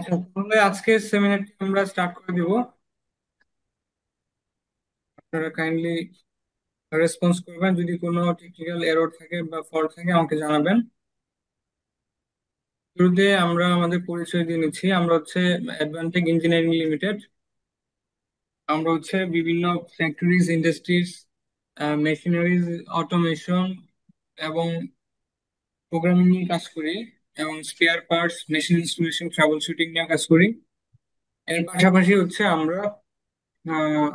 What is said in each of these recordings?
আচ্ছা, তাহলে আজকে সেমিনারটি আমরা স্টার্ট করে দিব। আপনারা কাইন্ডলি রেসপন্স করবেন, যদি কোনো টেকনিক্যাল এরর থাকে বা ফল্ট থাকে আমাকে জানাবেন। শুরুতে আমরা আমাদের পরিচয় দিয়ে নিচ্ছি। আমরা হচ্ছে অ্যাডভান্টেক ইঞ্জিনিয়ারিং লিমিটেড। আমরা হচ্ছে বিভিন্ন ফ্যাক্টরিজ, ইন্ডাস্ট্রিজ, মেশিনারিজ, অটোমেশন এবং প্রোগ্রামিং নিয়ে কাজ করি, এবং spare parts, machine installation, trouble shooting নিয়ে কাজ করি। এর পাশাপাশি হচ্ছে আমরা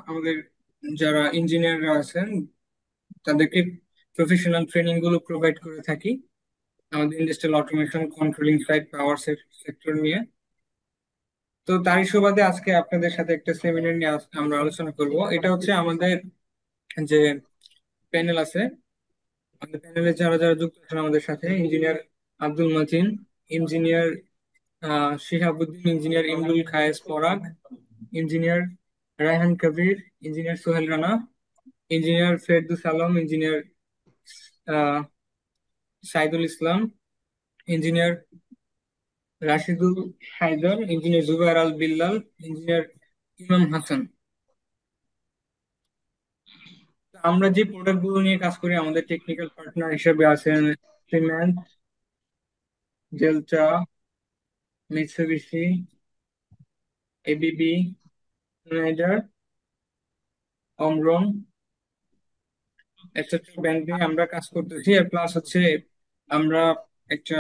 আমাদের যারা ইঞ্জিনিয়াররা আছেন তাদেরকে প্রফেশনাল ট্রেনিং গুলো প্রোভাইড করে থাকি আমাদের industrial automation, controlling side, power sector নিয়ে। তো তারই সুবাদে আজকে আপনাদের সাথে একটা সেমিনার নিয়ে আমরা আলোচনা করব। এটা হচ্ছে আমাদের যে প্যানেল আছে, আমাদের প্যানেলে যারা যারা যুক্ত আছেন আমাদের সাথে: engineer Abdul Matin, engineer Shihabuddin, engineer Imrul Kayes Parag, engineer Raihan Kabir, engineer Sohel Rana, engineer Ferdous Alam, engineer Saidul Islam, engineer Rashidul Haider, engineer Zubayer Al Billal, engineer Imam Hasan. আমরা যে প্রোডাক্ট গুলো নিয়ে কাজ করি, আমাদের টেকনিক্যাল পার্টনার হিসেবে আছেন Siemens, Delta, Mitsubishi, ABB, Schneider, Omron, etcetera brand নিয়ে আমরা কাজ করতেছি। আর প্লাস হচ্ছে আমরা একটা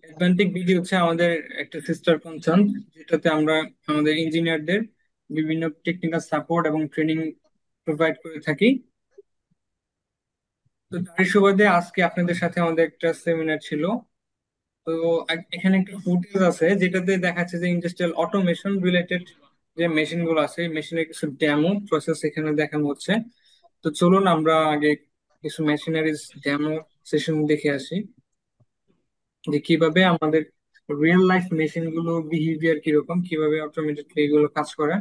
অ্যাডভান্টিক বিডি হচ্ছে আমাদের একটা সিস্টার কনসার্ন, যেটাতে আমরা আমাদের ইঞ্জিনিয়ারদের বিভিন্ন টেকনিক্যাল সাপোর্ট এবং ট্রেনিং প্রোভাইড করে থাকি। তো তার সুবাদে আজকে আপনাদের সাথে আমাদের একটা সেমিনার ছিল। তো এখানে একটা ফুটেজ আছে যেটাতে দেখাচ্ছে যে ইন্ডাস্ট্রিয়াল অটোমেশন রিলেটেড যে মেশিন গুলো আছে, মেশিনের কিছু ডেমো প্রসেস এখানে দেখানো হচ্ছে। তো চলুন আমরা আগে কিছু মেশিনারিজ ডেমো সেশন দেখে আসি, যে কিভাবে আমাদের রিয়েল লাইফ মেশিন গুলো বিহেভিয়ার কিরকম, কিভাবে অটোমেটিকলি এগুলো কাজ করে।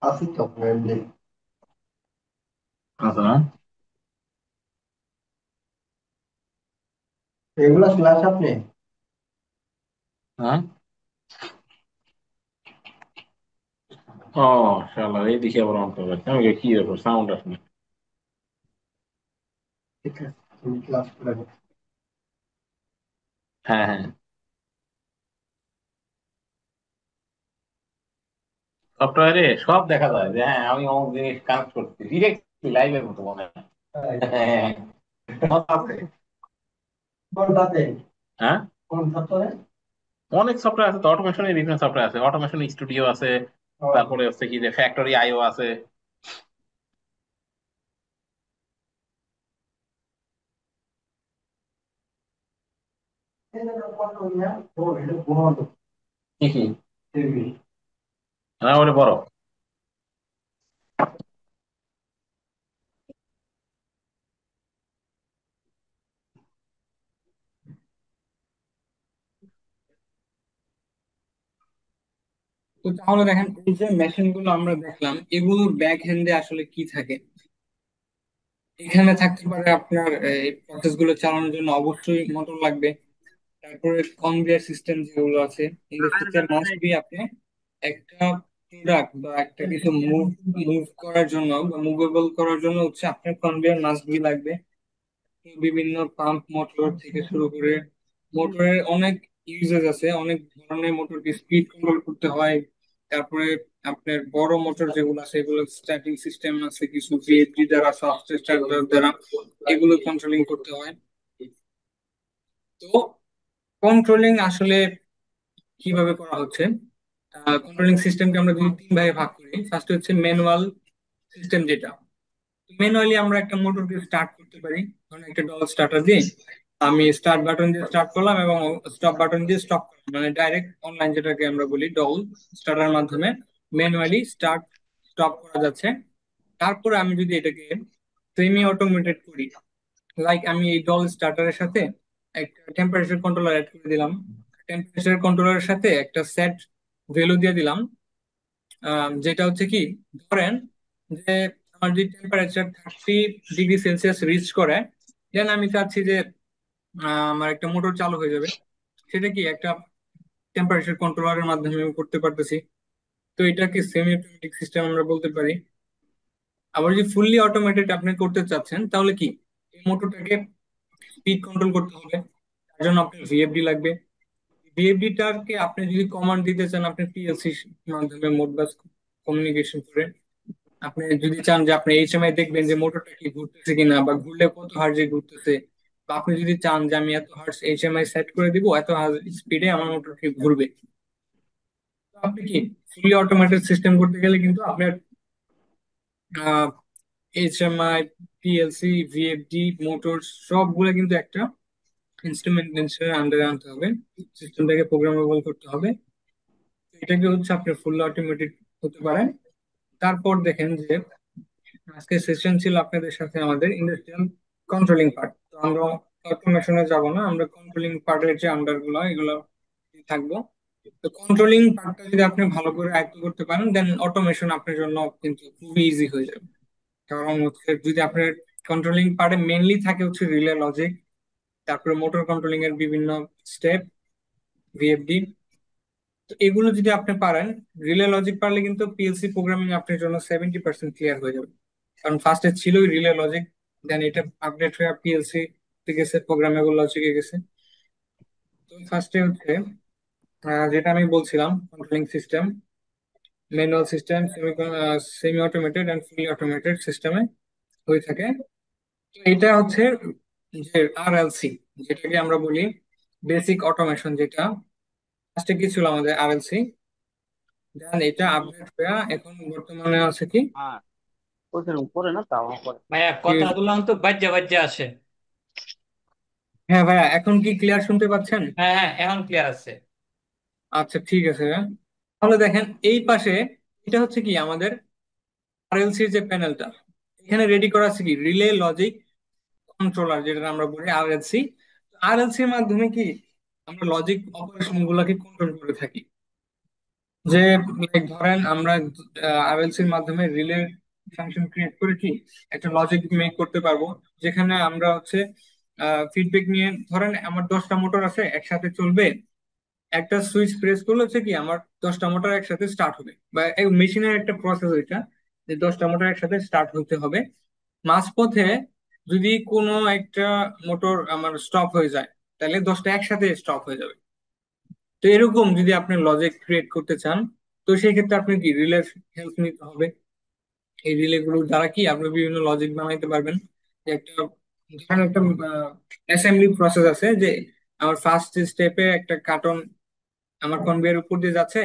আছি তো ফ্রেন্ডলি আছে না? এগুলা ক্লাস আপনি? হ্যাঁ। ও, শালা এই দিকে আবার অন করে রাখছি। আমি কই, কি ব্যাপার, সাউন্ড আসে না। ঠিক আছে, তুমি ক্লাস করে নাও। হ্যাঁ হ্যাঁ, সফটওয়্যারে সব দেখা যায় যে হ্যাঁ আমি অমুক জিনিস কানেক্ট করছি ডিরেক্ট লাইভের মতো মনে হয়। হ্যাঁ, আছে। কোনটাতে? হ্যাঁ, কোন সফটওয়্যারে? অনেক সফটওয়্যার আছে তো, অটোমেশনের বিভিন্ন সফটওয়্যার আছে, অটোমেশন স্টুডিও আছে, তারপরে হচ্ছে কি যে ফ্যাক্টরি আইও আছে। কি কি? হ্যাঁ, ওটা বড়। তো তাহলে দেখেন, এই যে মেশিন গুলো আমরা দেখলাম, এগুলোর ব্যাক হ্যান্ডে আসলে কি থাকে। এখানে থাকতে পারে আপনার এই প্রসেস গুলো চালানোর জন্য অবশ্যই মোটর লাগবে। তারপরে কনভেয়ার সিস্টেম যেগুলো আছে, ইন্ডাস্ট্রিতে মাস্ট বি আপনি একটা প্রোডাক্ট বা একটা কিছু মুভ মুভ করার জন্য বা মুভেবল করার জন্য হচ্ছে আপনার কনভেয়ার মাস্ট বি লাগবে। বিভিন্ন পাম্প মোটর থেকে শুরু করে মোটরের অনেক ইউজেস আছে, অনেক ধরনের মোটরকে স্পিড কন্ট্রোল করতে হয়। তারপরে আপনার বড় মোটর যেগুলো আছে এগুলো স্টার্টিং সিস্টেম আছে কিছু ভিএফডি দ্বারা, সফটওয়্যার স্টার্টার দ্বারা এগুলো কন্ট্রোলিং করতে হয়। তো কন্ট্রোলিং আসলে কিভাবে করা হচ্ছে, কন্ট্রোলিং সিস্টেমকে আমরা দুই তিন ভাগে ভাগ করি। ফার্স্ট হচ্ছে ম্যানুয়াল সিস্টেম, যেটা ম্যানুয়ালি আমরা একটা মোটরকে স্টার্ট করতে পারি। ধরুন একটা ডল স্টার্টার দিয়ে আমি স্টার্ট বাটন দিয়ে স্টার্ট করলাম এবং স্টপ বাটন দিয়ে স্টপ করলাম, মানে ডাইরেক্ট অনলাইন যেটাকে আমরা বলি ডল স্টার্টার মাধ্যমে ম্যানুয়ালি স্টার্ট স্টপ করা যাচ্ছে। তারপরে আমি যদি এটাকে সেমি অটোমেটেড করি, লাইক আমি এই ডল স্টার্টারের সাথে একটা টেম্পারেচার কন্ট্রোলার অ্যাড করে দিলাম, টেম্পারেচার কন্ট্রোলারের সাথে একটা সেট ভ্যালু দিয়ে দিলাম, যেটা হচ্ছে কি, ধরেন যে আমার যদি টেম্পারেচার 30 ডিগ্রি সেলসিয়াস রিচ করে, দেন আমি চাচ্ছি যে আমার একটা মোটর চালু হয়ে যাবে। সেটা কি একটা টেম্পারেচার কন্ট্রোলারের মাধ্যমে আমি করতে পারতেছি। তো এটাকে সেমি অটোমেটিক সিস্টেম আমরা বলতে পারি। আবার যদি ফুললি অটোমেটেড আপনি করতে চাচ্ছেন তাহলে কি, এই মোটরটাকে স্পিড কন্ট্রোল করতে হবে, তার জন্য আপনার ভিএফডি লাগবে। ভিএফডিটাকে আপনি যদি কমান্ড দিতে চান আপনি পিএলসি মাধ্যমে মোডবাস কমিউনিকেশন করে, আপনি যদি চান যে আপনি এইচএমআই দেখবেন যে মোটরটা কি ঘুরতেছে কিনা বা ঘুরলে কত হার্জে ঘুরতেছে, বা আপনি যদি চান যে আমি এত হার্জ এইচএমআই সেট করে দিব, এত হার্জ স্পিডে আমার মোটরটি ঘুরবে, তো আপনি কি ফুলি অটোমেটেড সিস্টেম করতে গেলে কিন্তু আপনার এইচএমআই, পিএলসি, ভিএফডি, মোটর সবগুলো কিন্তু একটা ইনস্ট্রুমেন্টেশনের আন্ডারে আনতে হবে, সিস্টেমটাকে প্রোগ্রামেবল করতে হবে। এটাকে হচ্ছে আপনার ফুল অটোমেটেড হতে পারে। তারপর দেখেন যে আজকে সেশন ছিল আপনাদের সাথে আমাদের ইন্ডাস্ট্রিয়াল কন্ট্রোলিং পার্ট, তো আমরা অটোমেশনে যাব না, আমরা কন্ট্রোলিং পার্টের যে আন্ডার গুলো এগুলো থাকবো। তো কন্ট্রোলিং পার্টটা যদি আপনি ভালো করে আয়ত্ত করতে পারেন দেন অটোমেশন আপনার জন্য কিন্তু খুবই ইজি হয়ে যাবে। কারণ হচ্ছে যদি আপনার কন্ট্রোলিং পার্টে মেইনলি থাকে হচ্ছে রিলে লজিক, তারপরে মোটর কন্ট্রোলিং এর বিভিন্ন স্টেপ, ভিএফডি, তো এগুলো যদি আপনি পারেন, রিলে লজিক পারলে কিন্তু পিএলসি প্রোগ্রামিং আপনার জন্য 70% ক্লিয়ার হয়ে যাবে। কারণ ফার্স্টে ছিলই রিলে লজিক, দেন এটা আপডেট হয়ে পিএলসি তে গেছে, প্রোগ্রামেবল লজিকে গেছে। তো ফার্স্টে হচ্ছে যেটা আমি বলছিলাম, controlling system manual system, semi automated and fully automated সিস্টেমে হয়ে থাকে। তো এটা হচ্ছে যে আরএলসি, যেটাকে আমরা বলি বেসিক অটোমেশন, যেটা ফার্স্টে কি ছিল আমাদের আরএলসি, দেন এটা আপডেট হয়ে এখন বর্তমানে আছে কি, হ্যাঁ, ওইখানে উপরে না তাও উপরে। ভাইয়া কি- কথাগুলো তো বাজ্যা বাজ্যা আসে। হ্যাঁ ভাইয়া, এখন কি ক্লিয়ার শুনতে পাচ্ছেন? হ্যাঁ হ্যাঁ, এখন ক্লিয়ার আছে। আচ্ছা ঠিক আছে ভাইয়া। তাহলে দেখেন এই পাশে এটা হচ্ছে কি আমাদের আরএলসির যে প্যানেলটা, এখানে রেডি করা আছে কি রিলে লজিক কন্ট্রোলার, যেটা আমরা বলি আরএলসি। আরএলসির মাধ্যমে কি আমরা লজিক অপারেশন গুলাকে কন্ট্রোল করে থাকি। যে like ধরেন আমরা আরএলসির মাধ্যমে রিলে ফাংশন ক্রিয়েট করে কি একটা লজিক মেক করতে পারবো, যেখানে আমরা হচ্ছে ফিডব্যাক নিয়ে, ধরেন আমার 10টা মোটর আছে একসাথে চলবে, একটা সুইচ প্রেস করলে হচ্ছে কি আমার 10টা মোটর একসাথে স্টার্ট হবে, বা মেশিনের একটা প্রসেস এটা, যে 10টা মোটর একসাথে স্টার্ট হতে হবে। মাঝপথে যদি কোনো একটা মোটর আমার স্টপ হয়ে যায় তাহলে 10টা একসাথে স্টপ হয়ে যাবে। তো এরকম যদি আপনি লজিক ক্রিয়েট করতে চান, তো সেই ক্ষেত্রে আপনি কি রিলের হেল্প নিতে হবে। এই রিলে গুলোর দ্বারা কি আপনি বিভিন্ন লজিক বানাইতে পারবেন। যে একটা ধরেন একটা অ্যাসেম্বলি প্রসেস আছে, যে আমার ফার্স্ট স্টেপে একটা কার্টন আমার কনভেয়ার উপর দিয়ে যাচ্ছে,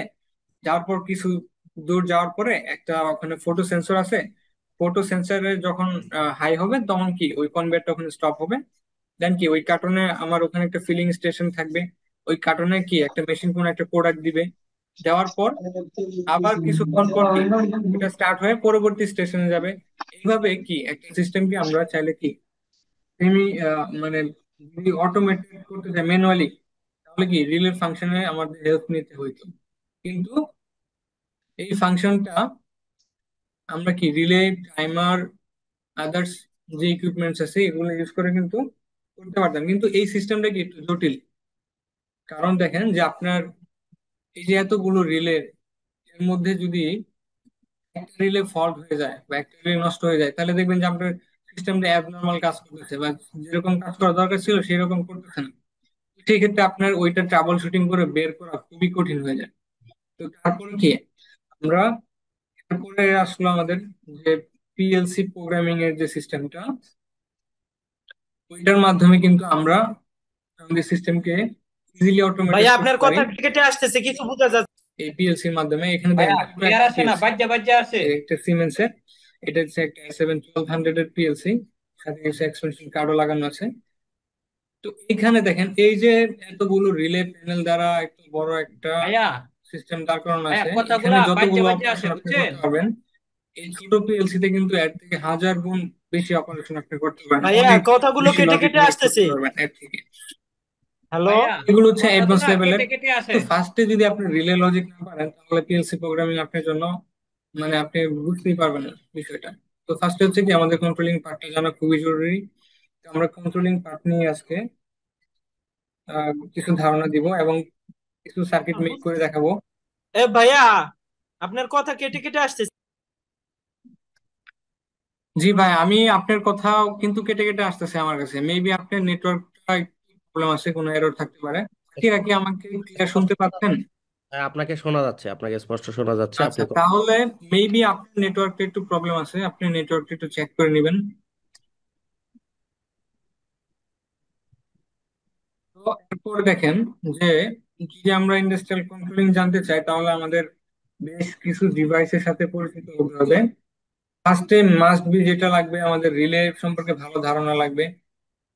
যাওয়ার পর কিছু দূর যাওয়ার পরে একটা ওখানে ফটো সেন্সর আছে, ফটো সেন্সরে যখন হাই হবে তখন কি ওই কনভেয়ারটা ওখানে স্টপ হবে। দেন কি ওই কার্টনে আমার ওখানে একটা ফিলিং স্টেশন থাকবে, ওই কার্টনে কি একটা মেশিন কোন একটা প্রোডাক্ট দিবে, দেওয়ার পর আবার কিছুক্ষণ পর কি এটা স্টার্ট হয়ে পরবর্তী স্টেশনে যাবে। এইভাবে কি একটা সিস্টেমকে আমরা চাইলে কি সেমি মানে যদি অটোমেটেড করতে চাই ম্যানুয়ালি, তাহলে কি রিলের ফাংশনে আমাদের হেল্প নিতে হইতো। কিন্তু এই ফাংশনটা আমরা কি রিলে, টাইমার, আদার্স যে ইকুইপমেন্টস আছে এগুলো ইউজ করে কিন্তু করতে পারতাম, কিন্তু এই সিস্টেমটা কি একটু জটিল। কারণ দেখেন যে আপনার এই যে এতগুলো রিলে, এর মধ্যে যদি একটা রিলে ফল্ট হয়ে যায় বা একটা রিলে নষ্ট হয়ে যায়, তাহলে দেখবেন যে আপনার সিস্টেমটা অ্যাবনর্মাল কাজ করতেছে বা যেরকম কাজ করা দরকার ছিল সেরকম করতেছে না। সেই ক্ষেত্রে আপনার ওইটা ট্রাবল শুটিং করে বের করা খুবই কঠিন হয়ে যায়। তো তারপরে কি আমরা, তারপরে আসলো আমাদের যে পিএলসি প্রোগ্রামিং এর যে সিস্টেমটা, ওইটার মাধ্যমে কিন্তু আমরা আমাদের সিস্টেমকে ইজিলি অটোমেটেড ভাইয়া করতে আপনার পারি। কথা কেটে আসতেছে, কিছু বোঝা যাচ্ছে। এই পিএলসির মাধ্যমে এখানে দেখেন ভাইয়া ছোট ক্লিয়ার একটা আসে না, পিএলসি, বাজ্যা বাজ্যা আছে। একটা সিমেন্সের, এটা হচ্ছে একটা S7 1200 এর পিএলসি, সাথে কিছু এক্সটেনশন কার্ডও লাগানো আছে। তো এখানে দেখেন এই যে এতগুলো রিলে প্যানেল দ্বারা এত বড় একটা ভাইয়া সিস্টেম দাঁড় করানো ভাইয়া আছে, এখানে কথাগুলা বাজ্যা যতগুলো বাজ্যা আছে, অপারেশন আপনি বুঝছেন? করতে পারবেন এই ছোট পিএলসি তে কিন্তু এর থেকে 1000 গুণ বেশি অপারেশন আপনি করতে পারেন, ভাইয়া অনেক কথাগুলো বেশি কেটে লজিক কেটে মেক করতে আসতেছে। পারবেন এর থেকে। হ্যালো। ভাইয়া এগুলো হচ্ছে অ্যাডভান্স কথাগুলা লেভেলের। কেটে কেটে আসে। তো ফার্স্টে যদি আপনি রিলে লজিক না পারেন তাহলে পিএলসি প্রোগ্রামিং আপনার জন্য মানে আপনি বুঝতেই পারবেন না বিষয়টা। তো ফার্স্টে হচ্ছে কি আমাদের কন্ট্রোলিং পার্টটা জানা খুবই জরুরি। তো আমরা কন্ট্রোলিং পার্ট নিয়ে আজকে কিছু ধারণা দিব এবং কিছু সার্কিট মেক করে দেখাবো। এ ভাইয়া আপনার কথা কেটে কেটে আসতেছে। জি ভাই, আমি আপনার কথাও কিন্তু কেটে কেটে আসতেছে আমার কাছে, মেবি আপনার নেটওয়ার্কটা প্রবলেম আছে, কোনো এরর থাকতে পারে। বাকিরা কি আমাকে ক্লিয়ার শুনতে পাচ্ছেন? হ্যাঁ, আপনাকে শোনা যাচ্ছে, আপনাকে স্পষ্ট শোনা যাচ্ছে। আচ্ছা, তাহলে মেবি আপনার নেটওয়ার্কটা একটু প্রবলেম আছে, আপনি নেটওয়ার্কটা একটু চেক করে নেবেন। তো এরপর দেখেন যে যদি আমরা ইন্ডাস্ট্রিয়াল কন্ট্রোলিং জানতে চাই তাহলে আমাদের বেশ কিছু ডিভাইসের সাথে পরিচিত হতে হবে। ফার্স্টে মাস্ট বি যেটা লাগবে, আমাদের রিলে সম্পর্কে ভালো ধারণা লাগবে।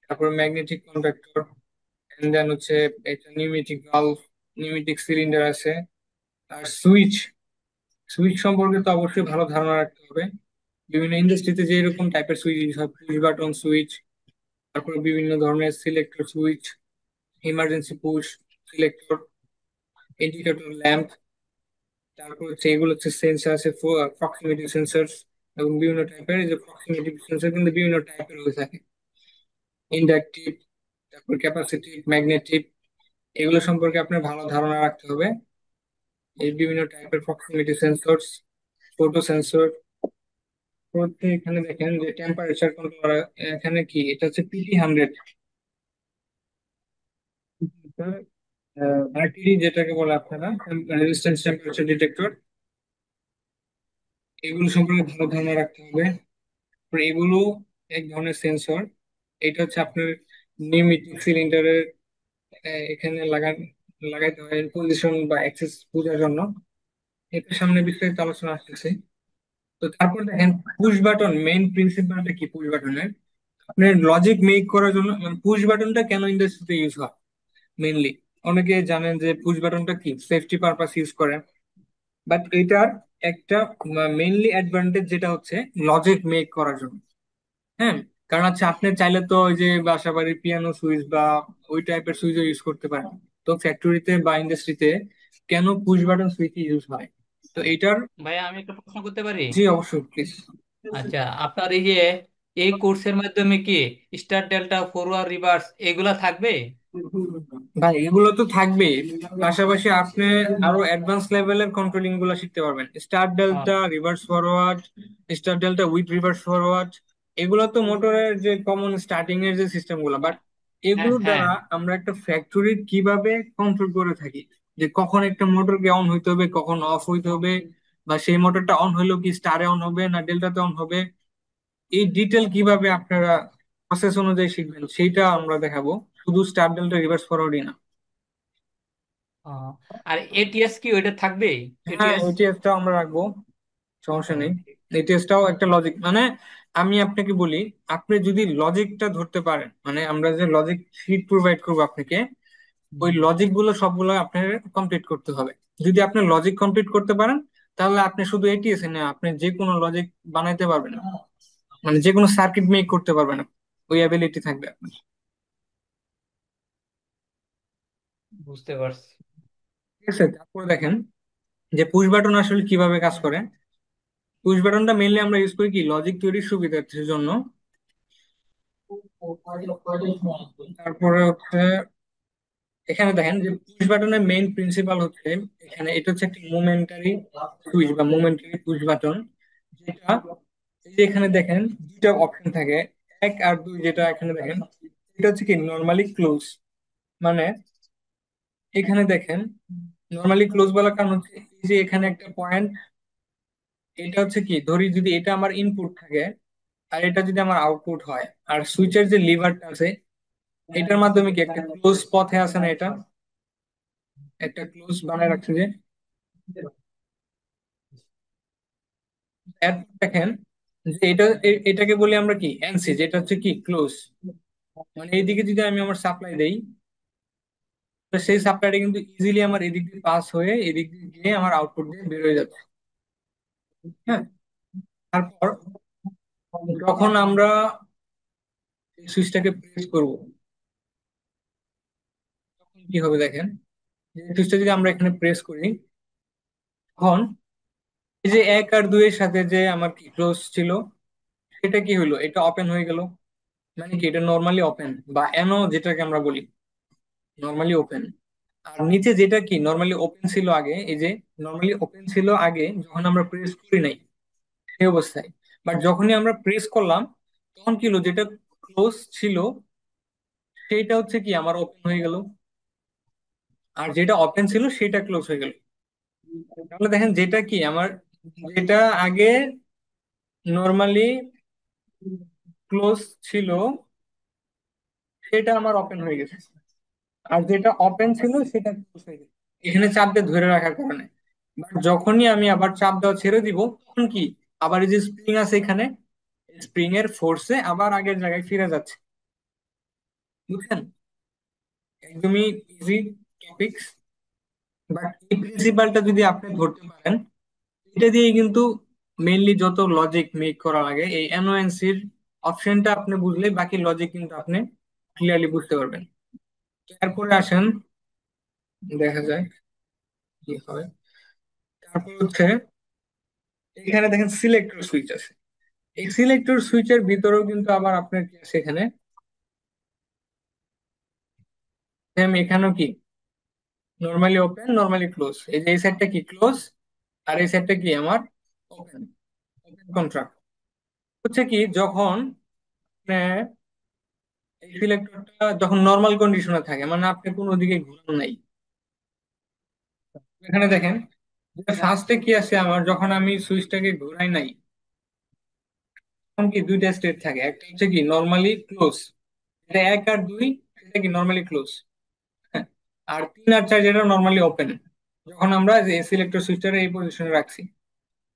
তারপর ম্যাগনেটিক কন্ডাক্টর, এন্ড দেন হচ্ছে এটা নিউমেটিক ভালভ, নিউমেটিক সিলিন্ডার আছে। আর সুইচ, সুইচ সম্পর্কে তো অবশ্যই ভালো ধারণা রাখতে হবে। বিভিন্ন ইন্ডাস্ট্রিতে যে এরকম টাইপের সুইচ ইউজ হয়, পুশ বাটন সুইচ, তারপর বিভিন্ন ধরনের selector switch, emergency push selector, indicator lamp, তারপর হচ্ছে এগুলো হচ্ছে সেন্সর আছে, প্রক্সিমিটি সেন্সর, এবং বিভিন্ন টাইপের, এই যে প্রক্সিমিটি সেন্সর কিন্তু বিভিন্ন টাইপের হয়ে থাকে, ইন্ডাকটিভ, তারপর ক্যাপাসিটিভ, ম্যাগনেটিক, এগুলো সম্পর্কে আপনার ভালো ধারণা রাখতে হবে। এই বিভিন্ন টাইপের প্রক্সিমিটি সেন্সর, ফটো সেন্সর, এখানে দেখেন যে টেম্পারেচার কন্ট্রোল, এখানে কি এটা হচ্ছে PT 100, আরটিডি যেটাকে বলে আপনারা, রেজিস্ট্যান্স টেম্পারেচার ডিটেক্টর, এগুলো সম্পর্কে ভালো ধারণা রাখতে হবে। তারপরে এগুলো এক ধরনের সেন্সর, এটা হচ্ছে আপনার নিউমেটিক সিলিন্ডারের এখানে লাগাইতে হয় পজিশন বা অ্যাক্সেস বোঝার জন্য। এটার সামনে বিস্তারিত আলোচনা আসতেছে। তো তারপর দেখেন পুশ বাটন, মেইন প্রিন্সিপালটা কি পুশ বাটনের, আপনার লজিক মেক করার জন্য পুশ বাটনটা কেন ইন্ডাস্ট্রিতে ইউজ হয় মেইনলি, অনেকে জানেন যে পুশ বাটনটা কি সেফটি পারপাস ইউজ করে, বাট এটার একটা মেইনলি অ্যাডভান্টেজ যেটা হচ্ছে লজিক মেক করার জন্য। হ্যাঁ, কারণ হচ্ছে আপনি চাইলে তো ওই যে বাসা বাড়ির পিয়ানো সুইচ বা ওই টাইপের সুইচও ইউজ করতে পারেন। তো ফ্যাক্টরিতে বা ইন্ডাস্ট্রিতে কেন পুশ বাটন সুইচ ইউজ হয়, তো এটার। ভাইয়া আমি একটা প্রশ্ন করতে পারি? জি অবশ্যই, প্লিজ। আচ্ছা, আপনার এই যে এই কোর্সের মাধ্যমে কি স্টার ডেল্টা ফরওয়ার্ড রিভার্স এগুলা থাকবে? ভাই এগুলো তো থাকবে, পাশাপাশি আপনি আরো অ্যাডভান্স লেভেলের কন্ট্রোলিং গুলো শিখতে পারবেন, star ah, delta, reverse forward, star delta with reverse forward. এগুলো তো মোটরের যে কমন স্টার্টিং এর যে সিস্টেম গুলো, বাট হ্যাঁ এগুলোর হ্যাঁ। দ্বারা আমরা একটা ফ্যাক্টরি কিভাবে কন্ট্রোল করে থাকি, যে কখন একটা মোটরকে অন হইতে হবে, কখন অফ হইতে হবে, বা সেই মোটরটা অন হইলেও কি স্টারে অন হবে না ডেল্টাতে অন হবে, এই ডিটেল কিভাবে আপনারা প্রসেস অনুযায়ী শিখবেন সেইটা আমরা দেখাবো, শুধু স্টার ডেল্টা রিভার্স ফরওয়ার্ডই না। আহ, আর এটিএস কি ওইটা থাকবে? হ্যাঁ, এটিএস? এটিএসটাও আমরা রাখবো, সমস্যা নেই। এটিএসটাও একটা লজিক, মানে আমি আপনাকে বলি, আপনি যদি লজিকটা ধরতে পারেন, মানে আমরা যে লজিক শিট প্রোভাইড করবো আপনাকে, ওই লজিক গুলো সবগুলো আপনার কমপ্লিট করতে হবে। যদি আপনি লজিক কমপ্লিট করতে পারেন তাহলে আপনি শুধু এটিএস না, আপনি যে কোনো লজিক বানাইতে পারবেন, মানে যে কোনো সার্কিট মেক করতে পারবেন, ওই অ্যাবিলিটি থাকবে আপনার। বুঝতে পারছি। ঠিক আছে, তারপরে দেখেন যে পুশ বাটন আসলে কিভাবে কাজ করে। পুশ বাটনটা মেইনলি আমরা ইউজ করি কি লজিক তৈরির সুবিধার্থের জন্য। তারপরে হচ্ছে এখানে দেখেন যে পুশ বাটনের মেইন প্রিন্সিপাল হচ্ছে, এখানে এটা হচ্ছে একটা মোমেন্টারি সুইচ বা মোমেন্টারি পুশ বাটন, যেটা এই যে এখানে দেখেন দুইটা অপশন থাকে, 1 আর 2, যেটা এখানে দেখেন এটা হচ্ছে কি নর্মালি ক্লোজ। মানে এখানে দেখেন নর্মালি ক্লোজ বলার কারণ হচ্ছে এই যে এখানে একটা পয়েন্ট, এটা হচ্ছে কি ধরি যদি এটা আমার ইনপুট থাকে আর এটা যদি আমার আউটপুট হয়, আর সুইচের যে লিভারটা আছে এটার মাধ্যমে কি একটা ক্লোজ পথে আছে না, এটা একটা ক্লোজ বানায় রাখছে যে। এরপর দেখেন যে এটাকে বলি আমরা কি এনসি, যেটা হচ্ছে কি ক্লোজ। মানে এইদিকে যদি আমি আমার সাপ্লাই দেই, তো সেই সাপ্লাইটা কিন্তু ইজিলি আমার এদিক দিয়ে পাস হয়ে এদিক দিয়ে গিয়ে আমার আউটপুট দিয়ে বের হয়ে যাচ্ছে। হ্যাঁ, তারপর যখন আমরা এই সুইচটাকে প্রেস করব, তখন কি হবে দেখেন, যে সুইচটা যদি আমরা এখানে প্রেস করি, তখন এই যে 1 আর 2 এর সাথে যে আমার কি ক্লোজ ছিল সেটা কি হলো, এটা ওপেন হয়ে গেল। মানে কি এটা নর্মালি ওপেন বা এনও যেটাকে আমরা বলি নর্মালি ওপেন। আর নিচে যেটা কি নর্মালি ওপেন ছিল আগে, এই যে নর্মালি ওপেন ছিল আগে যখন আমরা প্রেস করি নাই সেই অবস্থায়, বাট যখনই আমরা প্রেস করলাম তখন কি হলো, যেটা ক্লোজ ছিল সেইটা হচ্ছে কি আমার ওপেন হয়ে গেল, আর যেটা ওপেন ছিল সেটা ক্লোজ হয়ে গেল। তাহলে দেখেন যেটা কি আমার, যেটা আগে নর্মালি ক্লোজ ছিল সেটা আমার ওপেন হয়ে গেছে, আর যেটা ওপেন ছিল সেটা ক্লোজ হয়ে গেছে এখানে চাপ দিয়ে ধরে রাখার কারণে। বাট যখনই আমি আবার চাপ দেওয়া ছেড়ে দিব, তখন কি আবার এই যে স্প্রিং আছে এখানে, স্প্রিং এর ফোর্সে আবার আগের জায়গায় ফিরে যাচ্ছে। বুঝছেন? একদমই ইজি টপিকস, বাট এই প্রিন্সিপালটা যদি আপনি ধরতে পারেন, এটা দিয়ে কিন্তু মেইনলি যত লজিক মেক করা লাগে এই এনওএনসির অপশনটা আপনি বুঝলে বাকি লজিক কিন্তু আপনি ক্লিয়ারলি বুঝতে পারবেন। এরপরে আসেন, দেখা যায় কি হয়। তারপর হচ্ছে এখানে দেখেন সিলেক্টর সুইচ আছে, এই সিলেক্টর সুইচের ভিতরেও কিন্তু আবার আপনার কি আছে এখানে, সেম এখানেও কি নর্মালি ওপেন নর্মালি ক্লোজ, এই যে এই সাইডটা কি ক্লোজ আর এই সাইডটা কি আমার ওপেন, ওপেন কন্ট্রাক্ট। হচ্ছে কি যখন আহ, এই সিলেক্টরটা যখন নর্মাল কন্ডিশনে থাকে, মানে আপনি কোনো দিকে ঘুরান নাই, এখানে দেখেন যে ফার্স্টে কি আছে আমার, যখন আমি সুইচটাকে ঘুরাই নাই তখন কি দুইটা স্টেট থাকে, একটা হচ্ছে কি নর্মালি ক্লোজ, এটা 1 আর 2 সেটা কি নর্মালি ক্লোজ, আর 3 আর 4 যেটা নর্মালি ওপেন, যখন আমরা এই সিলেক্টর সুইচটার এই পজিশনে রাখছি।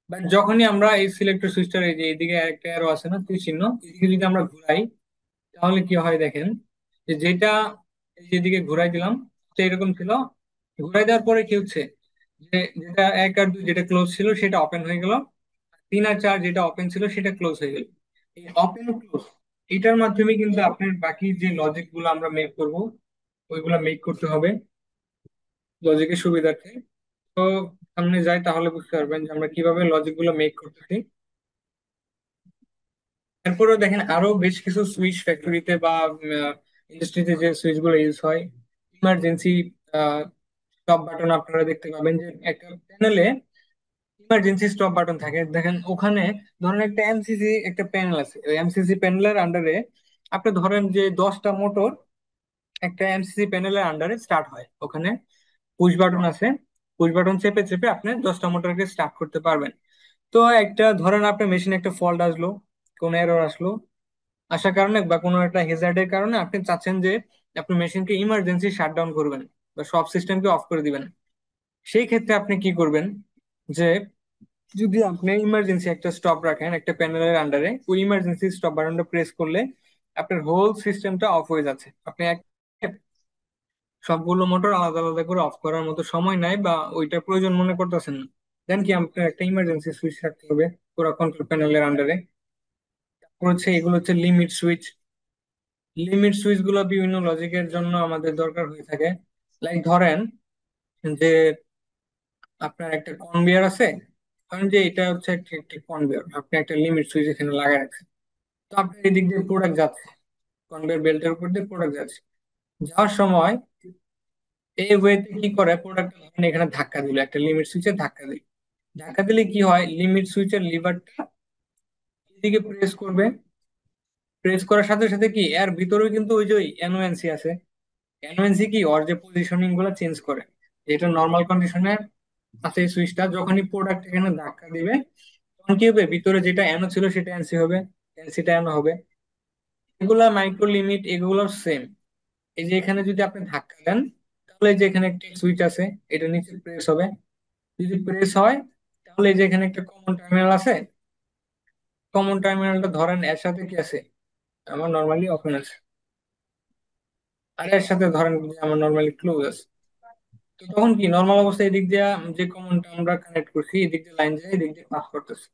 বাট যখনই আমরা এই সিলেক্টর সুইচটার এই যে এইদিকে একটা অ্যারো আছে না তীর চিহ্ন, এদিকে যদি আমরা ঘুরাই, তাহলে কি হয় দেখেন, যে যেটা এই যেদিকে ঘুরাই দিলাম তো এরকম ছিল, ঘুরাই দেওয়ার পরে কি হচ্ছে, যে যেটা 1 আর 2 যেটা ক্লোজ ছিল সেটা ওপেন হয়ে গেল, 3 আর 4 যেটা ওপেন ছিল সেটা ক্লোজ হয়ে গেল। এই ওপেন ক্লোজ এটার মাধ্যমে কিন্তু আপনার বাকি যে লজিক গুলো আমরা মেক করব ওইগুলা মেক করতে হবে লজিকের সুবিধার্থে। তো সামনে যাই তাহলে বুঝতে পারবেন যে আমরা কিভাবে লজিক গুলো মেক করতেছি। এরপরেও দেখেন আরো বেশ কিছু সুইচ ফ্যাক্টরিতে বা ইন্ডাস্ট্রিতে যে সুইচ গুলো ইউজ হয়, ইমার্জেন্সি স্টপ বাটন আপনারা দেখতে পাবেন যে একটা প্যানেলে ইমার্জেন্সি স্টপ বাটন থাকে। দেখেন ওখানে ধরেন একটা এমসিসি একটা প্যানেল আছে, ওই এমসিসি প্যানেলের আন্ডারে আপনি ধরেন যে 10টা মোটর একটা এমসিসি প্যানেলের আন্ডারে স্টার্ট হয়, ওখানে পুশ বাটন আছে, পুশ বাটন চেপে চেপে আপনি 10টা মোটরকে স্টার্ট করতে পারবেন। তো একটা ধরেন আপনার মেশিনে একটা ফল্ট আসলো, কোন এরর আসলো, আসার কারণে বা কোনো একটা হ্যাজার্ডের কারণে আপনি চাচ্ছেন যে আপনি মেশিনকে ইমার্জেন্সি শাটডাউন করবেন বা সব সিস্টেমকে অফ করে দিবেন। সেই ক্ষেত্রে আপনি কি করবেন, যে যদি আপনি ইমার্জেন্সি একটা স্টপ রাখেন একটা প্যানেলের আন্ডারে, ওই ইমার্জেন্সি স্টপ বাটনটা প্রেস করলে আপনার হোল সিস্টেমটা অফ হয়ে যাচ্ছে। আপনি সবগুলো মোটর আলাদা আলাদা করে অফ করার মতো সময় নাই বা ওইটা প্রয়োজন মনে করতেছেন না, দেন কি আপনার একটা ইমার্জেন্সি সুইচ রাখতে হবে পুরো কন্ট্রোল প্যানেলের আন্ডারে। তারপর হচ্ছে এগুলো হচ্ছে লিমিট সুইচ। লিমিট সুইচ গুলো বিভিন্ন লজিকের জন্য আমাদের দরকার হয়ে থাকে। লাইক ধরেন যে আপনার একটা কনভেয়ার আছে, ধরেন যে এটা হচ্ছে একটা কনভেয়ার, আপনি একটা লিমিট সুইচ এখানে লাগাই রাখছেন, তো আপনার এদিক দিয়ে প্রোডাক্ট যাচ্ছে, কনভেয়ার বেল্টের উপর দিয়ে প্রোডাক্ট যাচ্ছে, যাওয়ার সময় এই ওয়েতে কি করে, প্রোডাক্ট এখানে ধাক্কা দিল, একটা লিমিট সুইচে ধাক্কা দিল। ধাক্কা দিলে কি হয়, লিমিট সুইচের লিভারটা এদিকে প্রেস করবে। প্রেস করার সাথে সাথে কি এর ভিতরেও কিন্তু ওই যে এনওএনসি আছে। এনওএনসি কি ওর যে পজিশনিং গুলো চেঞ্জ করে, যেটা নর্মাল কন্ডিশনে আছে এই সুইচটা, যখনই প্রোডাক্ট এখানে ধাক্কা দিবে তখন কি হবে, ভিতরে যেটা এনও ছিল সেটা এনসি হবে, এনসিটা এনও হবে। এগুলা মাইক্রো লিমিট, এগুলো সেম। এই যে এখানে যদি আপনি ধাক্কা দেন, তাহলে এই যে এখানে একটা সুইচ আছে, এটা নিচে প্রেস হবে। যদি প্রেস হয়, তাহলে এই যে এখানে একটা কমন টার্মিনাল আছে। কমন টার্মিনালটা ধরেন এর সাথে কি আছে, আমার নর্মালি ওপেন আছে, আর এর সাথে ধরেন যে আমার নর্মালি ক্লোজ আছে। তো তখন কি নর্মাল অবস্থায় এদিক দিয়ে যে কমনটা আমরা কানেক্ট করছি, এদিক দিয়ে লাইন যায়, এদিক দিয়ে পাস করতেছে।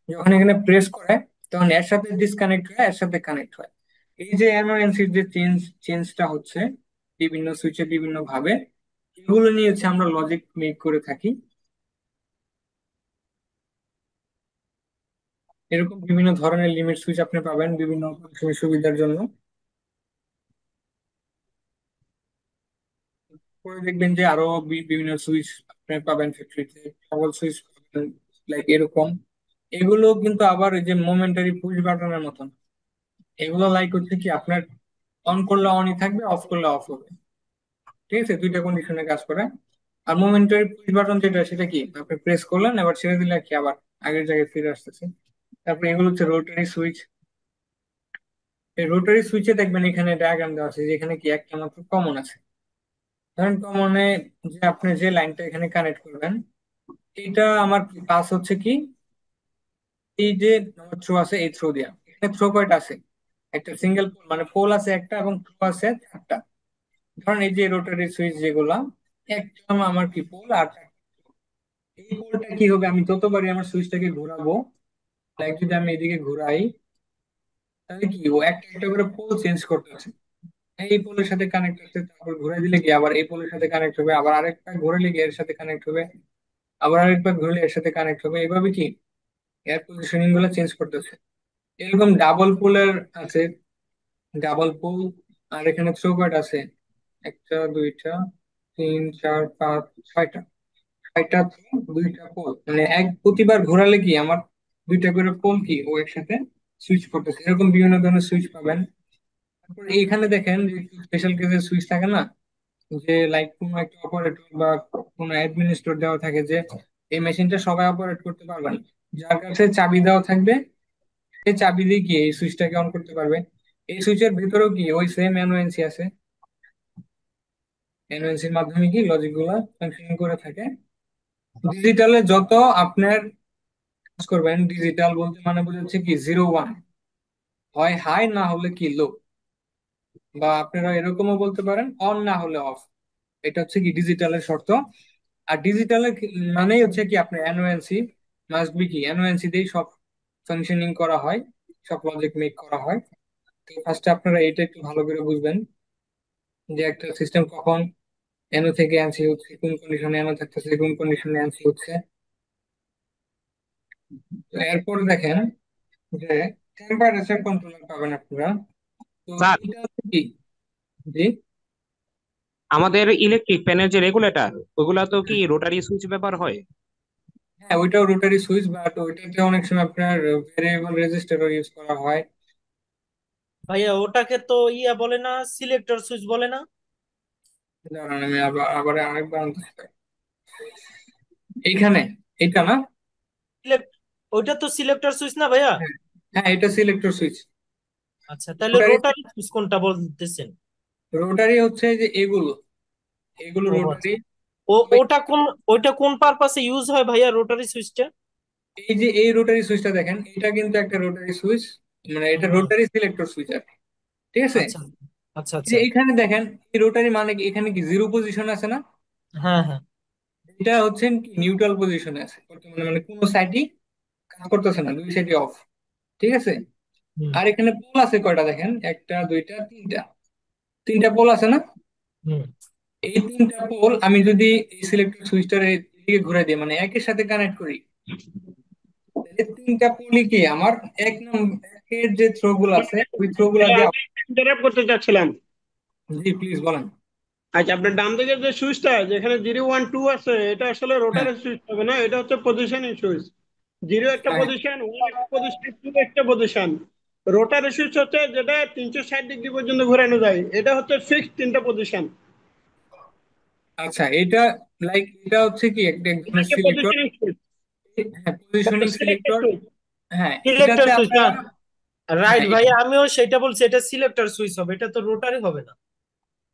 যখন এখানে প্রেস করে, তখন এর সাথে ডিসকানেক্ট হয়, এর সাথে কানেক্ট হয়। এই যে এমার্জেন্সির যে চেঞ্জটা হচ্ছে বিভিন্ন সুইচে বিভিন্ন ভাবে, এগুলো নিয়ে হচ্ছে আমরা লজিক মেক করে থাকি। এরকম বিভিন্ন ধরনের লিমিট সুইচ আপনি পাবেন বিভিন্ন সুবিধার জন্য। পরে দেখবেন যে আরো বিভিন্ন সুইচ আপনি পাবেন ফ্যাক্টরিতে, টগল সুইচ পাবেন, লাইক এরকম। এগুলো কিন্তু আবার এই যে মোমেন্টারি পুশ বাটনের মতন। এগুলো লাইক হচ্ছে কি আপনার অন করলে অনই থাকবে, অফ করলে অফ হবে। ঠিক আছে, দুইটা কন্ডিশনে কাজ করে। আর মোমেন্টারি পুশ বাটন যেটা, সেটা কি আপনি প্রেস করলেন, এবার ছেড়ে দিলে কি আবার আগের জায়গায় ফিরে আসতেছে। তারপরে এগুলো হচ্ছে রোটারি সুইচ। এই রোটারি সুইচে দেখবেন এখানে ডায়াগ্রাম দেওয়া আছে, যেখানে কি একটা মাত্র কমন আছে। ধরেন কমনে যে আপনি যে লাইনটা এখানে কানেক্ট করবেন, এটা আমার পাস হচ্ছে কি, এই যে থ্রো আছে, এই থ্রো দিয়া এখানে থ্রো কয়টা আছে, একটা সিঙ্গেল পোল, মানে পোল আছে একটা এবং থ্রো আছে চারটা। ধরেন এই যে রোটারি সুইচ যেগুলা, একটা আমার কি পোল আর চারটা। এই পোলটা কি হবে, আমি যতবারই আমার সুইচটাকে ঘোরাবো, লাইক যদি আমি এদিকে ঘুরাই, তাহলে কি ও একটা একটা করে পোল চেঞ্জ করতেছে। এই পোলের সাথে কানেক্ট হচ্ছে, তারপর ঘুরে দিলে কি আবার এই পোলের সাথে কানেক্ট হবে, আবার আরেকটা ঘুরলে কি এর সাথে কানেক্ট হবে, আবার আরেকবার ঘুরলে এর সাথে কানেক্ট হবে। এইভাবে কি এর পজিশনিং গুলো চেঞ্জ করতেছে। এরকম ডাবল পোলের আছে, ডাবল পোল। আর এখানে চৌকাঠ আছে, একটা দুইটা তিন চার পাঁচ ছয়টা, ছয়টা throw, দুইটা পোল, মানে এক প্রতিবার ঘোরালে কি আমার দুইটা করে পোল কি ও একসাথে সুইচ করতেছে। এরকম বিভিন্ন ধরনের সুইচ পাবেন। তারপর এইখানে দেখেন যে স্পেশাল কেসের সুইচ থাকে না, যে লাইক কোনো একটা অপারেটর বা কোনো অ্যাডমিনিস্ট্রেটর দেওয়া থাকে যে এই মেশিনটা সবাই অপারেট করতে পারবেন, যার কাছে চাবি দেওয়া থাকবে সে চাবি দিয়ে কি এই সুইচটাকে অন করতে পারবে। এই সুইচের ভিতরেও কি ওই সেম এনওএনসি আছে, এনওএনসির মাধ্যমে কি লজিক গুলা ফাংশনিং করে থাকে। ডিজিটালে যত আপনার কাজ করবেন, ডিজিটাল বলতে মানে বোঝাচ্ছে কি জিরো ওয়ান, হয় হাই না হলে কি লো, বা আপনারা এরকমও বলতে পারেন অন না হলে অফ। এটা হচ্ছে কি ডিজিটালের শর্ত। আর ডিজিটালের মানেই হচ্ছে কি আপনার এনওএনসি মাস্ট বি কি, এনওএনসি দিয়েই সব ফাংশনিং করা হয়, সব লজিক মেক করা হয়। তো ফার্স্টে আপনারা এটা একটু ভালো করে বুঝবেন যে একটা সিস্টেম কখন এনও থেকে এনসি হচ্ছে, কোন কন্ডিশনে এনও থাকতেছে, কোন কন্ডিশনে এনসি হচ্ছে। তো এরপর দেখেন যে টেম্পারেচার কন্ট্রোলার পাবেন আপনারা। তো স্যার, এটা হচ্ছে কি, জি, আমাদের ইলেকট্রিক প্যানেল যে রেগুলেটর, ওগুলা তো কি রোটারি সুইচ ব্যবহার হয়? হ্যাঁ ওইটাও রোটারি সুইচ, বাট ওইটাতে অনেক সময় আপনার ভেরিয়েবল রেজিস্টারও ইউজ করা হয়। ভাইয়া ওটাকে তো ইয়া বলে না, সিলেক্টর সুইচ বলে না? দাঁড়ান আমি আবার আবার আরেকবার আনতেছি। এইখানে এটা না, Select- ওইটা তো সিলেক্টর সুইচ না ভাইয়া? হ্যাঁ হ্যাঁ, এটা সিলেক্টর সুইচ। আচ্ছা, তাহলে রোটারি, রোটারি সুইচ কোনটা বলতেছেন? রোটারি হচ্ছে যে এগুলো, এগুলো ও রোটারি। আচ্ছা। ওটা কোন পারপাসে ইউজ হয় ভাইয়া, রোটারি সুইচটা? এই যে এই রোটারি সুইচটা দেখেন, এটা কিন্তু একটা রোটারি সুইচ, মানে এটা হুম। রোটারি সিলেক্টর সুইচ আর কি। ঠিক আছে, আচ্ছা আচ্ছা এই যে আচ্ছা। এখানে দেখেন এই রোটারি মানে কি, এখানে কি জিরো পজিশন আছে না, হ্যাঁ হ্যাঁ। এটা হচ্ছে কি নিউট্রাল পজিশনে আছে বর্তমানে, মানে কোনো সাইডই কাজ করতেছে না, দুই সাইডই অফ। ঠিক আছে, হুম আর এখানে পোল আছে কয়টা দেখেন, একটা দুইটা তিনটা, তিনটা পোল আছে না। হুম। এই তিনটা পোল আমি যদি এই সিলেক্টর সুইচটার দিকে ঘুরে দিই, মানে একের সাথে কানেক্ট করি, তাহলে তিনটা পোলই কি আমার এক নম্বর একের যে থ্রো গুলো আছে ওই থ্রো গুলা দিয়ে। ইন্টারাপ্ট করতে চাচ্ছিলাম। জি প্লিজ বলেন। আচ্ছা, আপনার ডান দিকে যে সুইচটা যেখানে 0 1 2 আছে, এটা আসলে হ্যাঁ রোটারের সুইচ হবে না, এটা হচ্ছে পজিশনিং সুইচ। 0 একটা হ্যাঁ পজিশন, 1 একটা পজিশন, 2 একটা পজিশন। রোটারের সুইচ হচ্ছে যেটা 360 ডিগ্রি পর্যন্ত ঘোরানো যায়, এটা হচ্ছে ফিক্সড 3টা পজিশন। আচ্ছা, এটা এটা হচ্ছে কি একটা এক ধরনের এটাকে সিলেক্টর। পজিশনিং সুইচ, হ্যাঁ, পজিশনিং সিলেক্টর সিলেক্টর। সুইচ। হ্যাঁ, সিলেক্টর এটাতে সুইচ না? আপনারা রাইট হ্যাঁ ভাইয়া, আমিও সেটা বলছি, এটা সিলেক্টর সুইচ হবে, এটা তো রোটারি হবে না।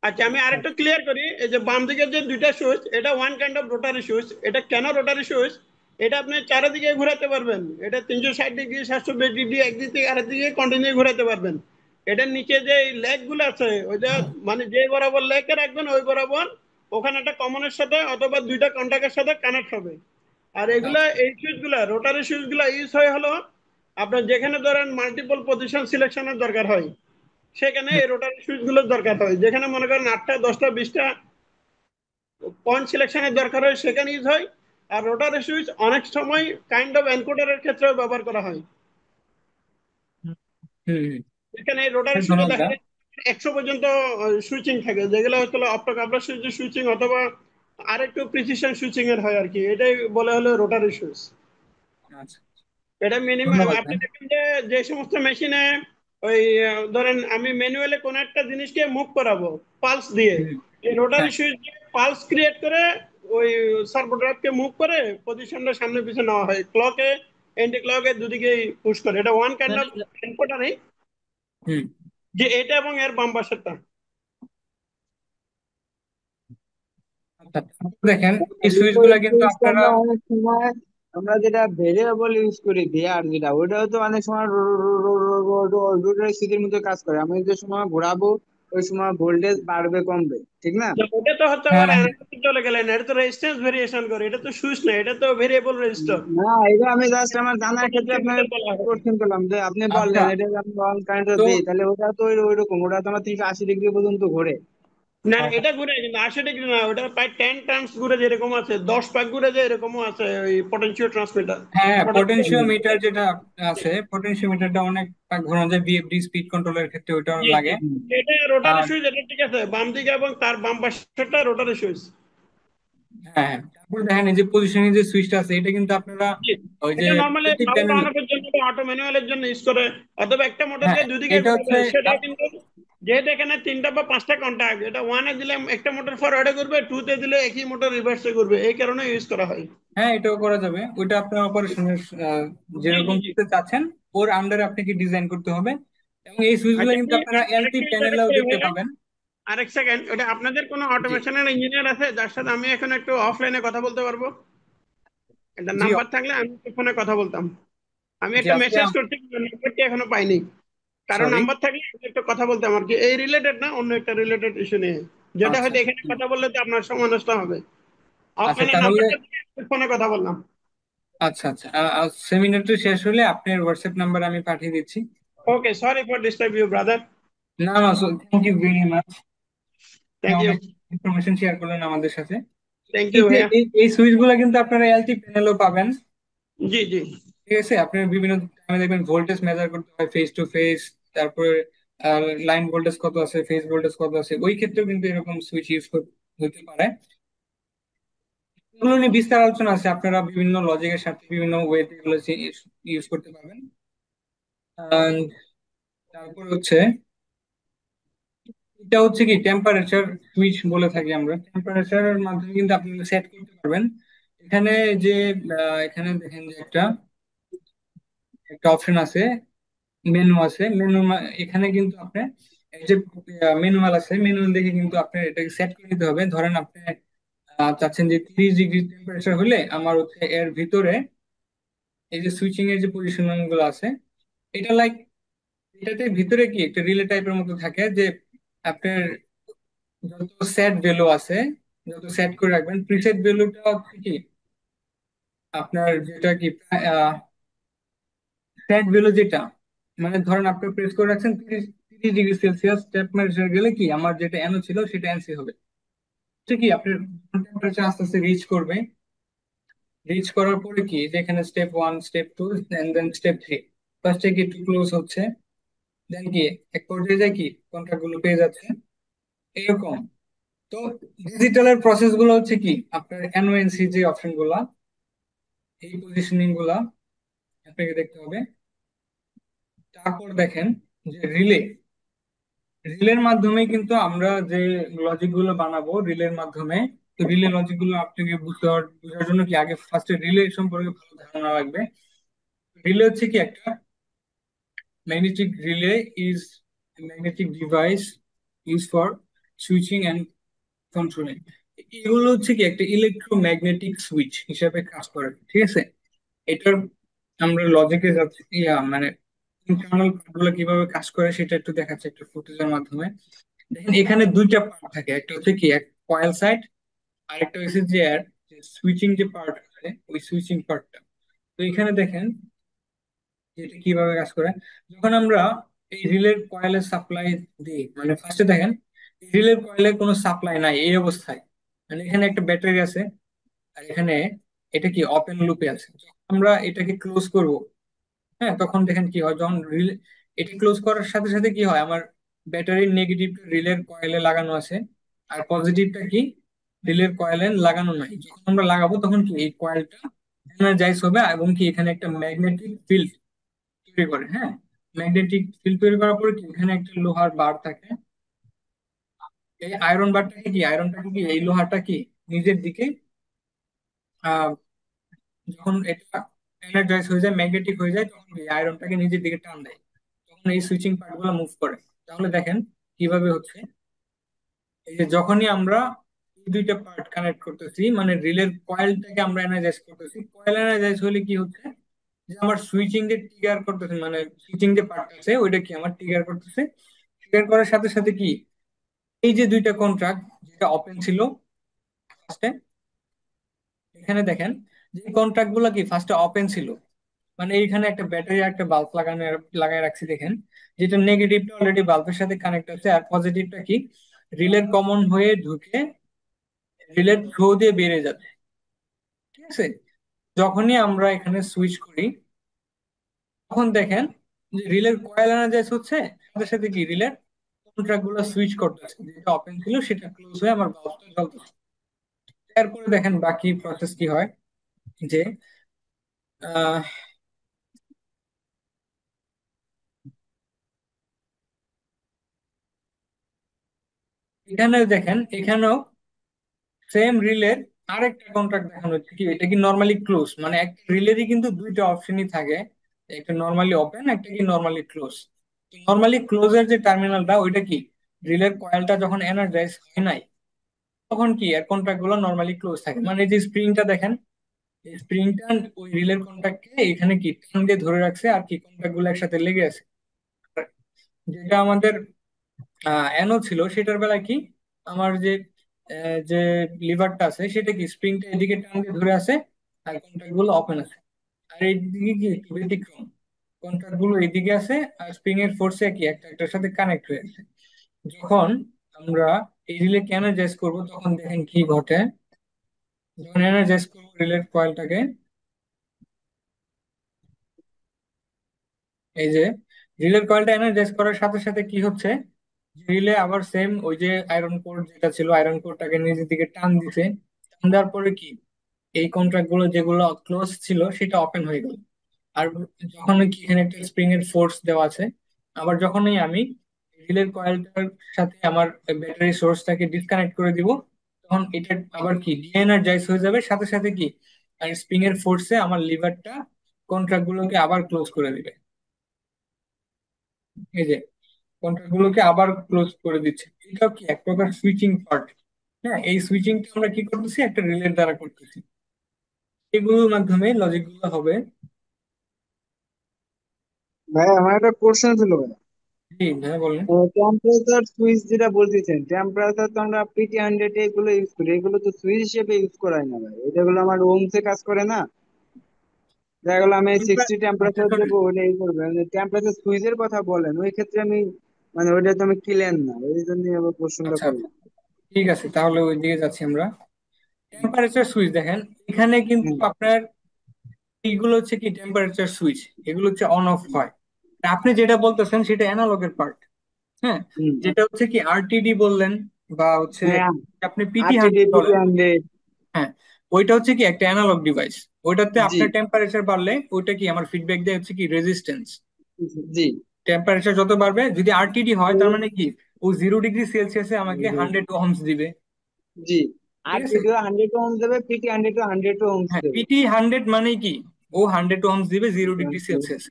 আচ্ছা, আমি আরেকটু ক্লিয়ার করি। এই যে বাম দিকের যে দুইটা সুইচ, এটা one kind of rotary switch. এটা কেন রোটারি সুইচ? এটা আপনি চারিদিকে ঘোরাতে পারবেন। এটা 360 ডিগ্রি, 720 ডিগ্রি, একদিক থেকে আরেক দিকে কন্টিনিউ ঘোরাতে পারবেন। এটার নিচে যে লেগ গুলো আছে, ওই যে মানে যে বরাবর লেগে রাখবেন ওই বরাবর ওখানে একটা কমনের সাথে অথবা দুইটা কন্টাক্টের সাথে কানেক্ট হবে। আর এগুলা, আচ্ছা এই সুইচ গুলা, রোটারি সুইচ গুলা ইউজ হয় হলো আপনার যেখানে ধরেন মাল্টিপল পজিশন সিলেকশনের দরকার হয়, সেখানে হুম, এই রোটারি সুইচ গুলোর দরকার হয়। যেখানে মনে করেন 8টা 10টা 20টা পয়েন্ট সিলেকশনের দরকার হয়, সেখানে ইউজ হয়। আর রোটারি সুইচ অনেক সময় কাইন্ড অফ এনকোডারের ক্ষেত্রেও ব্যবহার করা হয়। হুম, এখানে রোটারি সুইচে ধন্যবাদ দেখা যায় 100 পর্যন্ত সুইচিং থাকে, যেগুলো হয়তো অপ্টো কাপলার সুইচের সুইচিং অথবা আরেকটু প্রিসিশন সুইচিং এর হয় আর কি। এটাই বলে হলো রোটারি সুইচ। আচ্ছা, এটা মিনিমাম ধন্যবাদ আপনি ভাই। দেখেন যে যে সমস্ত মেশিনে ওই ধরেন আমি ম্যানুয়ালি কোন একটা জিনিসকে মুভ করাবো পালস দিয়ে, হুম, এই রোটারি হ্যাঁ সুইচ দিয়ে পালস ক্রিয়েট করে ওই সার্ভো ড্রাইভকে মুভ করে পজিশনটা সামনে পিছনে নেওয়া হয়, ক্লকে এন্টি ক্লকে দুদিকেই পুশ করে। এটা ওয়ান কাইন্ড অফ তাহলে এনকোডারই, হুম। যে এটা এবং এর বাম পাশেরটা। আচ্ছা, তারপর দেখেন এই সুইচ রিপোর্ট গুলা কিন্তু সুইচটা আপনারা আমরা অনেক সময় আমরা যেটা ভেরিয়েবল ইউজ করি ভিআর, যেটা ওইটাও তো অনেক সময় রোটারি সুইচের মধ্যে কাজ করে। আমি যে সময় ঘোরাবো ওই সময় ভোল্টেজ বাড়বে কমবে, ঠিক না? ওটা তো হচ্ছে হ্যাঁ আবার হ্যাঁ অ্যানালগ চলে গেলেন, এটা তো রেজিস্ট্যান্স ভেরিয়েশন করে, এটা তো সুইচ না, এটা তো ভেরিয়েবল রেজিস্টার। না, এটা আমি জাস্ট আমার জানার ক্ষেত্রে আপনার বলা হয়। কোশ্চেন করলাম যে আপনি আচ্ছা, বললেন এটা যদি আমি ওয়ান কাইন্ড অফ তো দিই, তাহলে ওটা তো ওইরকম, ওটা তো আমার 380 ডিগ্রি পর্যন্ত ঘোরে। না না, এটা ঘুরে কিন্তু 80 ডিগ্রি না, ওটা প্রায় 10 টার্মস ঘুরে যেরকম আছে, 10 পাক ঘুরে যে এরকমও আছে ওই পটেনশিও ট্রান্সমিটার। হ্যাঁ, পটেনশিওমিটার যেটা আছে, পটেনশিওমিটারটা অনেক ঘোরানো যায় বিএফডি স্পিড কন্ট্রোলের ক্ষেত্রে, ওইটাও জি জি, লাগে। এটা রোটারি আর সুইচ, এটা ঠিক আছে, বাম দিকে এবং তার বাম পাশেরটা রোটারি সুইচ। হ্যাঁ হ্যাঁ, তারপর দেখেন এই যে পজিশনিং যে সুইচটা আছে, এটা কিন্তু আপনারা জি, ওই যে এটা normally LT power panel. On অফের জন্য বা অটো ম্যানুয়ালের জন্য ইউজ করে, অথবা একটা হ্যাঁ, মোটরকে দুদিকে এটা ঘোরাবে হচ্ছে সেটা কিন্তু, যেহেতু এখানে 3টা বা 5টা কন্টাক্ট, এটা ওয়ানে দিলে একটা মোটর ফরওয়ার্ডে ঘুরবে, টুতে দিলে একই মোটর রিভার্সে ঘুরবে, এই কারণে ইউজ করা হয়। হ্যাঁ, এটাও করা যাবে। ওইটা আপনার অপারেশনের জি জি যেরকম জি। করতে চাচ্ছেন ওর আন্ডারে আপনাকে ডিজাইন করতে হবে। এবং এই সুইচগুলো আচ্ছা, কিন্তু আমি আপনারা এলটি আরেকটা বিষয় প্যানেলেও দেখতে দেখতে ভাইয়া, পাবেন। আরেক সেকেন্ড, ওটা আপনাদের কোনো জি অটোমেশনের ইঞ্জিনিয়ার আছে যার সাথে আমি এখন একটু অফলাইনে কথা বলতে পারবো? একটা জি নাম্বার থাকলে আমি ফোনে কথা বলতাম। আমি জি, একটা আজকে মেসেজ করছি, নাম্বারটি এখনো পাইনি। কারো সরি। নাম্বার থাকলে আমি একটু কথা বলতাম আর কি, এই রিলেটেড না, অন্য একটা রিলেটেড ইস্যু নিয়ে, যেটা আচ্ছা হয়তো এখানে কথা বললে তো আপনার সময় নষ্ট হবে। আচ্ছা, অফলাইনে তাহলে নাম্বারটা দিয়ে ফোনে কথা বললাম। আচ্ছা আচ্ছা, সেমিনারটা শেষ হলে আপনার হোয়াটসঅ্যাপ নাম্বার আমি পাঠিয়ে দিচ্ছি। Okay, sorry for disturb you brother. না না, থ্যাংক ইউ ভেরি মাচ। আপনি থ্যাংক ইউ। অনেক ইনফরমেশন শেয়ার করলেন আমাদের সাথে। থ্যাংক এই ইউ যে ভাইয়া। এই সুইচগুলো কিন্তু আপনারা এলটি প্যানেলও পাবেন। জি জি। ঠিক আছে, আপনার বিভিন্ন টাইমে দেখবেন ভোল্টেজ মেজার করতে হয় ফেস টু ফেস, তারপরে লাইন ভোল্টেজ কত আছে, ফেজ ভোল্টেজ কত আছে, ওই ক্ষেত্রেও কিন্তু এরকম সুইচ ইউজ হতে পারে। এগুলো নিয়ে বিস্তার আলোচনা আছে, আপনারা বিভিন্ন লজিকের সাথে বিভিন্ন ওয়েতে এগুলো ইউজ করতে পারবেন। And তারপর হচ্ছে এটা হচ্ছে কি টেম্পারেচার সুইচ বলে থাকি আমরা। টেম্পারেচারের মাধ্যমে কিন্তু আপনি সেট করতে পারবেন। এখানে যে এখানে দেখেন যে একটা একটা অপশন আছে, মেনু আছে। এখানে কিন্তু আপনি এই যে ম্যানুয়াল আছে, ম্যানুয়াল দেখে কিন্তু আপনি এটাকে সেট করে নিতে হবে। ধরেন আপনি চাচ্ছেন যে 30 ডিগ্রি টেম্পারেচার হলে আমার হচ্ছে এর ভিতরে এই যে সুইচিং এর যে পজিশনিং গুলো আছে, এটা এটাতে ভিতরে কি একটা রিলে টাইপের মতো থাকে, যে আপনার যত সেট ভ্যালু আছে, যত সেট করে রাখবেন প্রিসেট ভ্যালুটা হচ্ছে কি আপনার যেটা কি সেট ভ্যালু যেটা, মানে ধরেন আপনি প্রেস করে রাখছেন 30 30 ডিগ্রি সেলসিয়াস, টেম্পারেচার গেলে কি আমার যেটা এনও ছিল সেটা এনসি হবে। ঠিক কি আপনার টেম্পারেচার আস্তে আস্তে রিচ করবে, রিচ করার পরে কি যেখানে স্টেপ 1 স্টেপ 2 দেন স্টেপ 3, ফার্স্টে কি একটু ক্লোজ হচ্ছে, দেন কি এক পর্যায়ে যায় কি কন্ট্রাক্ট গুলো পেয়ে যাচ্ছে এরকম। তো ডিজিটালের প্রসেস গুলো হচ্ছে কি আপনার এনওএনসি যে অপশন গুলা, এই পজিশনিং গুলা আপনাকে দেখতে হবে। তারপর দেখেন যে রিলের মাধ্যমে কিন্তু আমরা যে লজিক গুলো বানাবো রিলের মাধ্যমে, তো রিলে লজিক গুলো আপনাকে বোঝার জন্য কি আগে ফার্স্টে রিলে সম্পর্কে ভালো ধারণা লাগবে। রিলে হচ্ছে কি একটা magnetic relay is magnetic device use for switching and controlling. এগুলো হচ্ছে কি একটা ইলেকট্রোম্যাগনেটিক সুইচ হিসেবে কাজ করে, ঠিক আছে। এটার আমরা লজিকে যাচ্ছি, মানে ইন্টারনাল গুলো কিভাবে কাজ করে সেটা একটু দেখাচ্ছে একটা ফুটেজের মাধ্যমে। দেখেন এখানে দুইটা পার্ট থাকে, একটা হচ্ছে কি এক কয়েল সাইড, আর একটা হচ্ছে যে সুইচিং যে পার্ট আছে ওই সুইচিং পার্টটা। তো এখানে দেখেন যে এটা কিভাবে কাজ করে। যখন আমরা এই রিলের কয়েলের সাপ্লাই দিই, মানে ফার্স্টে দেখেন রিলের কয়েলের কোনো সাপ্লাই নাই এই অবস্থায়, মানে এখানে একটা ব্যাটারি আছে আর এখানে এটা কি ওপেন লুপে আছে। যখন আমরা এটাকে ক্লোজ করব, হ্যাঁ, তখন দেখেন কি হয়, যখন রিলে এটি ক্লোজ করার সাথে সাথে কি হয়, আমার ব্যাটারির নেগেটিভ রিলের কয়েলে লাগানো আছে আর পজিটিভটা কি রিলের কয়েলে লাগানো নাই। যখন আমরা লাগাবো তখন কি এই কয়েলটা এনার্জাইজ হবে এবং কি এখানে একটা ম্যাগনেটিক ফিল্ড তৈরি করে। হ্যাঁ, ম্যাগনেটিক ফিল্ড তৈরি করার পরে কি এখানে একটা লোহার বার থাকে। এই আয়রনটাকে কি এই লোহাটা কি নিজের দিকে আহ যখন এটা এনার্জাইজ হয়ে যায়, ম্যাগনেটিক হয়ে যায়, তখন এই আয়রনটাকে নিজের দিকে টান দেয়, তখন এই সুইচিং পার্ট গুলো মুভ করে। তাহলে দেখেন কিভাবে হচ্ছে, এই যে যখনই আমরা এই দুইটা পার্ট কানেক্ট করতেছি, মানে রিলের কয়েলটাকে আমরা এনার্জাইজ করতেছি, কয়েল এনার্জাইজ হলে কি হচ্ছে যে আমার সুইচিং যে ট্রিগার করতেছে, মানে সুইচিং যে পার্ট আছে ওইটা কি আমার ট্রিগার করতেছে। ট্রিগার করার সাথে সাথে কি এই যে দুইটা কন্ট্রাক্ট যেটা ওপেন ছিল ফার্স্টে, এখানে দেখেন যে কন্ট্রাক্ট গুলো কি ফার্স্টে ওপেন ছিল, মানে এইখানে একটা ব্যাটারি একটা বাল্ব লাগাই রাখছি দেখেন, যেটা নেগেটিভটা অলরেডি বাল্বের সাথে কানেক্ট আছে আর পজিটিভটা কি রিলের কমন হয়ে ঢুকে রিলের থ্রো দিয়ে বেড়ে যাবে, ঠিক আছে। যখনই আমরা এখানে সুইচ করি তখন দেখেন যে রিলের কয়েল এনার্জাইজ হচ্ছে, সাথে সাথে কি রিলের কন্ট্রাক্ট গুলো সুইচ করতেছে, যেটা ওপেন ছিল সেটা ক্লোজ হয়ে আমার বাল্বটা জ্বলতেছে। এরপরে দেখেন বাকি প্রসেস কি হয়, যে আহ এখানে দেখেন এখানেও সেম রিলের আরেকটা কন্ট্রাক্ট দেখানো হচ্ছে, কি এটা কি নর্মালি ক্লোজ, মানে একটা রিলেরই কিন্তু দুইটা অপশনই থাকে, একটা নর্মালি ওপেন একটা কি নর্মালি ক্লোজ। নর্মালি ক্লোজের যে টার্মিনালটা ওইটা কি রিলের কয়েলটা যখন এনার্জাইজ হয় নাই তখন কি এর কন্ট্রাক্ট গুলো নর্মালি ক্লোজ থাকে, মানে এই যে স্প্রিংটা দেখেন, এই স্প্রিংটা ওই রিলের কন্ট্রাক্টকে এখানে কি টান দিয়ে ধরে রাখছে আর কি কন্ট্রাক্ট গুলো একসাথে লেগে আছে। যেটা আমাদের অ্যানো ছিল সেটার বেলায় কি আমার যে লিভারটা আছে সেটা কি স্প্রিংটা এদিকে টান দিয়ে ধরে আছে আর কন্ট্যাক্ট গুলো ওপেন আছে। আর এইদিকে কি একটু ব্যতিক্রম, কন্ট্যাক্ট গুলো এদিকে আছে আর স্প্রিং এর ফোর্সে কি একটা একটার সাথে কানেক্ট হয়ে আছে। যখন আমরা এই রিলেকে এনার্জাইজ করবো তখন দেখেন কি ঘটে। যখন এনার্জাইজ করবো রিলের কয়েলটাকে, এই যে রিলের কয়েলটা এনার্জাইজ করার সাথে সাথে কি হচ্ছে, রিলে আবার সেম ওই যে আয়রন কোর যেটা ছিল আয়রন কোরটাকে নিজের দিকে টান দিছে, টান দেওয়ার পরে কি এই কন্ট্রাক্ট গুলো যেগুলো ক্লোজ ছিল সেটা ওপেন হয়ে গেল। আর যখন কি এখানে একটা স্প্রিং এর ফোর্স দেওয়া আছে, আবার যখনই আমি রিলের কয়েলটার সাথে আমার ব্যাটারি সোর্সটাকে ডিসকানেক্ট করে দিব তখন এটা আবার কি ডিএনার্জাইজ হয়ে যাবে, সাথে সাথে কি আর স্প্রিং এর ফোর্সে আমার লিভারটা কন্ট্রাক্ট গুলোকে আবার ক্লোজ করে দিবে। এই যে কন্ট্রাক্ট গুলোকে আবার ক্লোজ করে দিচ্ছে, এটাও কি এক প্রকার সুইচিং পার্ট। হ্যাঁ, এই সুইচিংটা আমরা কি করতেছি একটা রিলের দ্বারা করতেছি, এগুলোর মাধ্যমে লজিক গুলো হবে। ভাই আমার একটা কোশ্চেন ছিল ভাই। জি হ্যাঁ বলেন। টেম্পারেচার সুইচ যেটা বলতেছেন, টেম্পারেচার তো আমরা PT 100 এগুলো ইউজ করি, এগুলো তো সুইচ হিসেবে ইউজ করা হয় না ভাই, এটাগুলো আমার ওমসে কাজ করে না। দেখা গেলো আমি 60 টেম্পারেচার শোনেন, দেবো, ওটা ই করবে টেম্পারেচার সুইচের কথা বলেন, ওই ক্ষেত্রে আমি মানে ওইটা তো আমি ক্লিয়ার না, ওই জন্য আবার কোশ্চেনটা আচ্ছা আচ্ছা করলাম। ঠিক আছে, তাহলে ওই দিকে যাচ্ছি আমরা। টেম্পারেচার সুইচ দেখেন এখানে কিন্তু হুম আপনার এইগুলো হচ্ছে কি টেম্পারেচার সুইচ, এগুলো হচ্ছে অন অফ হয়। আর আপনি যেটা বলতেছেন সেটা অ্যানালগের পার্ট। হ্যাঁ, হুম যেটা হচ্ছে কি আরটিডি বললেন বা হচ্ছে হ্যাঁ, আপনি পিটি আরটিডি, 100 পিটি বলেন, 100। হ্যাঁ, ওইটা হচ্ছে কি একটা অ্যানালগ ডিভাইস। ওইটাতে জি, আপনার টেম্পারেচার বাড়লে ওইটা কি আমার ফিডব্যাক দেয় হচ্ছে কি রেজিস্ট্যান্স। জি। টেম্পারেচার যত বাড়বে, যদি আরটিডি হয় তার মানে কি ও 0 ডিগ্রি সেলসিয়াসে আমাকে 100 ওহমস দিবে। জি, ঠিক আছে, আরটিডিও 100 ওহমস দেবে, পিটি 100 ওহমস হ্যাঁ, দেবে। পিটি 100 মানে কি ও 100 ওহমস দিবে 0 ডিগ্রি সেলসিয়াস।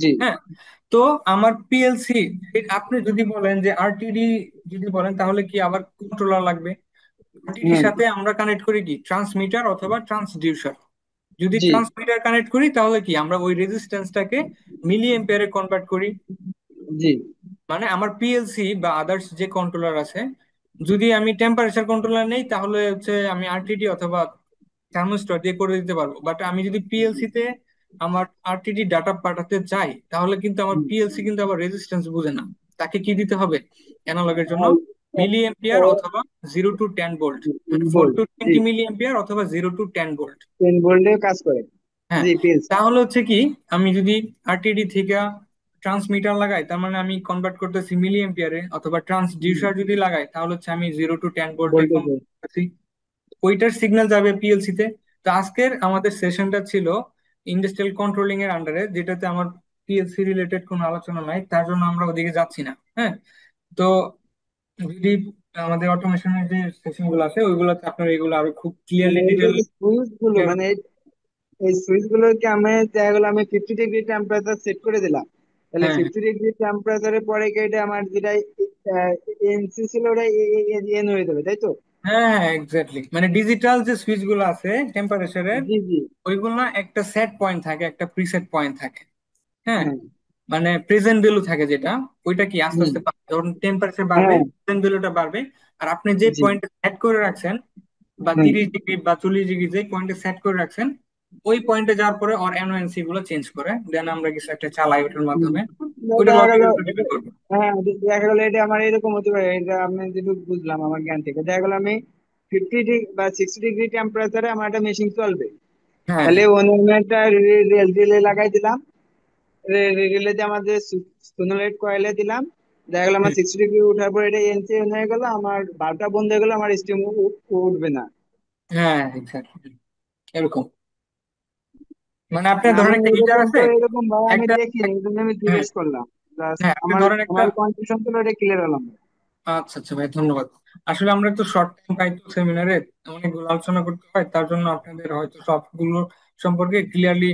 জি, হ্যাঁ, তো আমার পিএলসি, আপনি যদি বলেন যে আরটিডি যদি বলেন তাহলে কি আবার কন্ট্রোলার লাগবে। আরটিডির হ্যাঁ, সাথে আমরা কানেক্ট করি কি ট্রান্সমিটার অথবা ট্রান্সডিউসার। যদি জি, ট্রান্সমিটার কানেক্ট করি তাহলে কি আমরা ওই রেজিস্ট্যান্সটাকে মিলি এম্পিয়ারে কনভার্ট করি। জি, মানে আমার পিএলসি বা আদার্স যে কন্ট্রোলার আছে, যদি আমি টেম্পারেচার কন্ট্রোলার নেই তাহলে হচ্ছে আমি আরটিডি অথবা থার্মোস্ট্যাট দিয়ে করে দিতে পারবো। বাট আমি যদি পিএলসি তে আমার আরটিডি ডাটা পাঠাতে চাই তাহলে কিন্তু আমার পিএলসি কিন্তু আবার রেজিস্ট্যান্স বুঝে না। তাকে কি দিতে হবে অ্যানালগের জন্য? মিলি এম্পিয়ার অথবা 0 to 10 ভোল্ট, মানে ফোর বল। টু জি, টোয়েন্টি মিলি এম্পিয়ার অথবা 0 to 10 ভোল্ট। 10 ভোল্টে কাজ করে। হ্যাঁ, জি, পিলস। তাহলে হচ্ছে কি আমি যদি আরটিডি থেকে ট্রান্সমিটার লাগাই তার মানে আমি কনভার্ট করতেছি মিলি এম্পিয়ারে, অথবা ট্রান্সডিউসার যদি লাগাই তাহলে হচ্ছে আমি 0 to 10 ভোল্টে ভোল্টেজ। কনভার্ট করতেছি। ওইটার সিগন্যাল যাবে পিএলসি তে। তো আজকের আমাদের সেশনটা ছিল ইন্ডাস্ট্রিয়াল কন্ট্রোলিং এর আন্ডারে, যেটাতে আমার পিএলসি রিলেটেড কোনো আলোচনা নাই, তার জন্য আমরা ওদিকে যাচ্ছি না। হ্যাঁ, তো যদি আমাদের অটোমেশনের যে সেশন গুলো আছে ওইগুলোতে আপনারা এগুলো আরো খুব মানে ক্লিয়ারলি এই যে ডিটেল সুইচ গুলো, ক্লিয়ার। মানে এই সুইচ গুলোকে আমি দেখা গেলো আমি 50 ডিগ্রি টেম্পারেচার সেট করে দিলাম, তাহলে হ্যাঁ, 50 ডিগ্রি টেম্পারেচারের পরে কি এটা আমার যেটা এনসি ছিল ওটা এন হয়ে যাবে, তাই তো? হ্যাঁ, হ্যাঁ, এক্স্যাক্টলি। মানে ডিজিটাল যে সুইচ গুলো আছে টেম্পারেচারের, জি, জি। ওইগুলো একটা সেট পয়েন্ট থাকে, একটা প্রিসেট পয়েন্ট থাকে। হ্যাঁ, হ্যাঁ, মানে প্রেজেন্ট ভ্যালু থাকে যেটা, ওইটা কি আস্তে হুম, আস্তে বাড়বে। যখন টেম্পারেচার বাড়বে হ্যাঁ, প্রেজেন্ট ভ্যালুটা বাড়বে। আর আপনি যে জি, পয়েন্টে সেট করে রাখছেন, বা হ্যাঁ। 30 ডিগ্রি বা 40 ডিগ্রি যে পয়েন্টে সেট করে রাখছেন, ওই পয়েন্টে যাওয়ার পরে ওর এনওএনসি গুলো চেঞ্জ করে দেন আমরা কিছু একটা চালাই ওটার হুম। মাধ্যমে। ওইটা দেখা গেল লজিকের উপর ডিপেন্ড করবে। হ্যাঁ, দেখা গেল এটা আমার এরকম হতে পারে, এটা আমি যেটুকু বুঝলাম আমার জ্ঞান থেকে, দেখা গেল আমি 50 ডিগ্রি বা 60 ডিগ্রি টেম্পারেচারে আমার একটা মেশিন চলবে, হ্যাঁ, তাহলে হ্যাঁ, অন্য একটা রিলে লাগাই দিলাম, রিলেতে আমাদের সোনোলাইট কয়েলে দিলাম, দেখা গেল আমার হুম, 60 ডিগ্রি উঠার পর এটা এনসি হয়ে গেল, আমার বাল্বটা বন্ধ হয়ে গেল, আমার স্টিম উঠবে না। হ্যাঁ, এক্স্যাক্টলি এরকম। মানে আপনার আমি ধরেন একটা হিটার এরকম আছে, তো এরকম ভাই আমি একটা, দেখিনি, এই জন্য আমি হ্যাঁ, জিজ্ঞেস করলাম। Just হ্যাঁ, আপনি আমার ধরেন একটা, আমার কনফিউশন ছিল, এটা ক্লিয়ার হলাম। আচ্ছা আচ্ছা ভাই, ধন্যবাদ। আসলে আমরা তো শর্ট টাইম পাই তো সেমিনারে, অনেকগুলো আলোচনা করতে হয়, তার জন্য আপনাদের হয়তো সবগুলো সম্পর্কে ক্লিয়ারলি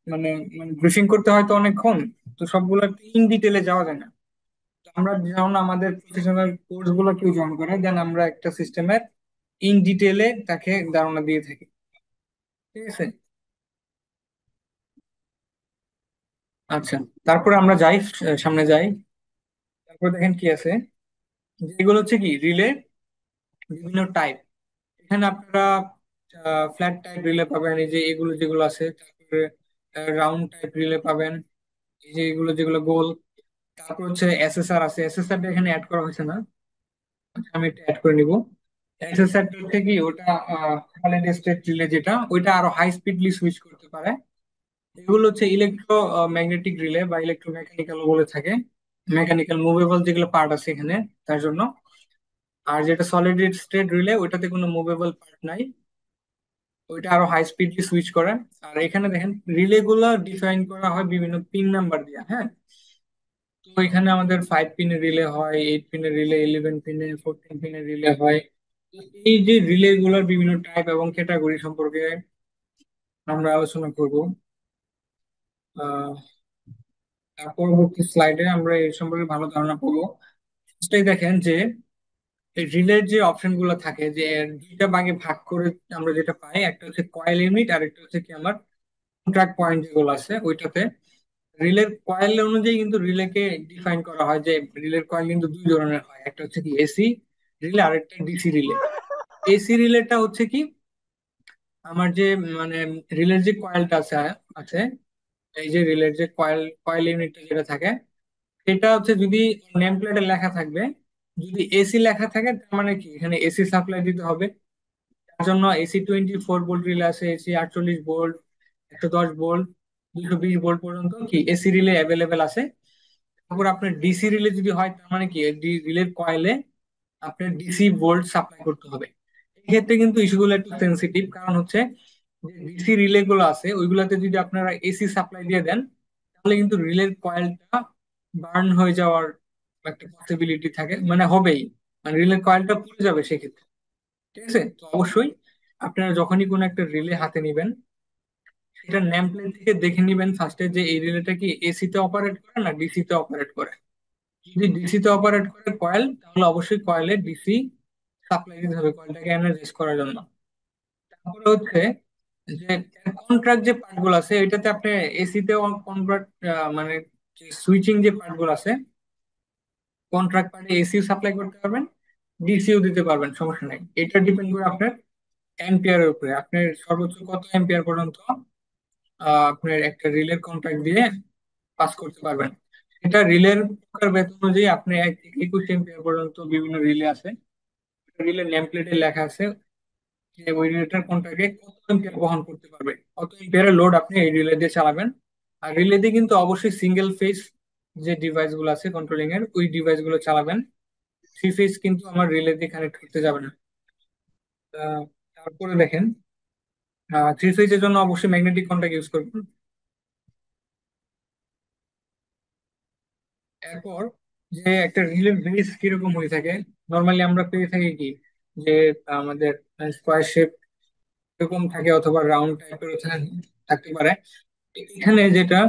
মানে মানে ব্রিফিং করতে হয় তো অনেকক্ষণ, তো সবগুলো ইন ডিটেলে যাওয়া যায় না। তো আমরা যেমন আমাদের প্রফেশনাল কোর্স গুলো কেউ জয়েন করে দেন আমরা একটা সিস্টেমের ইন ডিটেলে তাকে ধারণা দিয়ে থাকি। ঠিক আছে, আচ্ছা, তারপরে আমরা যাই, সামনে যাই। তারপর দেখেন কি আছে, যেগুলো হচ্ছে কি রিলে বিভিন্ন টাইপ। এখানে আপনারা ফ্ল্যাট টাইপ রিলে পাবেন, এই যে এগুলো যেগুলো আছে। তারপরে রাউন্ড টাইপ রিলে পাবেন, এই যে এগুলো যেগুলো গোল। তারপর হচ্ছে এসএসআর আছে, এসএসআর এখানে অ্যাড করা হয়েছে না, আচ্ছা, আমি এটা অ্যাড করে নিব। এসএসআর হচ্ছে কি ওটা সলিড স্টেট রিলে, যেটা ওইটা আরো হাই স্পিডলি সুইচ করতে পারে। এগুলো হচ্ছে ইলেকট্রো ম্যাগনেটিক রিলে বা ইলেকট্রো মেকানিক্যাল বলে থাকে, মেকানিক্যাল মুভেবল যেগুলো পার্ট আছে এখানে তার জন্য। আর যেটা সলিড স্টেট রিলে ওইটাতে কোনো মুভেবল পার্ট নাই, ওইটা আরো হাই স্পিডলি সুইচ করে। আর এখানে দেখেন রিলে গুলা ডিফাইন করা হয় বিভিন্ন পিন নাম্বার দিয়ে। হ্যাঁ, তো এখানে আমাদের 5 পিনের রিলে হয়, 8 পিনের রিলে, 11 পিনে, 14 পিনের রিলে হয়। তো এই যে রিলে গুলার বিভিন্ন টাইপ এবং ক্যাটাগরি সম্পর্কে আমরা আলোচনা করব। আহ পরবর্তী স্লাইডে আমরা এই সম্পর্কে ভালো ধারণা পাবো। ফার্স্টেই দেখেন যে রিলের যে অপশন গুলো থাকে, যে দুইটা ভাগে ভাগ করে আমরা যেটা পাই, একটা হচ্ছে কয়েল ইউনিট আর একটা হচ্ছে কি আমার কন্ট্রাক্ট পয়েন্ট যেগুলো আছে ওইটাতে। রিলের কয়েল অনুযায়ী কিন্তু রিলেকে ডিফাইন করা হয় যে রিলের কয়েল কিন্তু দুই ধরনের হয়, একটা হচ্ছে কি এসি রিলে আর একটা ডিসি রিলে। এসি রিলেটা হচ্ছে কি আমার যে মানে রিলের যে কয়েলটা আছে আছে এই যে রিলের যে কয়েল কয়েল ইউনিটটা যেটা থাকে, সেটা হচ্ছে যদি নেম প্লেটে লেখা থাকবে, যদি এসি লেখা থাকে তার মানে কি এখানে এসি সাপ্লাই দিতে হবে। তার জন্য এসি 24 ভোল্ট রিলে আছে, এসি 48 ভোল্ট, 110 ভোল্ট, 220 ভোল্ট পর্যন্ত কি এসি রিলে অ্যাভেলেবেল আছে। তারপর আপনার ডিসি রিলে যদি হয় তার মানে কি রিলের কয়েলে আপনার ডিসি ভোল্ট সাপ্লাই করতে হবে। এক্ষেত্রে কিন্তু ইস্যুগুলো একটু সেনসিটিভ, কারণ হচ্ছে যে ডিসি রিলে গুলো আছে ওইগুলাতে যদি আপনারা এসি সাপ্লাই দিয়ে দেন, তাহলে কিন্তু রিলের কয়েলটা বার্ন হয়ে যাওয়ার একটা পসিবিলিটি থাকে, মানে হবেই, মানে রিলের কয়েলটা পুড়ে যাবে সেক্ষেত্রে। ঠিক আছে, তো অবশ্যই আপনারা যখনই কোনো একটা রিলে হাতে নিবেন, সেটা নেম প্লেট থেকে দেখে নিবেন ফার্স্টে যে এই রিলেটা কি এসি তে অপারেট করে না ডিসি তে অপারেট করে। যদি ডিসি তে অপারেট করে কয়েল, তাহলে অবশ্যই কয়েলে ডিসি সাপ্লাই দিতে হবে কয়েলটাকে এনার্জাইজ করার জন্য। তারপরে হচ্ছে যে কন্ট্রাক্ট যে পার্ট গুলো আছে এটাতে আপনি এসি তে কনভার্ট, মানে সুইচিং যে পার্ট গুলো আছে কন্ট্রাক্ট পার্টে এসিও সাপ্লাই করতে পারবেন, ডিসিও দিতে পারবেন, সমস্যা নাই। এটা ডিপেন্ড করে আপনার অ্যাম্পিয়ারের উপরে, আপনার সর্বোচ্চ কত অ্যাম্পিয়ার পর্যন্ত আপনার একটা রিলের কন্ট্রাক্ট দিয়ে পাস করতে পারবেন। এটা রিলের প্রকার ভেদ অনুযায়ী আপনি 1 থেকে 21 এম্পিয়ার পর্যন্ত বিভিন্ন রিলে আছে। রিলে নেম প্লেটে লেখা আছে যে ওই রিলেটার কোনটাকে কত এম্পিয়ার বহন করতে পারবে, কত এম্পিয়ারের লোড আপনি এই রিলে দিয়ে চালাবেন। আর রিলে দিয়ে কিন্তু অবশ্যই সিঙ্গেল ফেজ যে ডিভাইস গুলো আছে কন্ট্রোলিং এর ওই ডিভাইস গুলো চালাবেন, থ্রি ফেজ কিন্তু আমার রিলে দিয়ে কানেক্ট করতে যাবে না। তারপরে দেখেন থ্রি ফেজের জন্য অবশ্যই ম্যাগনেটিক কন্টাক্ট ইউজ করবেন। এরপর যে একটা রিলের বেস কিরকম হয়ে থাকে, নর্মালি আমরা পেয়ে থাকি কি যে আমাদের স্কোয়ার শেপ এরকম থাকে অথবা রাউন্ড টাইপের থাকতে পারে। এখানে যেটা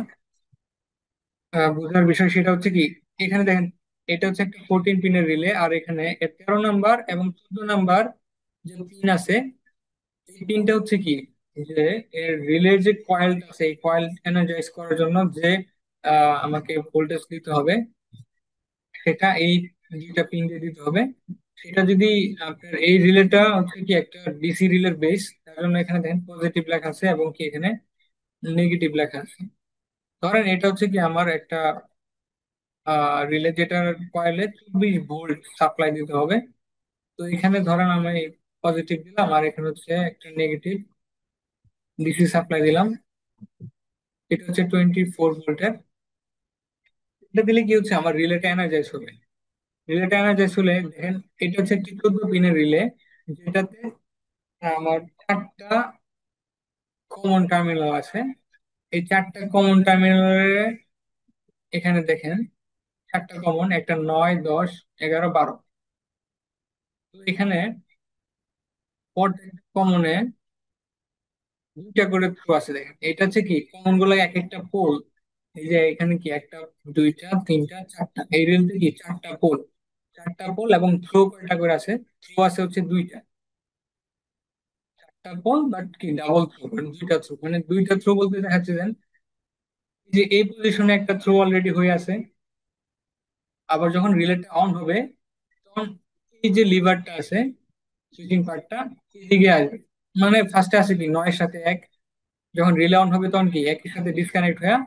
বোঝার বিষয় সেটা হচ্ছে কি, এখানে দেখেন এটা হচ্ছে একটা 14 পিনের রিলে, আর এখানে 13 নাম্বার এবং 14 নাম্বার যে পিন আছে এই পিনটা হচ্ছে কি যে এর রিলের যে কয়েল আছে এই কয়েল এনার্জাইজ করার জন্য যে আমাকে ভোল্টেজ দিতে হবে, সেটা এই দুইটা পিন দিয়ে দিতে হবে। সেটা যদি আপনার এই রিলেটা হচ্ছে কি একটা ডিসি রিলের বেস, তার জন্য এখানে দেখেন পজিটিভ লেখা আছে এবং কি এখানে নেগেটিভ লেখা আছে। ধরেন এটা হচ্ছে কি আমার একটা রিলে যেটার কয়েলে 24 ভোল্ট সাপ্লাই দিতে হবে। তো এখানে ধরেন আমি পজিটিভ দিলাম আর এখানে হচ্ছে একটা নেগেটিভ ডিসি সাপ্লাই দিলাম, এটা হচ্ছে 24 ভোল্টের। এটা দিলে কি হচ্ছে আমার রিলেটা এনার্জাইজ হবে। রিলেটা এনার্জাইজ হলে দেখেন এটা হচ্ছে একটি 14 পিনের রিলে, যেটাতে আমার 4টা কমন টার্মিনাল আছে। এই 4টা কমন টার্মিনালে এখানে দেখেন 4টা কমন, একটা 9, 10, 11, 12। তো এখানে প্রত্যেকটা কমনে 2টা করে থ্রো আছে। দেখেন এটা হচ্ছে কি কমন গুলো এক একটা পোল, এই যে এখানে কি একটা, দুইটা, তিনটা, চারটা, এই রেলতে কি 4টা পোল, 4টা পোল এবং থ্রো কয়টা করে আছে, থ্রো আছে হচ্ছে 2টা। 4টা পোল বাট কি ডাবল থ্রো, মানে 2টা থ্রো, মানে 2টা থ্রো বলতে দেখাচ্ছে দেন যে এই পজিশনে একটা থ্রো অলরেডি হয়ে আছে। আবার যখন রিলেটা অন হবে তখন এই যে লিভারটা আছে সুইচিং পার্টটা এদিকে আসবে, মানে ফার্স্টে আছে কি 9-এর সাথে 1, যখন রিলে অন হবে তখন কি 1-এর সাথে ডিসকানেক্ট হয়ে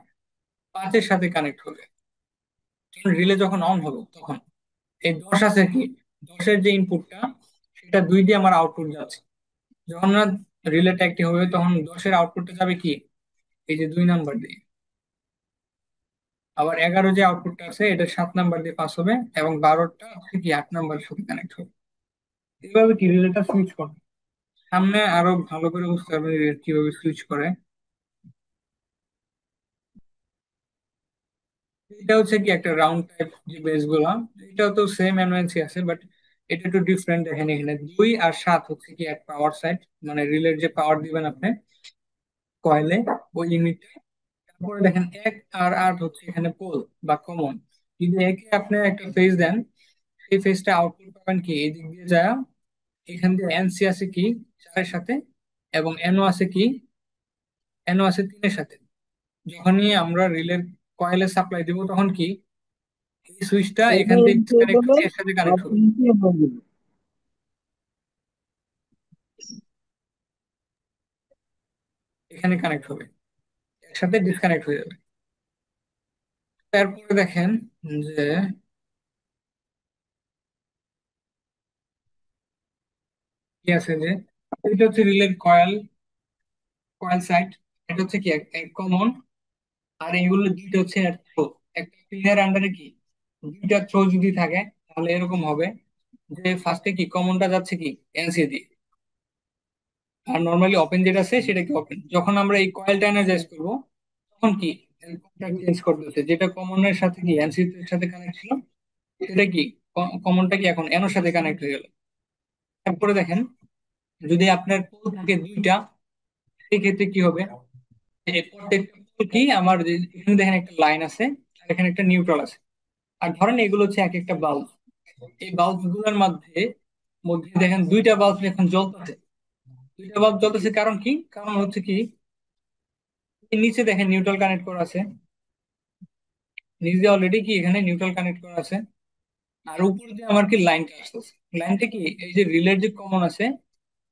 5-এর সাথে কানেক্ট হবে। রিলে যখন অন হবে তখন এই 10 আছে কি, 10-এর যে ইনপুটটা সেটা 2 দিয়ে আমার আউটপুট যাচ্ছে। যখন না রিলেটা অ্যাক্টিভ হবে তখন 10-এর আউটপুটটা যাবে কি এই যে 2 নাম্বার দিয়ে। আবার 11 যে আউটপুটটা আছে এটা 7 নাম্বার দিয়ে পাস হবে এবং 12টা হচ্ছে কি 8 নাম্বারের সাথে কানেক্ট হবে। এইভাবে কি রিলেটা সুইচ করে। সামনে আরো ভালো করে বুঝতে পারবেন রিলে কিভাবে সুইচ করে। এটা হচ্ছে কি একটা রাউন্ড টাইপ যে বেস গুলা, এটাও তো সেম এনওএনসি আছে বাট এটা একটু ডিফারেন্ট। দেখেন এখানে 2 আর 7 হচ্ছে কি এক পাওয়ার সাইড, মানে রিলের যে পাওয়ার দিবেন আপনি কয়েলে ওই ইউনিটে। তারপরে দেখেন 1 আর 8 হচ্ছে এখানে পোল বা কমন। যদি একে আপনি একটা ফেজ দেন, সেই ফেজটা আউটপুট পাবেন কি এই দিক দিয়ে যায়, এখান দিয়ে এনসি আছে কি 4-এর সাথে এবং এনও আছে কি, এনও আছে 3-এর সাথে। যখনই আমরা রিলের কয়েলে সাপ্লাই দিব তখন কি এই সুইচটা এখান থেকে ডিসকানেক্ট হয়ে এর সাথে কানেক্ট হবে, এখানে কানেক্ট হবে, একসাথে ডিসকানেক্ট হয়ে যাবে। তারপরে দেখেন যে কি আছে যে এটা হচ্ছে রিলের কয়েল, কয়েল সাইড। এটা হচ্ছে কি এক কমন, আর এইগুলো দুইটা হচ্ছে থ্রো। একটা পিনের আন্ডারে কি 2টা থ্রো যদি থাকে তাহলে এরকম হবে যে ফার্স্টে কি কমনটা যাচ্ছে কি এনসি দিয়ে, আর নর্মালি ওপেন যেটা আছে সেটা কি ওপেন। যখন আমরা এই কয়েলটা এনার্জাইজ করবো তখন কি কন্ট্যাক্ট চেঞ্জ করতেছে, যেটা কমনের সাথে কি এনসি এর সাথে কানেক্ট ছিল সেটা কি কমনটা কি এখন এনোর সাথে কানেক্ট হয়ে গেল। তারপরে দেখেন যদি আপনার পোল থাকে দুইটা, সেই ক্ষেত্রে কি হবে, এই প্রত্যেকটা পোল কি আমার এখানে দেখেন একটা লাইন আছে আর এখানে একটা নিউট্রাল আছে, আর ধরেন এগুলো হচ্ছে এক একটা বাল্ব। এই বাল্ব গুলোর মধ্যে মধ্যে দেখেন দুইটা বাল্ব এখন জ্বলতেছে। দুইটা বাল্ব জ্বলতেছে কারণ কি, কারণ হচ্ছে কি এই নিচে দেখেন নিউট্রাল কানেক্ট করা আছে, নিচে অলরেডি কি এখানে নিউট্রাল কানেক্ট করা আছে, আর উপর দিয়ে আমার কি লাইনটা আসতেছে। লাইনটা কি এই যে রিলের যে কমন আছে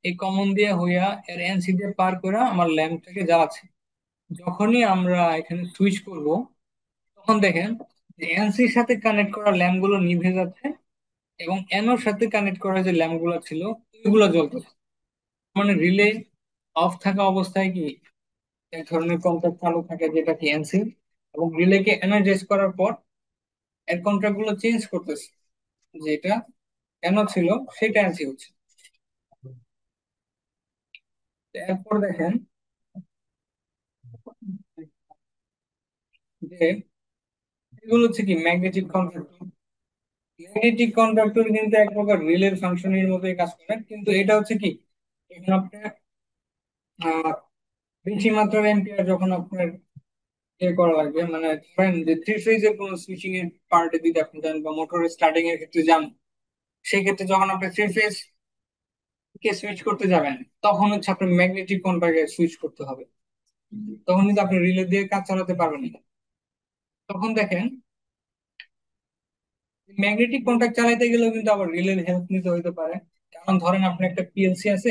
এই কমন দিয়ে হইয়া এর এনসি দিয়ে পার করে আমার ল্যাম্পটাকে জ্বালাচ্ছে। যখনই আমরা এখানে সুইচ করব তখন দেখেন যে এনসির সাথে কানেক্ট করা ল্যাম্প গুলো নিভে যাচ্ছে এবং এনোর সাথে কানেক্ট করা যে ল্যাম্প গুলো ছিল ওইগুলো জ্বলতেছে। মানে রিলে অফ থাকা অবস্থায় কি এক ধরনের কন্ট্যাক্ট চালু থাকে যেটা কি এনসি, এবং রিলেকে এনার্জাইজ করার পর এর কন্ট্যাক্ট গুলো চেঞ্জ করতেছে, যেটা এনো ছিল সেটা এনসি হচ্ছে। এরপর দেখেন যে এগুলো হচ্ছে কি ম্যাগনেটিক কন্ট্রাক্টর। ম্যাগনেটিক কন্ডাক্টর কিন্তু এক প্রকার রিলের ফাংশনের মতোই কাজ করে, কিন্তু এটা হচ্ছে কি যখন আপনার আহ, বেশি মাত্রার এম্পিয়ার যখন আপনার ইয়ে করা লাগবে, মানে ধরেন যে থ্রি ফেজের কোনো সুইচিং এর পার্টে দিতে আপনি যান বা মোটরের স্টার্টিং এর ক্ষেত্রে যান, সেই ক্ষেত্রে যখন আপনি থ্রি ফেজ কে সুইচ করতে যাবেন তখন হচ্ছে আপনার ম্যাগনেটিক কন্ট্রাক্টে সুইচ করতে হবে, তখন কিন্তু আপনি রিলে দিয়ে কাজ চালাতে পারবেন না। তখন দেখেন ম্যাগনেটিক কন্ট্যাক্ট চালাতে গেলেও কিন্তু আবার রিলের হেল্প নিতে হইতে পারে। কারণ ধরেন আপনার একটা পিএলসি আছে,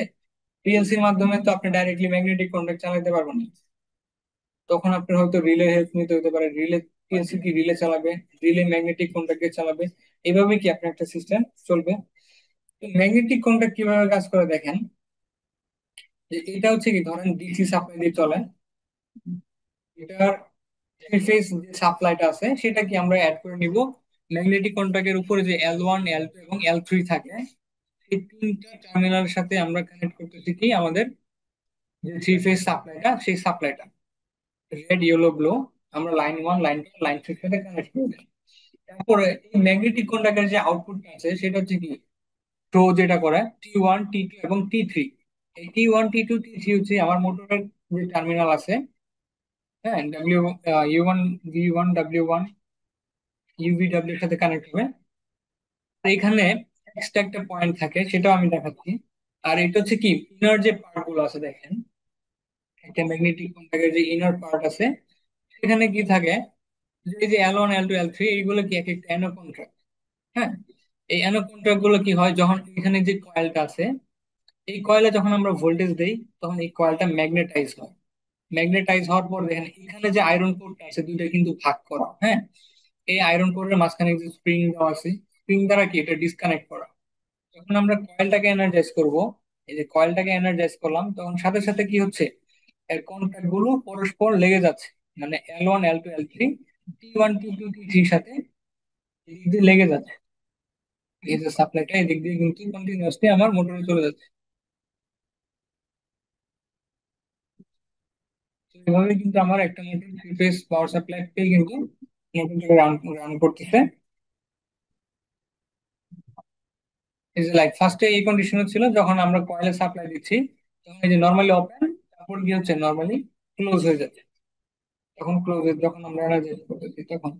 পিএলসির মাধ্যমে তো আপনি ডাইরেক্টলি ম্যাগনেটিক কন্ট্যাক্ট চালাতে পারবেন না, তখন আপনার হয়তো রিলে হেল্প নিতে হতে পারে। রিলে পিএলসি কি রিলে চালাবে, রিলে ম্যাগনেটিক কন্ট্যাক্টে চালাবে, এভাবে কি আপনার একটা সিস্টেম চলবে। ম্যাগনেটিক কন্ট্যাক্ট কিভাবে কাজ করে দেখেন, যে এটা হচ্ছে কি ধরেন ডিসি সাপ্লাই দিয়ে চলে, এটার থ্রি ফেজ যে সাপ্লাইটা আছে সেটা কি আমরা অ্যাড করে নিব ম্যাগনেটিক কন্ট্যাক্টের উপরে যে L1 L2 এবং L3 থাকে, এই তিনটা টার্মিনালের সাথে আমরা কানেক্ট করতেছি কি আমাদের যে থ্রি ফেজ সাপ্লাইটা, সেই সাপ্লাইটা রেড ইয়েলো ব্লু আমরা line one line two line থ্রির সাথে কানেক্ট করে দিই। তারপরে এই ম্যাগনেটিক কন্ডাক্টরের যে আউটপুটটা আছে সেটা হচ্ছে কি থ্রো যেটা করে T1 T2 এবং T3। এই T1 T2 T3 হচ্ছে আমার মোটরের যে টার্মিনাল আছে, হ্যাঁ W U1 V1 W1 UVW এর সাথে কানেক্ট হবে। আর এখানে এক্সট্রা একটা পয়েন্ট থাকে সেটাও আমি দেখাচ্ছি। আর এটা হচ্ছে কি ইনার যে পার্ট গুলো আছে দেখেন, একটা ম্যাগনেটিক কন্ডাক্টরের যে ইনার পার্ট আছে সেখানে কি থাকে, যে এই যে L1 L2 L3 এইগুলো কি এক একটা অ্যানো কন্ট্রাক্ট। হ্যাঁ, এই অ্যানো কন্ট্রাক্ট গুলো কি হয় যখন এখানে যে কয়েলটা আছে এই কয়েলে যখন আমরা ভোল্টেজ দেই তখন এই কয়েলটা ম্যাগনেটাইজ হয়। ম্যাগনেটাইজ হওয়ার পর দেখেন এখানে যে আয়রন কোরটা আছে দুইটা কিন্তু ভাগ করা, হ্যাঁ এই আয়রন কোরের মাঝখানে যে স্প্রিং দেওয়া আছে, স্প্রিং দ্বারা কি এটা ডিসকানেক্ট করা। যখন আমরা কয়েলটাকে এনার্জাইজ করব, এই যে কয়েলটাকে এনার্জাইজ করলাম তখন সাথে সাথে কি হচ্ছে এর কন্ট্যাক্ট গুলো পরস্পর লেগে যাচ্ছে, মানে L1 L2 L3 T1 T2 T3 সাথে এদিক দিয়ে লেগে যাচ্ছে। এই যে সাপ্লাইটা এদিক দিয়ে কিন্তু কন্টিনিউয়াসলি আমার মোটরে চলে যাচ্ছে। তো এভাবে কিন্তু আমার একটা motor three phase power supply কিন্তু মোটরটাকে রান রান করতেছে। এই যে লাইক ফার্স্টে এই কন্ডিশন ছিল যখন আমরা কয়েলে সাপ্লাই দিচ্ছি তখন এই যে নর্মালি ওপেন, তারপর কি হচ্ছে নর্মালি ক্লোজ হয়ে যাচ্ছে, তখন ক্লোজ যখন আমরা এনার্জাইজ করতেছি তখন।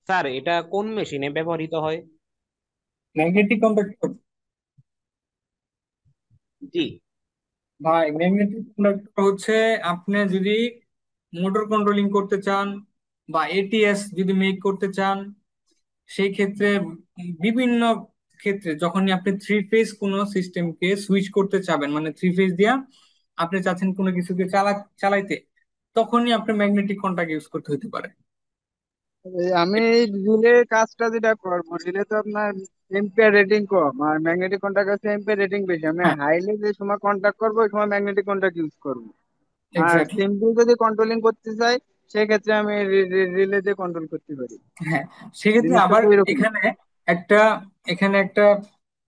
স্যার এটা কোন মেশিনে ব্যবহৃত হয়? ম্যাগনেটিক কন্ডাক্টর, জি। ভাই ম্যাগনেটিক কন্ডাক্টর হচ্ছে আপনি যদি মোটর কন্ট্রোলিং করতে চান বা এটিএস যদি মেক করতে চান, সেই ক্ষেত্রে বিভিন্ন ক্ষেত্রে যখনই আপনি থ্রি ফেজ কোনো সিস্টেমকে সুইচ করতে চাবেন, মানে থ্রি ফেজ দিয়া আপনি চাচ্ছেন কোনো কিছুকে চালাইতে, তখনই আপনি ম্যাগনেটিক কন্ট্যাক্ট ইউজ করতে হতে পারে। আমি রিলে কাজটা যেটা করবো, রিলে তো আপনার এম্পিয়ার রেটিং কম আর ম্যাগনেটিক কন্ট্যাক্ট আছে এম্পিয়ার রেটিং বেশি। আমি হ্যাঁ হাইলে যে সময় কন্ট্যাক্ট করবো ওই সময় ম্যাগনেটিক কন্ট্যাক্ট ইউজ করবো। আর এক্স্যাক্টলি। সিম্পল যদি কন্ট্রোলিং করতে চাই সেক্ষেত্রে আমি রিলে দিয়ে কন্ট্রোল করতে পারি। হ্যাঁ সেক্ষেত্রে জিনিসটা আবার তো এরকম। এখানে একটা এখানে একটা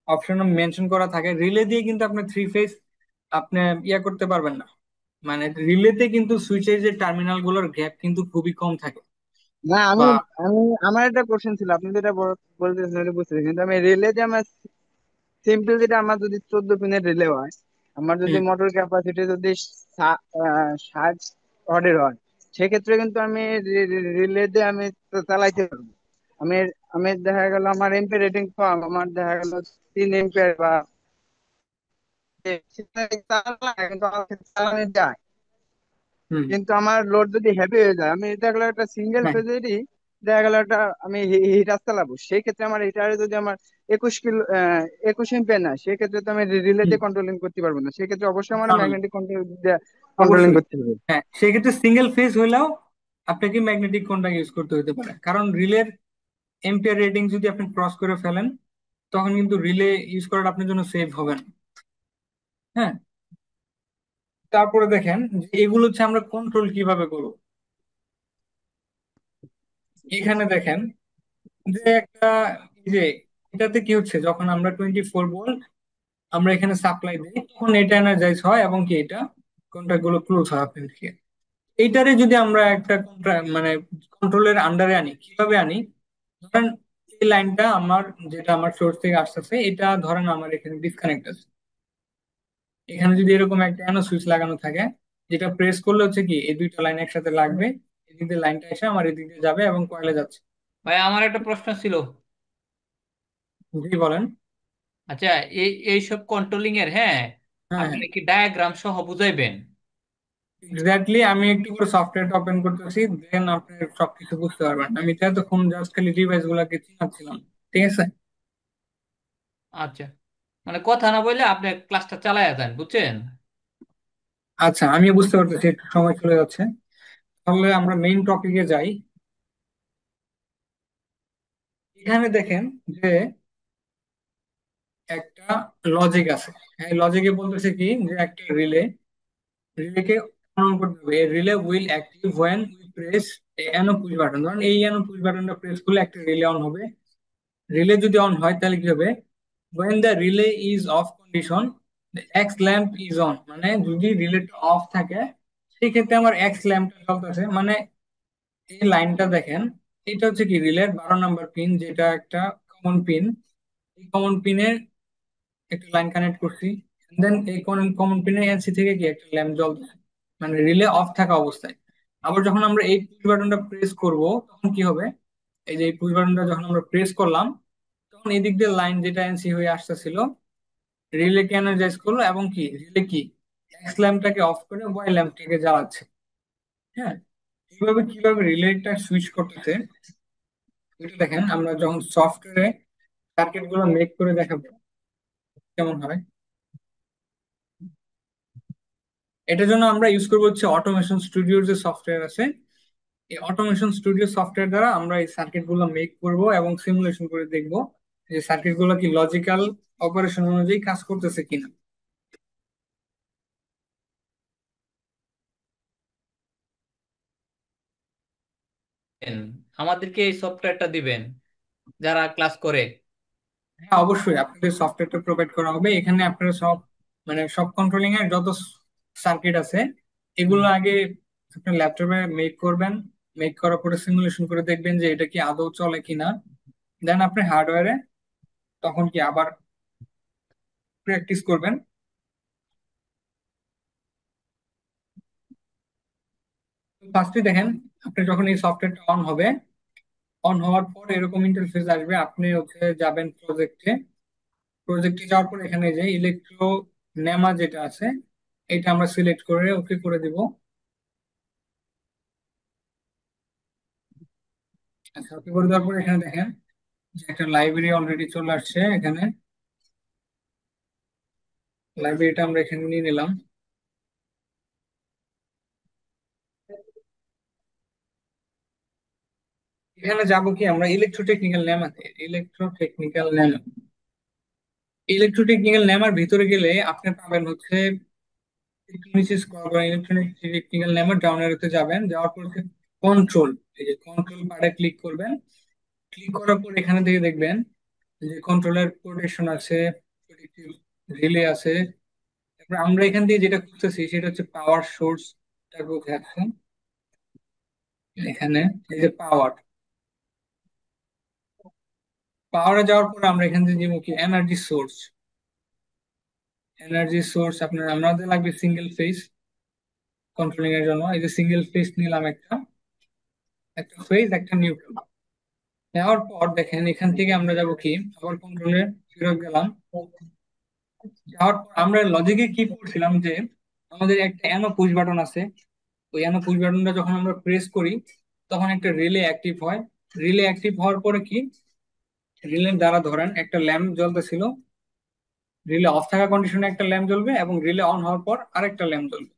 অপশন মেনশন করা থাকে, রিলে দিয়ে কিন্তু আপনার থ্রি ফেজ আপনি ইয়া করতে পারবেন না। মানে রিলেতে কিন্তু সুইচের যে টার্মিনাল গুলোর গ্যাপ কিন্তু খুবই কম থাকে। না, আমি বা আমি আমার একটা কোশ্চেন ছিল, আপনি যেটা বলতেছেন এটা বুঝতেছি, কিন্তু আমি রিলে যে আমার সিম্পল যেটা আমার যদি 14 পিনের রিলে হয়, আমার যদি হুম, মোটর ক্যাপাসিটি যদি 60 ওয়াটের হয়, সেক্ষেত্রে কিন্তু আমি রিলে দিয়ে আমি চালাইতে পারবো। আমি আমি দেখা গেল আমার এম্পিয়ার রেটিং কম, আমার দেখা গেল 3 এম্পিয়ার বা কিন্তু আমার ক্ষেত্রে চালানো যায়। হুম, কিন্তু আমার লোড যদি হেভি হয়ে যায়, আমি দেখা গেলো একটা সিঙ্গেল হ্যাঁ, ফেজেরই দেখা গেলো একটা আমি হিটার চালাবো, সেই ক্ষেত্রে আমার হিটারে যদি আমার 21 এম্পিয়ার না, সেক্ষেত্রে তো আমি রিলেতে হুম, কন্ট্রোলিং করতে পারবো না, সেক্ষেত্রে অবশ্যই আমার না, না, ম্যাগনেটিক কন্ট্রোলিং অবশ্যই। করতে হবে। হ্যাঁ, সেক্ষেত্রে সিঙ্গেল ফেজ হইলেও আপনাকে ম্যাগনেটিক কন্ট্যাক্ট ইউজ করতে হতে পারে, কারণ রিলের এম্পিয়ার রেটিং যদি আপনি ক্রস করে ফেলেন তখন কিন্তু রিলে ইউজ করাটা আপনার জন্য সেফ হবে না। হ্যাঁ, তারপরে দেখেন যে এগুলো হচ্ছে আমরা কন্ট্রোল কিভাবে করব। এখানে দেখেন যে একটা এই যে এটাতে কি হচ্ছে, যখন আমরা 24 ভোল্ট আমরা এখানে সাপ্লাই দিই তখন এটা এনার্জাইজ হয় এবং কি এটা কন্ট্যাক্ট গুলো ক্লোজ হয় আপনার দিকে। এইটারে যদি আমরা একটা মানে কন্ট্রোলের আন্ডারে আনি, কিভাবে আনি? ধরেন এই লাইনটা আমার, যেটা আমার সোর্স থেকে আসতেছে, এটা ধরেন আমার এখানে ডিসকানেক্ট আছে। এখানে যদি এরকম একটা অ্যানো সুইচ লাগানো থাকে, যেটা প্রেস করলে হচ্ছে কি এই দুইটা লাইন একসাথে লাগবে, এদিক দিয়ে লাইনটা এসে আমার এদিক দিয়ে যাবে এবং কয়েলে যাচ্ছে। ভাই আমার একটা প্রশ্ন ছিল। জি বলেন। আচ্ছা, এইসব কন্ট্রোলিং এর, হ্যাঁ, হ্যাঁ, হ্যাঁ, আপনি কি ডায়াগ্রাম সহ বুঝাইবেন? এক্স্যাক্টলি। আমি একটু করে সফটওয়্যারটা ওপেন করতেছি, দেন আপনি সবকিছু বুঝতে পারবেন। আমি তো এতক্ষণ জাস্ট খালি ডিভাইস গুলাকে চিনাচ্ছিলাম। ঠিক আছে। আচ্ছা, মানে কথা না বললে আপনি ক্লাসটা চালায়া যান, বুঝছেন? আচ্ছা, আমি বুঝতে পারতেছি, একটু সময় চলে যাচ্ছে। তাহলে আমরা মেইন টপিকে যাই। এখানে দেখেন যে একটা লজিক আছে। এই লজিকে বলতেছে কি যে একটা রিলেকে অন করতে হবে। Relay will active when we press N push button. ধরুন এই এন পুশ বাটনটা প্রেস করলে একটা রিলে অন হবে। রিলে যদি অন হয় তাহলে কি হবে? when the relay is off condition the x lamp is on, মানে যদি রিলেটা অফ থাকে সেই ক্ষেত্রে আমার এক্স ল্যাম্পটা জ্বলতেছে। মানে এই লাইনটা দেখেন, এটা হচ্ছে কি রিলের 12 নম্বর পিন, যেটা একটা কমন পিন। এই কমন পিনের একটা লাইন কানেক্ট করছি, দেন এই কমন পিনের এনসি থেকে কি একটা ল্যাম্প জ্বলতেছে, মানে রিলে অফ থাকা অবস্থায়। আবার যখন আমরা এই পুশ বাটনটা প্রেস করব তখন কি হবে? এই যে এই পুশ বাটনটা যখন আমরা প্রেস করলাম তখন এই দিক দিয়ে লাইন যেটা এনসি হয়ে আসতেছিল রিলেকে এনার্জাইজ করলো এবং কি রিলে কি এক্স ল্যাম্পটাকে অফ করে ওয়াই ল্যাম্পটাকে জ্বালাচ্ছে। হ্যাঁ, এইভাবে কিভাবে রিলেটা সুইচ করতেছে এটা দেখেন। আমরা যখন সফটওয়্যারে সার্কিট গুলো মেক করে দেখাবো কেমন হয়, এটার জন্য আমরা ইউজ করবো হচ্ছে অটোমেশন স্টুডিওর যে সফটওয়্যার আছে। এই অটোমেশন স্টুডিও সফটওয়্যার দ্বারা আমরা এই সার্কিট গুলো মেক করব এবং সিমুলেশন করে দেখব যে সার্কিট গুলো কি লজিক্যাল অপারেশন অনুযায়ী কাজ করতেছে কিনা। আমাদেরকে এই সফটওয়্যারটা দিবেন যারা ক্লাস করে। হ্যাঁ, অবশ্যই আপনাদের সফটওয়্যারটা প্রোভাইড করা হবে। এখানে আপনারা সব মানে সব কন্ট্রোলিং এর যত সার্কিট আছে এগুলো আগে আপনার ল্যাপটপে মেক করবেন। মেক করার পরে সিমুলেশন করে দেখবেন যে এটা কি আদৌ চলে কিনা। দেন আপনি হার্ডওয়্যারে তখন কি আবার প্র্যাকটিস করবেন। ফার্স্টে দেখেন, আপনি যখন এই সফটওয়্যারটা অন হবে, অন হওয়ার পর এরকম ইন্টারফেস আসবে। আপনি হচ্ছে যাবেন প্রজেক্টে। প্রজেক্টে যাওয়ার পর এখানে যে ইলেকট্রো নেমা যেটা আছে এটা আমরা সিলেক্ট করে ওকে করে দিব। আচ্ছা, ওকে করে দেওয়ার পর এখানে দেখেন যে একটা লাইব্রেরি অলরেডি চলে আসছে এখানে। লাইব্রেরিটা আমরা এখানে নিয়ে নিলাম। এখানে যাব কি আমরা ইলেকট্রো টেকনিক্যাল নেমার ভিতরে গেলে আপনি পাবেন হচ্ছে একটু নিচে স্ক্রল করেন, ইলেকট্রনিক টেকনিক্যাল নেমার ডাউন এরোতে যাবেন। যাওয়ার পর কন্ট্রোল, এই যে কন্ট্রোল পার্টে ক্লিক করবেন। ক্লিক করার পর এখানে থেকে দেখবেন যে কন্ট্রোলার প্রোটেকশন আছে, রিলে আছে। তারপর আমরা এখান দিয়ে যেটা করতেছি সেটা হচ্ছে পাওয়ার সোর্স। এখানে এই যে পাওয়ারে যাওয়ার পর আমরা এখান থেকে যাবো কি এনার্জি সোর্স। আপনার আমাদের লাগবে সিঙ্গেল ফেজ কন্ট্রোলিং এর জন্য। এই যে সিঙ্গেল ফেজ নিলাম, একটা একটা ফেজ একটা নিউট্রাল। নেওয়ার পর দেখেন এখান থেকে আমরা যাব কি আবার কন্ট্রোলে ফেরত গেলাম। যাওয়ার পর আমরা লজিকে কি করছিলাম যে আমাদের একটা এনো পুশ বাটন আছে। ওই এনো পুশ বাটনটা যখন আমরা প্রেস করি তখন একটা রিলে অ্যাক্টিভ হয়। রিলে অ্যাক্টিভ হওয়ার পরে কি রিলের দ্বারা ধরেন একটা ল্যাম্প জ্বলতেছিল, রিলে অফ থাকা কন্ডিশনে একটা ল্যাম্প জ্বলবে এবং রিলে অন হওয়ার পর আরেকটা ল্যাম্প জ্বলবে।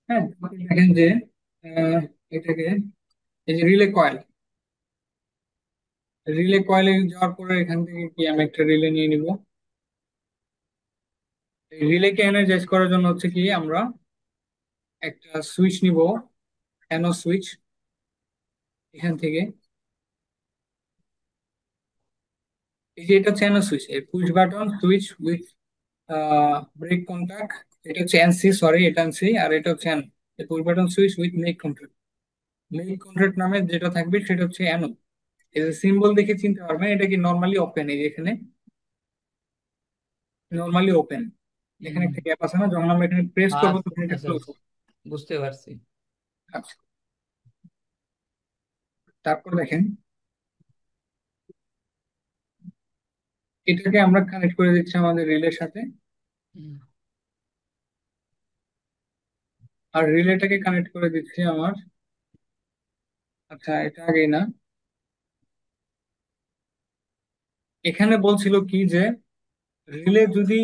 হ্যাঁ, দেখেন যে এটাকে এই যে রিলে কয়েলে যাওয়ার পরে এখান থেকে কি আমি একটা রিলে নিয়ে নিব। এই রিলেকে এনার্জাইজ করার জন্য হচ্ছে কি আমরা একটা সুইচ নিব, অ্যানো সুইচ। এখান থেকে এই যে এটা হচ্ছে অ্যানো সুইচ, এই push button switch with break contact. এটা হচ্ছে এনসি, সরি এটা এনসি, আর এটা হচ্ছে N, push button switch with make contract. Make contract নামে যেটা থাকবে সেটা হচ্ছে অ্যানো। এই যে সিম্বল দেখে চিনতে পারবেন এটা কি নর্মালি ওপেন। এই যে এখানে নর্মালি ওপেন, এখানে একটা গ্যাপ আছে না, যখন আমরা এখানে প্রেস করবো আচ্ছা তখন এটা আচ্ছা, ক্লোজ হবে। বুঝতে পারছি। আচ্ছা, তারপর দেখেন এটাকে আমরা কানেক্ট করে দিচ্ছি আমাদের রিলের সাথে। হুম। আর রিলেটাকে কানেক্ট করে দিচ্ছি আমার, আচ্ছা এটা আগেই না, এখানে বলছিল কি যে রিলে যদি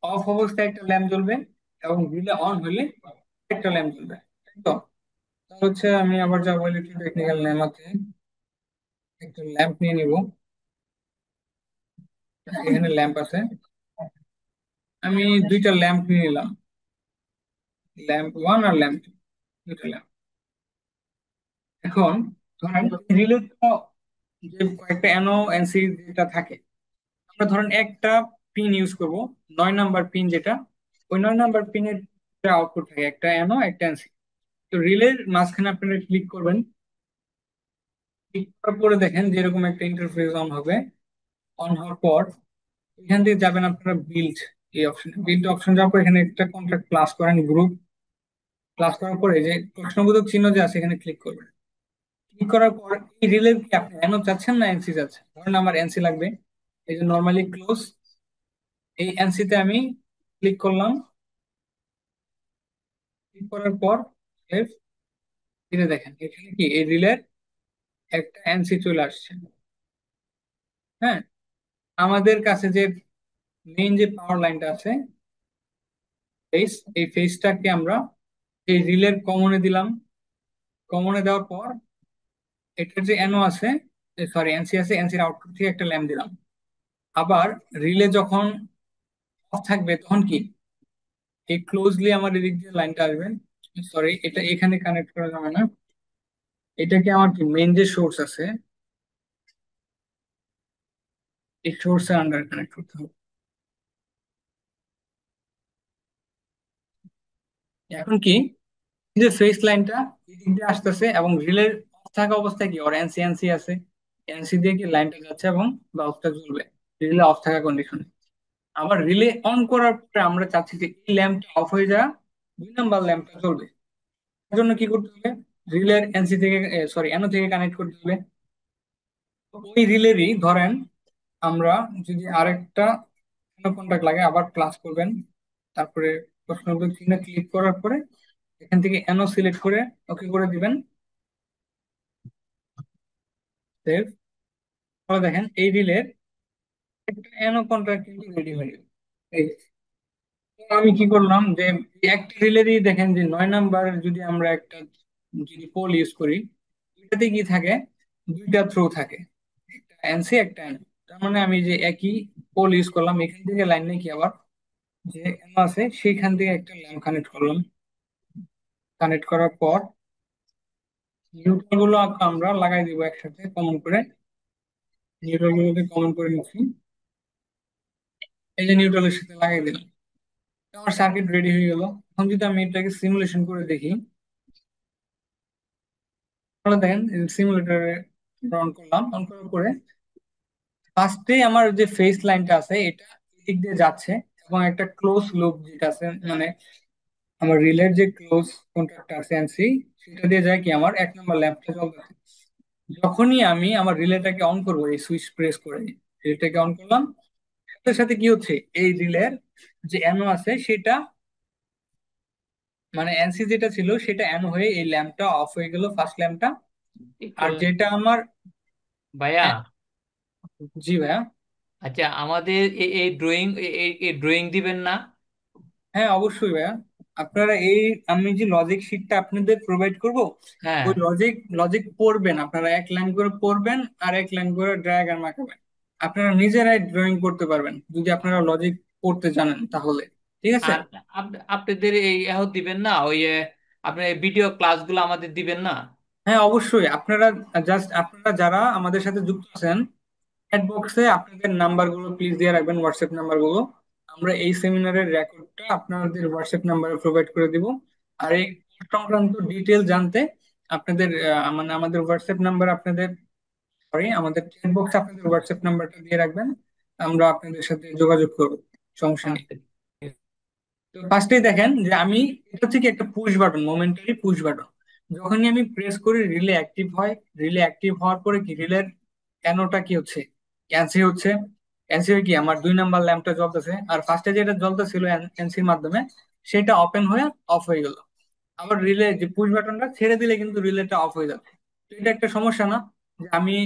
অফ অবস্থায় একটা ল্যাম্প জ্বলবে এবং রিলে অন হলে একটা ল্যাম্প জ্বলবে, তাই তো? তাহলে হচ্ছে আমি আবার যাবো ইলেকট্রিক টেকনিক্যাল ল্যাম্পে, একটা ল্যাম্প নিয়ে নিব। এখানে ল্যাম্প আছে, আমি দুইটা ল্যাম্প নিয়ে নিলাম, ল্যাম্প ওয়ান আর ল্যাম্প টু, দুইটা ল্যাম্প। এখন ধরেন রিলে তো যে কয়েকটা এনও এনসি যেটা থাকে, আমরা ধরেন একটা পিন ইউজ করব, 9 নাম্বার পিন যেটা, ওই 9 নাম্বার পিনের আউটপুট থাকে একটা এনও একটা এনসি। তো রিলের মাঝখানে আপনারা ক্লিক করবেন, ক্লিক করার পরে দেখেন যে এরকম একটা ইন্টারফেস অন হবে। অন হওয়ার পর এখান থেকে যাবেন আপনারা বিল্ড, এই অপশনে বিল্ড অপশন যাওয়ার পর এখানে একটা কন্ট্রাক্ট প্লাস করেন, গ্রুপ প্লাস করার পরে যে প্রশ্নবোধক চিহ্ন যে আছে এখানে ক্লিক করবেন। ক্লিক করার পর এই রিলের কি আপনি এনও চাচ্ছেন না এনসি চাচ্ছেন? ধরেন আমার এনসি লাগবে, এই যে নর্মালি ক্লোজ, এই এনসি তে আমি ক্লিক করলাম। ক্লিক করার পর save, এটা দেখেন এখানে কি এই রিলের একটা এনসি চলে আসছে। হ্যাঁ, আমাদের কাছে যে মেইন যে পাওয়ার লাইনটা আছে ফেস, এই ফেসটাকে আমরা এই রিলের কমনে দিলাম। কমনে দেওয়ার পর এটার যে এনও আছে, সরি এনসি আছে, এনসির আউটপুট থেকে একটা ল্যাম্প দিলাম। আবার রিলে যখন অফ থাকবে তখন কি এই ক্লোজলি আমার এদিক দিয়ে লাইনটা আসবে। সরি এটা এখানে কানেক্ট করা যাবে না, এটাকে আমার কি মেইন যে সোর্স আছে এই সোর্সের আন্ডার কানেক্ট করতে হবে। এখন কি এই যে ফেস লাইনটা এদিক দিয়ে আসতেছে এবং রিলের অফ থাকা অবস্থায় কি ওর এনসি এনসি আছে, এনসি দিয়ে কি লাইনটা যাচ্ছে এবং বাল্বটা জ্বলবে রিলে অফ থাকা কন্ডিশনে। আবার রিলে অন করার পরে আমরা চাচ্ছি যে এই ল্যাম্পটা অফ হয়ে যা, 2 নাম্বার ল্যাম্পটা জ্বলবে। এর জন্য কি করতে হবে, রিলের এনসি থেকে সরি এনও থেকে কানেক্ট করতে হবে। তো ওই রিলেরই ধরেন আমরা যদি আরেকটা কন্টাক্ট লাগে আবার প্লাস করবেন, তারপরে প্রশ্নবোধক চিহ্ন ক্লিক করার পরে এখান থেকে এনও সিলেক্ট করে ওকে করে দিবেন, সেভ। তাহলে দেখেন এই রিলের একটা এনও কন্ট্রাক্ট কিন্তু রেডি হয়ে গেল। এই তো আমি কি করলাম যে এই একটা রিলেরই দেখেন যে 9 নাম্বার যদি আমরা একটা যদি পোল ইউজ করি, এটাতে কি থাকে, দুইটা থ্রো থাকে, একটা এনসি একটা এন। তার মানে আমি যে একই পোল ইউজ করলাম, এখান থেকে লাইন নাকি আবার যে এন আছে সেইখান থেকে একটা ল্যাম্প কানেক্ট করলাম। কানেক্ট করার পর নিউট্রাল গুলো আমরা লাগাই দিব একসাথে কমন করে। নিউট্রাল গুলোকে কমন করে নিচ্ছি, এই যে নিউট্রালের সাথে লাগাই দিলাম, আমার সার্কিট রেডি হয়ে গেল। এখন যদি আমি এটাকে সিমুলেশন করে দেখি, তাহলে দেখেন সিমুলেটরে অন করলাম, অন করার পরে ফার্স্টে আমার যে ফেস লাইনটা আছে এটা এদিক দিয়ে যাচ্ছে, এবং একটা ক্লোজ লুপ যেটা আছে, মানে আমার রিলের যে ক্লোজ কন্ট্যাক্ট আছে এনসি, সেটা দিয়ে যায় কি আমার 1 নম্বর ল্যাম্পটা জ্বলতেছে। যখনই আমি আমার রিলেটাকে অন করবো, এই সুইচ প্রেস করে রিলেটাকে অন করলাম, সাথে সাথে কি হচ্ছে, এই রিলের যে অ্যানো আছে সেটা, মানে এনসি যেটা ছিল সেটা অ্যানো হয়ে এই ল্যাম্পটা অফ হয়ে গেল, ফার্স্ট ল্যাম্পটা। একটু আর যেটা আমার ভাইয়া, হ্যাঁ, জি ভাইয়া। আচ্ছা আমাদের এই ড্রয়িং এই ড্রয়িং দিবেন না? হ্যাঁ অবশ্যই ভাইয়া, আপনারা এই, আমি যে লজিক শিটটা আপনাদের প্রোভাইড করব, হ্যাঁ। ওই লজিক লজিক পড়বেন আপনারা, 1 লাইন করে পড়বেন আর 1 লাইন করে ড্র্যাগ আর মাখাবেন। আপনারা নিজেরাই ড্রয়িং করতে পারবেন যদি আপনারা লজিক পড়তে জানেন তাহলে, ঠিক আছে। আর আপনাদের এই দিবেন না ওই আপনার ভিডিও ক্লাসগুলো আমাদের দিবেন না? হ্যাঁ অবশ্যই, আপনারা জাস্ট আপনারা যারা আমাদের সাথে যুক্ত আছেন, চ্যাট বক্সে আপনাদের নাম্বারগুলো প্লিজ দিয়ে রাখবেন, হোয়াটসঅ্যাপ নাম্বারগুলো। আমরা এই সেমিনারের রেকর্ডটা আপনাদের হোয়াটসঅ্যাপ নাম্বারে প্রোভাইড করে দিব। আর এই সংক্রান্ত ডিটেল জানতে আপনাদের মানে আমাদের হোয়াটসঅ্যাপ নাম্বার আপনাদের, সরি আমাদের চ্যাট বক্সে আপনাদের হোয়াটসঅ্যাপ নাম্বারটা দিয়ে রাখবেন, আমরা আপনাদের সাথে যোগাযোগ করব, সমস্যা নেই। আচ্ছা। তো ফার্স্টেই দেখেন যে আমি, এটা থেকে একটা push button, momentary push button, যখনই আমি প্রেস করি রিলে অ্যাক্টিভ হয়। রিলে অ্যাক্টিভ হওয়ার পরে কি রিলের কেনটা কি হচ্ছে, ক্যান্সি হচ্ছে। ক্যান্সি হয়ে কি আমার 2 নম্বর ল্যাম্পটা জ্বলতেছে, আর ফার্স্টে যেটা জ্বলতেছিল এনসির মাধ্যমে সেটা ওপেন হয়ে অফ হয়ে গেল। আবার রিলে যে পুশ বাটনটা ছেড়ে দিলে কিন্তু রিলেটা অফ হয়ে যাচ্ছে। তো এটা একটা সমস্যা না, যে আমি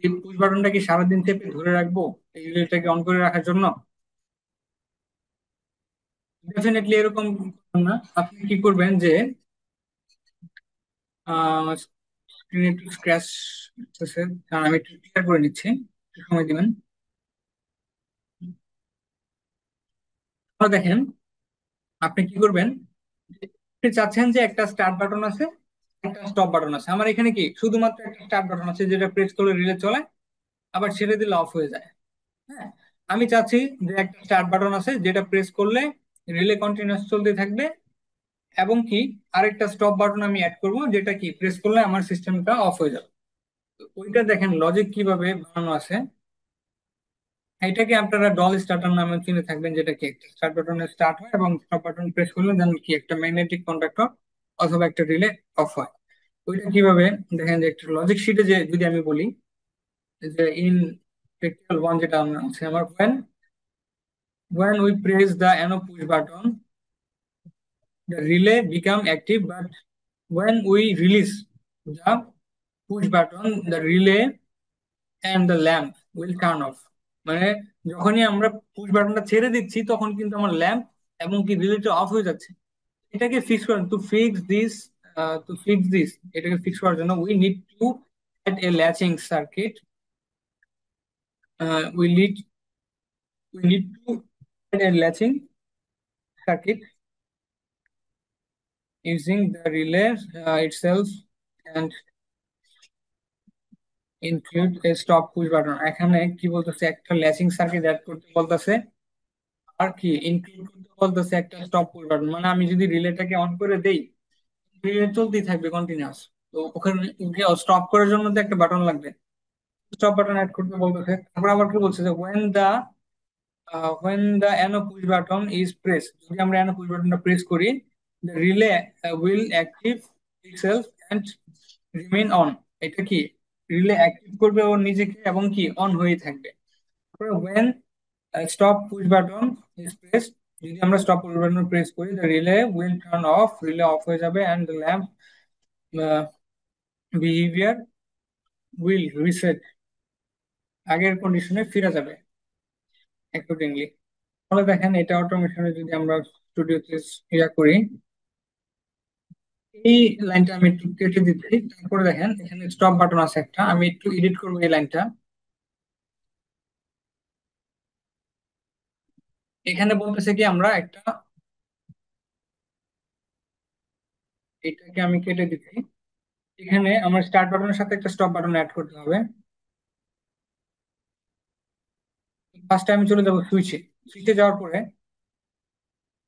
এই পুশ বাটনটা কি সারাদিন চেপে ধরে রাখবো এই রিলেটাকে অন করে রাখার জন্য? ডেফিনেটলি এরকম করবেন না। আপনি কি করবেন যে স্ক্রিনে একটু স্ক্র্যাচ আছে, কারণ আমি একটু ক্লিয়ার করে নিচ্ছি, একটু সময় দিবেন। তাহলে দেখেন আপনি কি করবেন, আপনি চাচ্ছেন যে একটা স্টার্ট বাটন আছে, একটা স্টপ বাটন আছে। আমার এখানে কি শুধুমাত্র একটা স্টার্ট বাটন আছে, যেটা প্রেস করলে রিলে চলে, আবার ছেড়ে দিলে অফ হয়ে যায়। হ্যাঁ, আমি চাচ্ছি যে একটা স্টার্ট বাটন আছে যেটা প্রেস করলে রিলে কন্টিনিউয়াস চলতে থাকবে, এবং কি আরেকটা স্টপ বাটন আমি অ্যাড করব, যেটা কি প্রেস করলে আমার সিস্টেমটা অফ হয়ে যাবে। তো ওইটা দেখেন লজিক কিভাবে বানানো আছে। এটাকে আপনারা ডল স্টার্টার নামে চিনে থাকবেন, যেটা কি একটা স্টার্ট বাটনে স্টার্ট হয় এবং স্টপ বাটন প্রেস করলে দেন কি একটা ম্যাগনেটিক কন্ডাক্টর অথবা একটা রিলে অফ হয়। ওইটা কিভাবে দেখেন, যে একটা লজিক শিটে যে যদি আমি বলি যে ইন প্র্যাকটিক্যাল 1 যেটা আছে আমার, when we press the ano push button, the relay become active, but when we release the push button, the relay and the lamp will turn off. মানে যখনই আমরা পুশ বাটনটা ছেড়ে দিচ্ছি তখন কিন্তু আমার ল্যাম্প এবং কি রিলেটা অফ হয়ে যাচ্ছে। এটাকে ফিক্স করেন, টু ফিক্স দিস এটাকে ফিক্স করার জন্য we need to add a latching circuit, we need we need to add a latching circuit using the relay itself and include a stop push button। এখানে কি বলতেছে, একটা latching circuit add করতে বলতেছে, আর কি ইনক্লুড করতে বলতেছে একটা স্টপ পুশ বাটন। মানে আমি যদি রিলেটাকে অন করে দেই, রিলে চলতেই থাকবে কন্টিনিউয়াস। তো ওখানে স্টপ করার জন্য তো একটা বাটন লাগবে, স্টপ বাটন অ্যাড করতে বলতেছে। তারপর আবার কি বলছে যে when the ano push button is pressed, যদি আমরা ano push বাটনটা প্রেস করি, the relay will active itself and remain on। এটা কি রিলে অ্যাক্টিভ করবে ওর নিজেকে এবং কি অন হয়ে থাকবে। তারপরে when stop push button is pressed, যদি আমরা স্টপ পুশ বাটন প্রেস করি, the relay will turn off, relay of হয়ে যাবে, and the lamp behavior will reset, আগের কন্ডিশনে ফিরে যাবে অ্যাকর্ডিংলি। তাহলে দেখেন এটা অটোমেশনে যদি আমরা স্টুডিওতে ইয়া করি, এই লাইনটা আমি একটু কেটে দিচ্ছি। তারপরে দেখেন এখানে স্টপ বাটন আছে একটা, আমি একটু এডিট করবো এই লাইনটা। এখানে বলতেছে কি আমরা একটা, এটাকে আমি কেটে দিচ্ছি। এখানে আমার স্টার্ট বাটনের সাথে একটা স্টপ বাটন অ্যাড করতে হবে। ফার্স্টে আমি চলে যাব সুইচে। সুইচে যাওয়ার পরে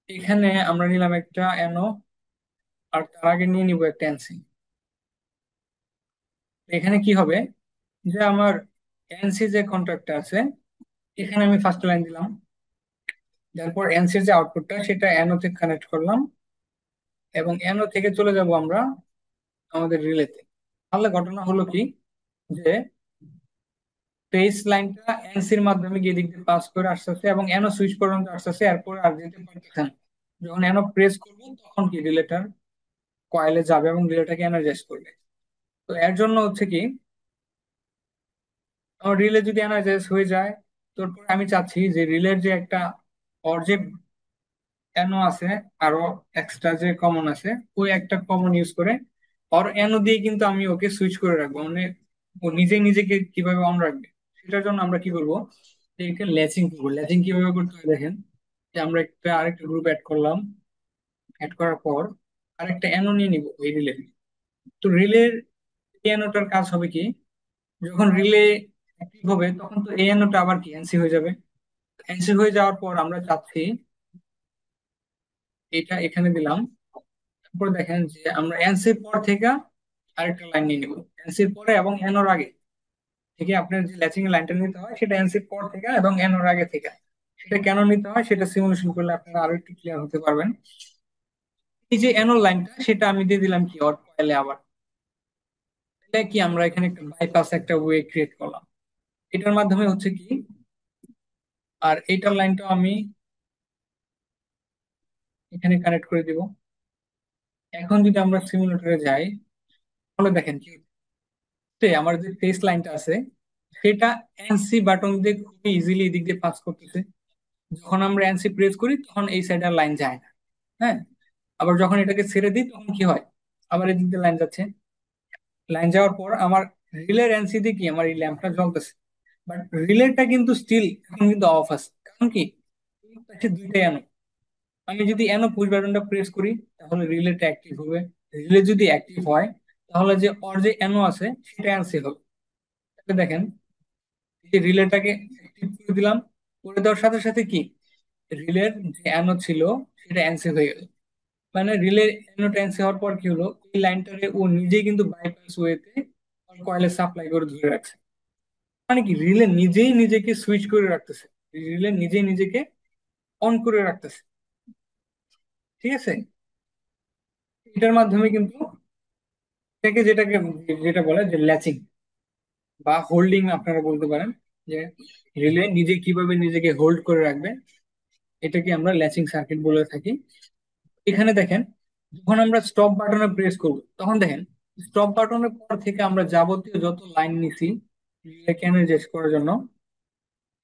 এখানে আমরা নিলাম একটা অ্যানো, আর তার আগে নিয়ে নিব একটা এনসি। এখানে কি হবে যে আমার এনসি যে কন্ট্রাক্টটা আছে, এখানে আমি ফার্স্ট লাইন দিলাম, তারপর এনসির যে আউটপুটটা সেটা অ্যানো থেকে কানেক্ট করলাম, এবং অ্যানো থেকে চলে যাব আমরা আমাদের রিলেতে। তাহলে ঘটনা হলো কি, যে পেজ লাইনটা এনসির মাধ্যমে গিয়ে দিক দিয়ে পাস করে আসতেছে এবং এনো সুইচ পর্যন্ত আসতেছে, এরপর আর যেতে পারতেছে না। যখন এনো প্রেস করবো তখন কি রিলেটার কয়েলে যাবে এবং রিলেটাকে এনার্জাইজ করবে। তো এর জন্য হচ্ছে কি, আমার রিলে যদি এনার্জাইজ হয়ে যায়, তারপর আমি চাচ্ছি যে রিলের যে একটা ওর যে এনো আছে, আরো এক্সট্রা যে কমন আছে, ওই একটা কমন ইউজ করে ওর এনো দিয়ে কিন্তু আমি ওকে সুইচ করে রাখবো, মানে ও নিজেই নিজেকে কিভাবে অন রাখবে সেটার জন্য আমরা কি করবো, এটাকে ল্যাচিং করবো। ল্যাচিং কিভাবে করতে হয় দেখেন, যে আমরা আরেকটা গ্রুপ অ্যাড করলাম, অ্যাড করার পর আরেকটা অ্যানো নিয়ে নিব এই রিলে। তো রিলের এই অ্যানোটার কাজ হবে কি, যখন রিলে অ্যাক্টিভ হবে তখন তো এই অ্যানোটা আবার কি এনসি হয়ে যাবে। এনসি হয়ে যাওয়ার পর আমরা চাচ্ছি এটা এখানে দিলাম। তারপর দেখেন যে আমরা এনসির পর থেকে আরেকটা লাইন নিয়ে নিব, এনসির পরে এবং এনোর আগে থেকে। আপনার যে ল্যাচিং এর লাইনটা নিতে হয় সেটা এনসির পর থেকে এবং এনোর আগে থেকে। সেটা কেন নিতে হয় সেটা সিমুলেশন করলে আপনারা আরো একটু ক্লিয়ার হতে পারবেন। এই যে এনোর লাইনটা সেটা আমি দিয়ে দিলাম কি অর কয়েলে আবার। এটা কি আমরা এখানে একটা বাইপাস একটা ওয়ে ক্রিয়েট করলাম এটার মাধ্যমে হচ্ছে কি। আর এইটার লাইনটা আমি এখানে কানেক্ট করে দিব। এখন যদি আমরা সিমুলেটরে যাই তাহলে দেখেন কি হচ্ছে, আমার যে টেস্ট লাইনটা আছে সেটা এনসি বাটন দিয়ে খুবই ইজিলি এদিক দিয়ে পাস করতেছে। যখন আমরা এনসি প্রেস করি তখন এই সাইডে লাইন যায় না। হ্যাঁ, আবার যখন এটাকে ছেড়ে দিই তখন কি হয়, আবার এদিক দিয়ে লাইন যাচ্ছে। লাইন যাওয়ার পর আমার রিলের এনসি দিয়ে কি আমার এই ল্যাম্পটা জ্বলতেছে, বাট রিলেটা কিন্তু স্টিল এখন কিন্তু অফ আছে। কারণ কি, এই পাশে দুইটাই এনো। আমি যদি এনো পুশ বাটনটা প্রেস করি তাহলে রিলেটা অ্যাক্টিভ হবে। রিলে যদি অ্যাক্টিভ হয় তাহলে যে ওর যে এনো আছে সেটা এনসি হবে। তাহলে দেখেন, এই যে রিলেটাকে অ্যাক্টিভ করে দিলাম, করে দেওয়ার সাথে সাথে কি রিলের যে এনো ছিল সেটা এনসি হয়ে গেল। মানে রিলে এনো এনসি হওয়ার পর কি হলো, এই লাইনটাকে ও নিজেই কিন্তু বাইপাস ওয়েতে কয়েলে সাপ্লাই করে ধরে রাখছে। মানে কি রিলে নিজেই নিজেকে সুইচ করে রাখতেছে, রিলে নিজেই নিজেকে অন করে রাখতেছে। ঠিক আছে, এটার মাধ্যমে কিন্তু যেটাকে যেটা বলে যে ল্যাচিং বা হোল্ডিং আপনারা বলতে পারেন, যে রিলে নিজে কিভাবে নিজেকে হোল্ড করে রাখবে, এটাকে আমরা ল্যাচিং সার্কিট বলে থাকি। এখানে দেখেন, যখন আমরা স্টপ বাটনে প্রেস করব তখন দেখেন স্টপ বাটনের পর থেকে আমরা যাবতীয় যত লাইন নিছি রিলেকে এনার্জাইজ করার জন্য,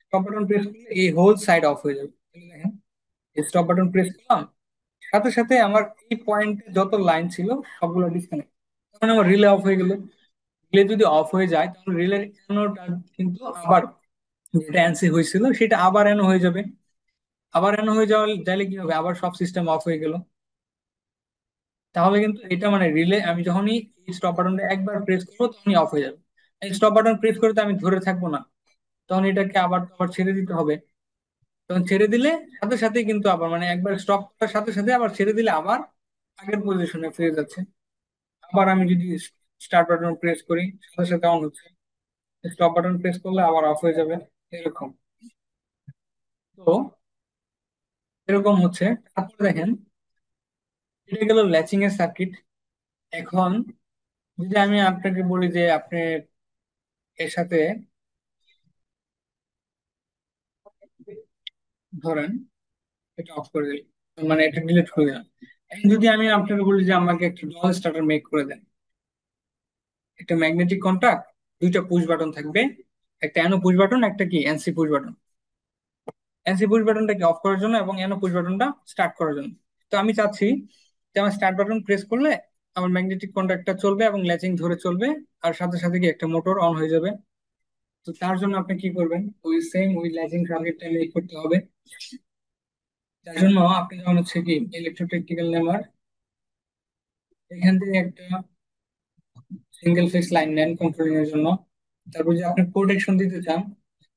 স্টপ বাটন প্রেস করলে এই হোল সাইড অফ হয়ে যাবে। তাহলে দেখেন, স্টপ বাটন প্রেস করলাম, সাথে সাথে আমার এই পয়েন্টে যত লাইন ছিল সবগুলো ডিসকানেক্ট, তখন আমার রিলে অফ হয়ে গেল। রিলে যদি অফ হয়ে যায় তাহলে রিলের অ্যানোটা কিন্তু আবার যেটা অ্যান্সি হয়েছিল সেটা আবার অ্যানো হয়ে যাবে। আবার অ্যানো হয়ে যাওয়ার যাইলে কি হবে, আবার সব সিস্টেম অফ হয়ে গেল। তাহলে কিন্তু এটা মানে রিলে আমি যখনই এই স্টপ বাটনটা একবার প্রেস করবো তখনই অফ হয়ে যাবে। এই স্টপ বাটন প্রেস করে তো আমি ধরে থাকবো না, তখন এটাকে আবার আবার ছেড়ে দিতে হবে। তখন ছেড়ে দিলে সাথে সাথে কিন্তু আবার মানে একবার স্টপ করার সাথে সাথে আবার ছেড়ে দিলে আবার আগের পজিশনে ফিরে যাচ্ছে। আবার আমি যদি স্টার্ট বাটন প্রেস করি সাথে সাথে অন হচ্ছে, স্টপ বাটন প্রেস করলে আবার অফ হয়ে যাবে, এরকম। তো এরকম হচ্ছে। তারপর দেখেন, এটা গেল ল্যাচিং এর সার্কিট। এখন যদি আমি আপনাকে বলি যে আপনি এর সাথে ধরেন এটা অফ করে দিই, মানে এটা ডিলিট করে দিলাম। এখন যদি আমি আপনাকে বলি যে আমাকে একটা ডল স্টার্টার মেক করে দেন, একটা ম্যাগনেটিক কন্টাক্ট, দুইটা পুশ বাটন থাকবে, একটা অ্যানো পুশ বাটন একটা কি NC push button. NC push বাটনটাকে অফ করার জন্য এবং অ্যানো পুশ বাটনটা স্টার্ট করার জন্য। তো আমি চাচ্ছি যে আমার স্টার্ট বাটন প্রেস করলে আমার ম্যাগনেটিক কন্টাক্টটা চলবে এবং ল্যাচিং ধরে চলবে, আর সাথে সাথে কি একটা মোটর অন হয়ে যাবে। তো তার জন্য আপনি কি করবেন, ওই সেম ওই ল্যাচিং সার্কিটটা মেক করতে হবে। তার জন্য আপনি যখন হচ্ছে কি ইলেকট্রোটেকনিক্যাল নেমার এখান থেকে একটা সিঙ্গেল ফেজ লাইন নেন কন্ট্রোলিং এর জন্য। তারপর যদি আপনি প্রোটেকশন দিতে চান,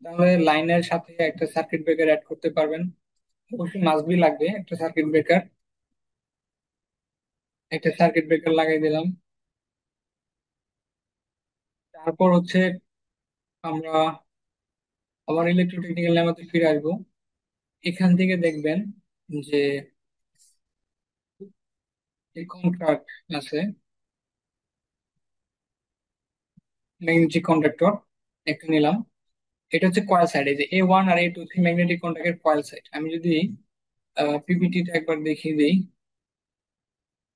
তাহলে লাইনের সাথে একটা সার্কিট ব্রেকার অ্যাড করতে পারবেন। অবশ্যই মাস্ট বি লাগবে একটা সার্কিট ব্রেকার। একটা সার্কিট ব্রেকার লাগাই দিলাম। তারপর হচ্ছে আমরা আবার ইলেকট্রোটেকনিক্যাল ল্যাবে ফিরে আসবো। এখান থেকে দেখবেন যে এই কন্ট্রাক্ট আছে, ম্যাগনেটিক কন্ডাক্টর একটা নিলাম। এটা হচ্ছে কয়েল সাইড, এই যে A1 আর A2 ম্যাগনেটিক কন্ডাক্টের কয়েল সাইড। আমি যদি পিপিটিতে একবার দেখিয়ে দিই,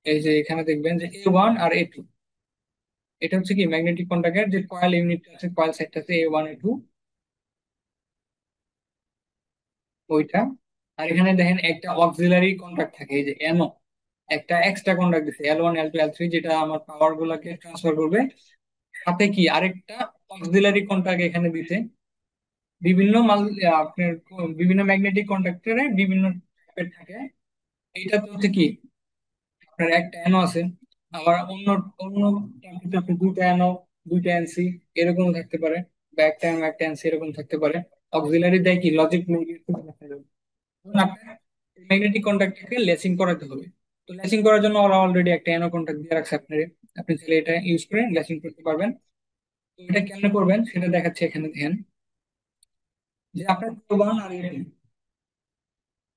এই যে এখানে দেখবেন যে A1 আর A2, এটা হচ্ছে কি ম্যাগনেটিক কন্ডাক্টের যে কয়েল ইউনিট আছে, কয়েল সাইডটা আছে A1 A2 ওইটা। আর এখানে দেখেন একটা অক্সিলারি কন্ডাক্ট থাকে, এই যে NO, একটা এক্সট্রা কন্ডাক্ট দিছে L1 L2 L3, যেটা আমার পাওয়ার গুলাকে ট্রান্সফার করবে। সাথে কি আরেকটা অক্সিলারি কন্ডাক্ট এখানে দিছে। বিভিন্ন মাল আপনার বিভিন্ন ম্যাগনেটিক কন্ডাক্টরে বিভিন্ন টাইপের থাকে। এইটা তো হচ্ছে কি আপনার একটা অ্যানো আছে, আবার অন্য অন্য টাইপের আপনি দুইটা অ্যানো, দুইটা এনসি এরকম থাকতে পারে, বা একটা অ্যানো একটা এনসি এরকম থাকতে পারে। অক্সিলারি দেয় কি লজিক আপনার ম্যাগনেটিক কন্ডাক্টরকে লেসিং করাতে হবে। তো লেসিং করার জন্য ওরা অলরেডি একটা অ্যানো কন্ডাক্ট দিয়ে রাখছে আপনার, আপনি চাইলে এটা ইউজ করে লেসিং করতে পারবেন। তো এটা কেমনে করবেন সেটা দেখাচ্ছে এখানে। দেখেন যে আপনার ওয়ান আর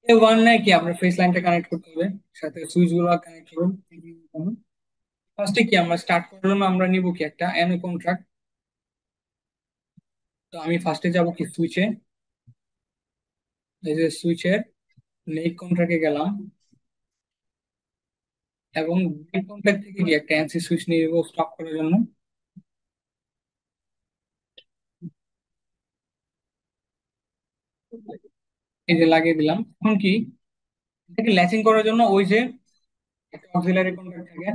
ওয়ান নাই কি আপনার ফেস লাইনটা কানেক্ট করতে হবে, সাথে সুইচ গুলো কানেক্ট করুন। ফার্স্টে কি আমরা স্টার্ট করার জন্য আমরা নিব কি একটা এনো কন্ট্রাক্ট। তো আমি ফার্স্টে যাব কি সুইচে, এই যে সুইচের নেক কন্ট্রাক্টে গেলাম, এবং নেক কন্ট্রাক্ট থেকে কি একটা এনসি সুইচ নিয়ে নেবো স্টপ করার জন্য। এই যে লাগিয়ে দিলাম। এখন কি এটাকে ল্যাচিং করার জন্য ওই যে একটা অক্সিলারি কন্ট্রাক্ট থাকে,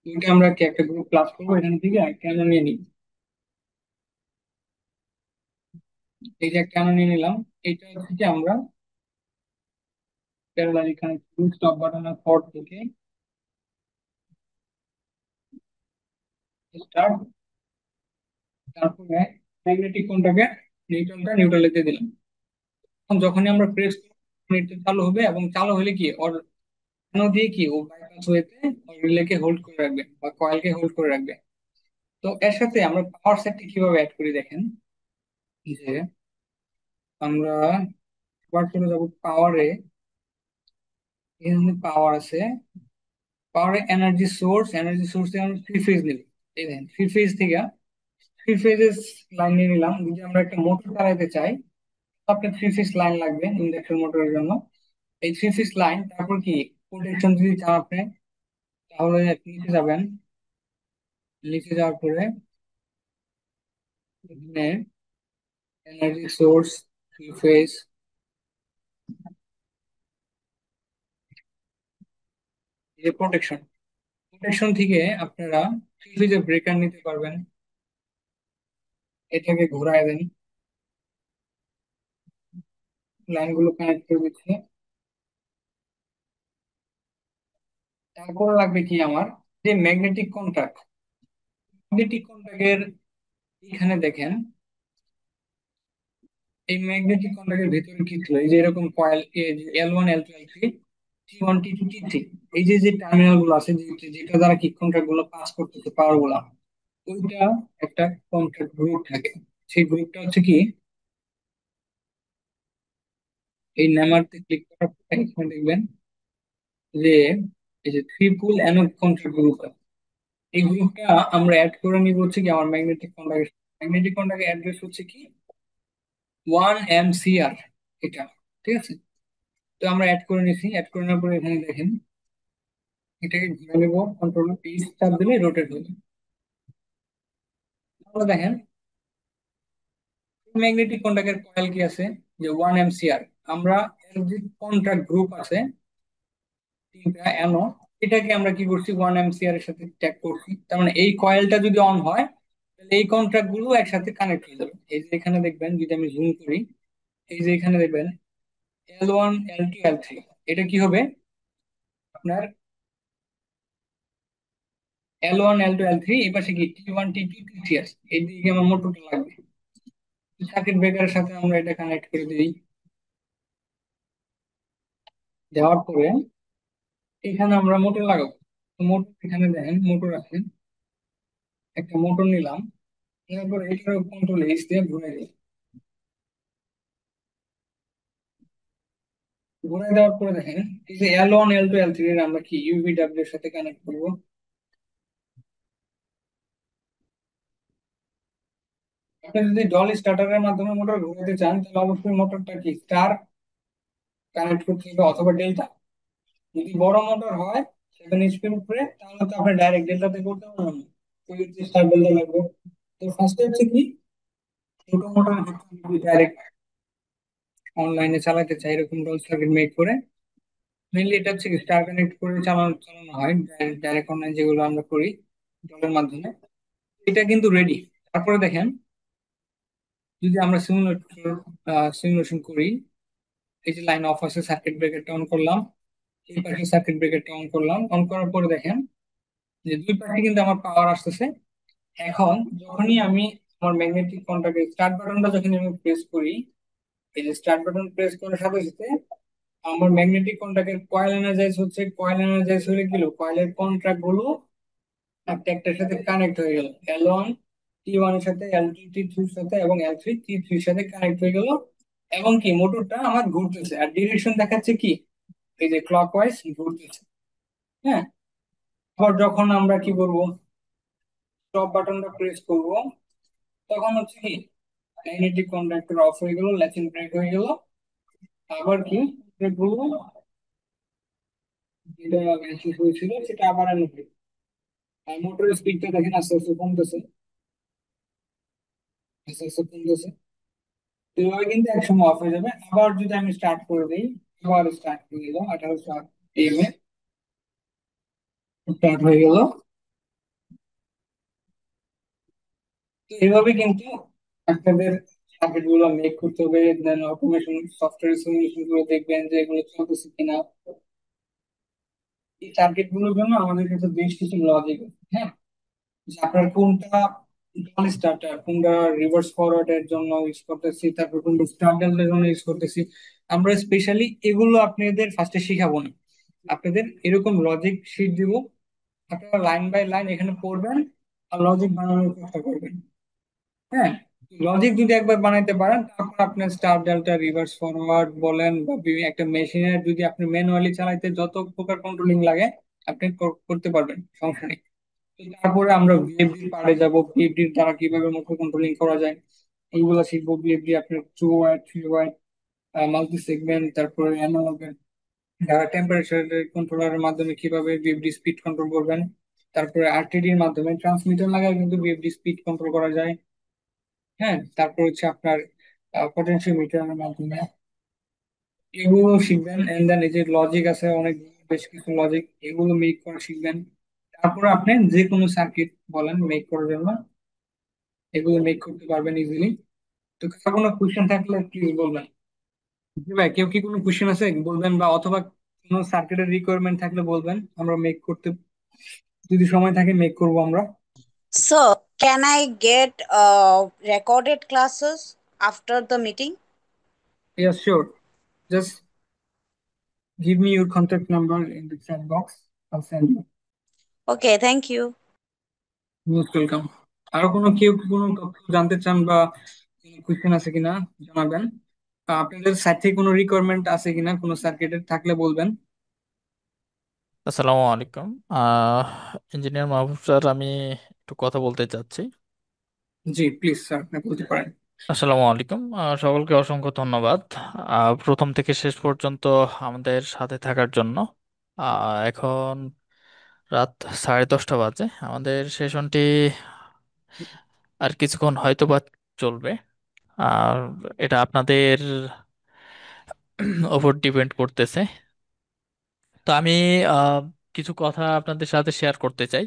ওইটা আমরা কি একটা গ্রুপ ক্লাস করবো এখান থেকে কেন নিয়ে নিই। এই যে কেন নিয়ে নিলাম, এইটা হচ্ছে কি আমরা প্যারালাল এখানে স্টপ বাটনের পর থেকে স্টার্ট, তারপরে ম্যাগনেটিক কোনটাকে নিউট্রালটা নিউট্রালে দিয়ে দিলাম। এখন যখনই আমরা প্রেস এটা চালু হবে, এবং চালু হলে কি ওর কেন দিয়ে কি ও বাইপাস হয়েছে রিলেকে হোল্ড করে রাখবে বা কয়েলকে হোল্ড করে রাখবে। তো এর সাথে আমরা পাওয়ার সেটটি কিভাবে অ্যাড করি দেখেন, যে আমরা আবার চলে যাবো পাওয়ারে। এখানে পাওয়ার আছে, পাওয়ারে এনার্জি সোর্সে আমরা থ্রি ফেজ নিব। এই দেখেন থ্রি ফেজ থেকে থ্রি ফেজেস লাইন নিয়ে নিলাম। যদি আমরা একটা মোটর চালাতে চাই, আপনার থ্রি ফেজ লাইন লাগবে ইন্ডাকশন মোটরের জন্য। এই থ্রি ফেজ লাইন, তারপর কি প্রোটেকশন যদি চান আপনি, তাহলে নিচে যাবেন। নিচে যাওয়ার পরে এখানে এনার্জি সোর্স, থ্রি ফেজ, এই প্রোটেকশন, প্রোটেকশন থেকে আপনারা থ্রি ফেজের ব্রেকার নিতে পারবেন। এটাকে ঘোরায় দেন, লাইনগুলো কানেক্ট করে দিচ্ছে। তারপর লাগবে কি আমার যে ম্যাগনেটিক কন্ট্যাক্ট, ম্যাগনেটিক কন্ট্যাক্টের এখানে দেখেন এই ম্যাগনেটিক কন্ডাক্টের ভিতরে কি ছিল, এই যে এরকম coil L1 L2 L3 T1 T2 T3, এই যে যে টার্মিনাল গুলো আছে, যেটা দ্বারা কি কন্ট্রাক্ট গুলো পাস করতেছে পাওয়ার গুলা, ওইটা একটা কন্ট্রাক্ট গ্রুপ থাকে। সেই গ্রুপটা হচ্ছে কি এই নাম্বারতে ক্লিক করার পরে এখানে দেখবেন যে এই যে থ্রি পুল অ্যানোড কন্ট্রাক্ট গ্রুপ, এই গ্রুপটা আমরা অ্যাড করে নিব হচ্ছে কি আমার ম্যাগনেটিক কন্ডাক্টের অ্যাড্রেস হচ্ছে কি 1 MCR এটা, ঠিক আছে। তো আমরা অ্যাড করে নিছি, অ্যাড করে নেওয়ার পরে এখানে দেখেন এটাকে ঘুরে নেবো, কন্ট্রোল পিস চাপ দিলে রোটেট হবে। তাহলে দেখেন ম্যাগনেটিক কন্ডাক্টের কয়েল কি আছে যে 1 MCR, আমরা এর যে কন্ট্রাক্ট গ্রুপ আছে তিনটা এনো, এটাকে আমরা কি করছি 1 MCR এর সাথে ট্যাগ করছি। তার মানে এই কয়েলটা যদি অন হয়, তাহলে এই কন্ট্রাক্ট গুলো একসাথে কানেক্ট হয়ে যাবে। এই যে এখানে দেখবেন যদি আমি জুম করি, এই যে এখানে দেখবেন L1 L2 L3, এটা কি হবে আপনার L1 L2 L3, এই পাশে কি T1 T2 T3 আছে, এইদিকে আমার মোটরটা লাগবে। সার্কিট ব্রেকারের সাথে আমরা এটা কানেক্ট করে দিই। দেওয়ার পরে এখানে আমরা মোটর লাগাবো। মোটর এখানে দেখেন, মোটর আছে, একটা মোটর নিলাম, এরপর এটার কন্ট্রোল এইচ দিয়ে ঘুরে দিই। ঘুরে দেওয়ার পরে দেখেন, এই যে L1 L2 L3 এর আমরা কি ইউভিডব্লিউ এর সাথে কানেক্ট করবো। আপনি যদি ডল স্টার্টারের মাধ্যমে মোটর ঘুরাতে চান, তাহলে অবশ্যই মোটরটা কি স্টার কানেক্ট করতে হবে অথবা ডেল্টা। যদি বড় মোটর হয় 7 HP উপরে, তাহলে তো আপনি ডাইরেক্ট ডেল্টাতে করতে পারবেন না, স্টার ডেল্টা লাগবে। তো ফার্স্টে হচ্ছে কি, ছোট মোটর ডাইরেক্ট অনলাইনে চালাতে চাই এরকম ডল সার্কিট মেক করে, মেইনলি এটা হচ্ছে স্টার কানেক্ট করে চালানো চালানো হয় ডাইরেক্ট অনলাইন যেগুলো আমরা করি ডলের মাধ্যমে। এটা কিন্তু রেডি। তারপরে দেখেন, যদি আমরা সিমুলেশন করি, এই যে লাইন অফ আছে, সার্কিট ব্রেকারটা অন করলাম, এই পাশে সার্কিট ব্রেকারটা অন করলাম, অন করার পরে দেখেন যে দুই পাশে কিন্তু আমার পাওয়ার আসতেছে। এখন যখনই আমি আমার ম্যাগনেটিক কন্ট্যাক্টে স্টার্ট বাটনটা যখনই আমি প্রেস করি, এই যে স্টার্ট বাটন প্রেস করার সাথে সাথে আমার ম্যাগনেটিক কন্ট্যাক্টের কয়েল এনার্জাইজ হচ্ছে। কয়েল এনার্জাইজ হয়ে গেল, কয়েলের কন্ট্রাক্ট গুলো একটা একটার সাথে কানেক্ট হয়ে গেল। L1 T1 এর সাথে, L2 T3 এর সাথে এবং L3 T3 এর সাথে কানেক্ট হয়ে গেল। এবং কি মোটরটা আমার ঘুরতেছে, আর ডিরেকশন দেখাচ্ছে কি, এই যে ক্লকওয়াইজ ঘুরতেছে। হ্যাঁ, আবার যখন আমরা কি করব, স্টপ বাটনটা প্রেস করব, তখন হচ্ছে কি ম্যাগনেটিক কন্ডাক্টর অফ হয়ে গেল, ল্যাচিং ব্রেক হয়ে গেল। আবার কি ব্রেক করবো, যেটা শেষ হয়েছিল সেটা আবার আনবে। আর মোটরের স্পিডটা দেখেন আস্তে আস্তে কমতেছে, আস্তে আস্তে কমতেছে। তো এভাবে কিন্তু একসময় অফ হয়ে যাবে। আবার যদি আমি স্টার্ট করে দিই, আবার স্টার্ট করে দিলাম, 1800 AM এ স্টার্ট হয়ে গেল। তো এইভাবে কিন্তু আপনাদের সার্কিট গুলো মেক করতে হবে, দেন অটোমেশন সফটওয়্যার সলিউশন গুলো দেখবেন যে এগুলো চলতেছে কিনা। এই সার্কিট গুলোর জন্য আমাদের কাছে বেশ কিছু লজিক আছে। হ্যাঁ, যে আপনার কোনটা ডবল স্টার্টার, কোনটা রিভার্স ফরওয়ার্ড এর জন্য ইউজ করতেছি, তারপর কোনটা স্টার্টার এর জন্য ইউজ করতেছি, আমরা স্পেশালি এগুলো আপনাদের ফার্স্টে শিখাবো না। আপনাদের এরকম লজিক শিট দিব, আপনারা লাইন বাই লাইন এখানে পড়বেন আর লজিক বানানোর চেষ্টা করবেন। হ্যাঁ, লজিক যদি একবার বানাইতে পারেন, তারপর আপনার স্টার ডেল্টা রিভার্স ফরওয়ার্ড বলেন বা একটা মেশিনের যদি আপনি ম্যানুয়ালি চালাইতে যত প্রকার কন্ট্রোলিং লাগে আপনি করতে পারবেন, সমস্যা নেই। তো তারপরে আমরা বিএফডি পারে যাব, বিএফডির দ্বারা কিভাবে মোটর কন্ট্রোলিং করা যায় এইগুলো শিখবো। বিএফডি আপনার 2 ওয়াট 3 ওয়াট মাল্টি সেগমেন্ট, তারপরে অ্যানালগ টেম্পারেচার কন্ট্রোলারের মাধ্যমে কিভাবে বিএফডি স্পিড কন্ট্রোল করবেন। তারপরে আরটিডির মাধ্যমে ট্রান্সমিটার লাগায় কিন্তু বিএফডি স্পিড কন্ট্রোল করা যায়। হ্যাঁ, তারপর হচ্ছে আপনার পটেনশিওমিটারের মাধ্যমে, এগুলো শিখবেন। এন্ড দেন এই যে লজিক আছে অনেক, বেশ কিছু লজিক, এগুলো মেক করা শিখবেন। তারপর আপনি যে কোনো সার্কিট বলেন মেক করার জন্য এগুলো মেক করতে পারবেন ইজিলি। তো কার কোনো কোশ্চেন থাকলে প্লিজ বলবেন। জি ভাই, কেউ কি কোনো কোশ্চেন আছে বলবেন, বা অথবা কোনো সার্কিটের রিকোয়ারমেন্ট থাকলে বলবেন, আমরা মেক করতে, যদি সময় থাকে মেক করব আমরা। So, can I get recorded classes after the meeting? Yes, sure. Just give me your contact number in the chat box. I'll send you. Okay, thank you. Most welcome. আরো কোনো কেউ কি কোনো তথ্য জানতে চান বা কোনো কোশ্চেন আছে কিনা জানাবেন। আপনাদের সাইড থেকে কোনো রিকোয়ারমেন্ট আছে কিনা কোনো সার্কিটের থাকলে বলবেন। আসসালামু আলাইকুম। ইঞ্জিনিয়ার মাহবুব স্যার, আমি একটু কথা বলতে চাচ্ছি। জি প্লিজ স্যার, আপনি বলতে পারেন। আসসালামু আলাইকুম। সকলকে অসংখ্য ধন্যবাদ প্রথম থেকে শেষ পর্যন্ত আমাদের সাথে থাকার জন্য। এখন রাত 10:30 বাজে। আমাদের সেশনটি আর কিছুক্ষণ হয়তো বা চলবে। আর এটা আপনাদের ওপর ডিপেন্ড করতেছে। তো আমি আহ, কিছু কথা আপনাদের সাথে শেয়ার করতে চাই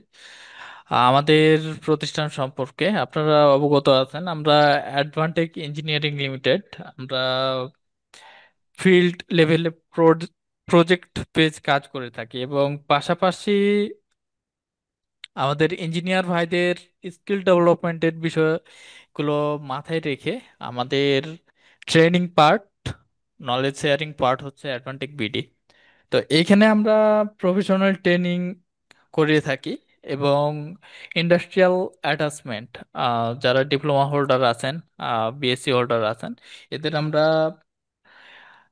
আমাদের প্রতিষ্ঠান সম্পর্কে। আপনারা অবগত আছেন আমরা অ্যাডভান্টেক ইঞ্জিনিয়ারিং লিমিটেড। আমরা ফিল্ড লেভেলে প্রজেক্ট বেজ কাজ করে থাকি এবং পাশাপাশি আমাদের ইঞ্জিনিয়ার ভাইদের স্কিল ডেভেলপমেন্টের বিষয়গুলো মাথায় রেখে আমাদের training part, knowledge sharing part হচ্ছে অ্যাডভান্টেক বিডি। তো এইখানে আমরা প্রফেশনাল ট্রেনিং করিয়ে থাকি এবং ইন্ডাস্ট্রিয়াল অ্যাটাচমেন্ট, যারা ডিপ্লোমা হোল্ডার আছেন, বিএসসি হোল্ডার আছেন, এদের আমরা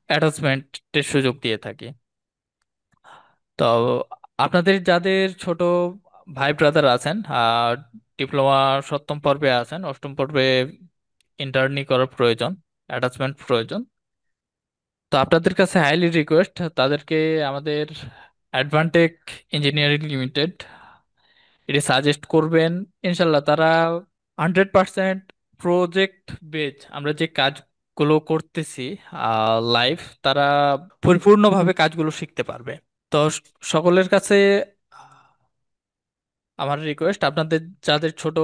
অ্যাটাচমেন্টের সুযোগ দিয়ে থাকি। তো আপনাদের যাদের ছোট ভাই ব্রাদার আছেন, ডিপ্লোমা সপ্তম পর্বে আছেন, অষ্টম পর্বে ইন্টার্নি করার প্রয়োজন, অ্যাটাচমেন্ট প্রয়োজন, তো আপনাদের কাছে হাইলি রিকোয়েস্ট তাদেরকে আমাদের অ্যাডভান্টেক ইঞ্জিনিয়ারিং লিমিটেড এটি সাজেস্ট করবেন। ইনশাল্লাহ তারা 100% প্রজেক্ট বেজ আমরা যে কাজগুলো করতেছি লাইভ, তারা পরিপূর্ণভাবে কাজগুলো শিখতে পারবে। তো সকলের কাছে আমার রিকোয়েস্ট, আপনাদের যাদের ছোট